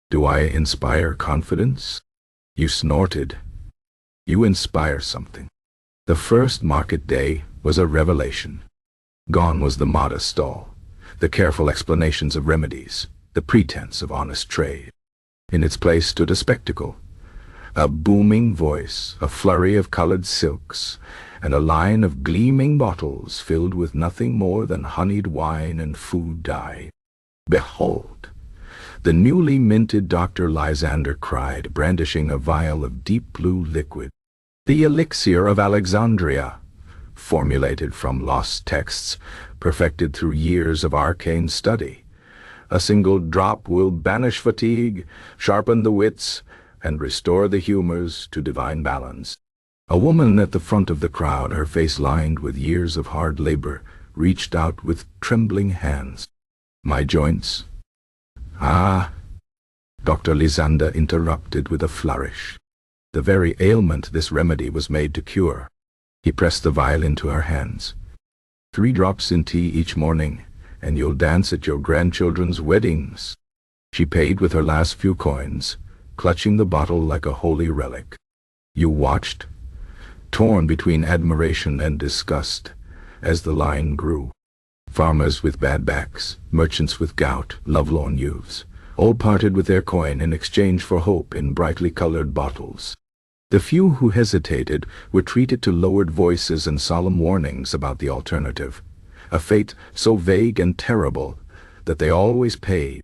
Do I inspire confidence? You snorted. You inspire something. The first market day was a revelation. Gone was the modest stall, the careful explanations of remedies, the pretense of honest trade. In its place stood a spectacle, a booming voice, a flurry of colored silks, and a line of gleaming bottles filled with nothing more than honeyed wine and food dye. Behold! The newly minted Dr. Lysander cried, brandishing a vial of deep blue liquid. The elixir of Alexandria, formulated from lost texts, perfected through years of arcane study. A single drop will banish fatigue, sharpen the wits, and restore the humors to divine balance. A woman at the front of the crowd, her face lined with years of hard labor, reached out with trembling hands. My joints? Ah! Dr. Lysander interrupted with a flourish. The very ailment this remedy was made to cure. He pressed the vial into her hands. 3 drops in tea each morning, and you'll dance at your grandchildren's weddings. She paid with her last few coins, clutching the bottle like a holy relic. You watched, torn between admiration and disgust, as the line grew. Farmers with bad backs, merchants with gout, lovelorn youths, all parted with their coin in exchange for hope in brightly colored bottles. The few who hesitated were treated to lowered voices and solemn warnings about the alternative. a fate so vague and terrible that they always paid.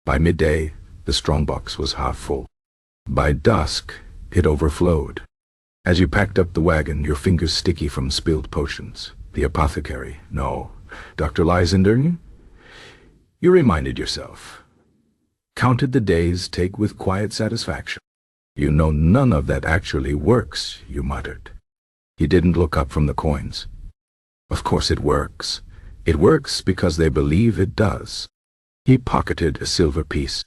By midday, the strongbox was half full. By dusk, it overflowed. As you packed up the wagon, your fingers sticky from spilled potions. The apothecary, no, Dr. Lysander, you reminded yourself. Counted the days, take with quiet satisfaction. You know none of that actually works, you muttered. He didn't look up from the coins. Of course it works. It works because they believe it does. He pocketed a silver piece.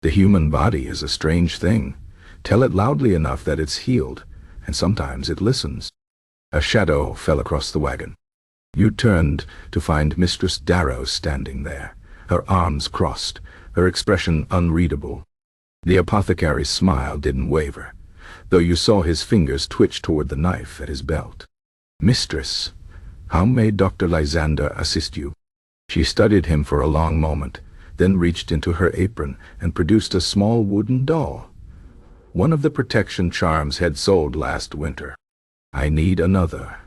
The human body is a strange thing. Tell it loudly enough that it's healed, and sometimes it listens. A shadow fell across the wagon. You turned to find Mistress Darrow standing there, her arms crossed, her expression unreadable. The apothecary's smile didn't waver, though you saw his fingers twitch toward the knife at his belt. Mistress, how may Dr. Lysander assist you? She studied him for a long moment, then reached into her apron and produced a small wooden doll. One of the protection charms had sold last winter. I need another.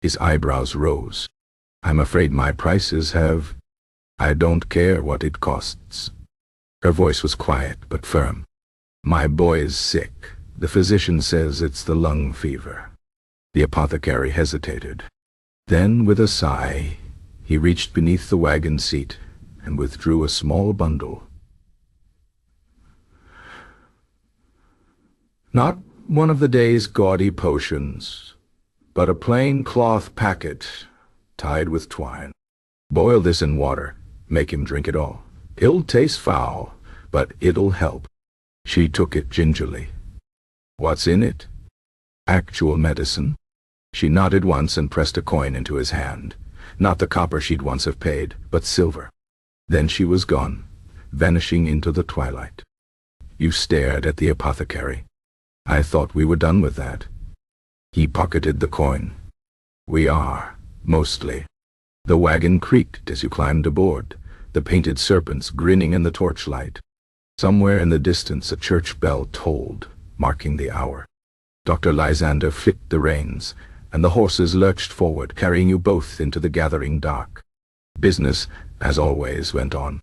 His eyebrows rose. I'm afraid my prices have... I don't care what it costs. Her voice was quiet but firm. My boy is sick. The physician says it's the lung fever. The apothecary hesitated. Then, with a sigh, he reached beneath the wagon seat and withdrew a small bundle. Not one of the day's gaudy potions, but a plain cloth packet tied with twine. Boil this in water, make him drink it all. It'll taste foul, but it'll help. She took it gingerly. What's in it? Actual medicine? She nodded once and pressed a coin into his hand. Not the copper she'd once have paid, but silver. Then she was gone, vanishing into the twilight. You stared at the apothecary. I thought we were done with that. He pocketed the coin. We are, mostly. The wagon creaked as you climbed aboard, the painted serpents grinning in the torchlight. Somewhere in the distance a church bell tolled, marking the hour. Dr. Lysander flicked the reins, and the horses lurched forward, carrying you both into the gathering dark. Business, as always, went on.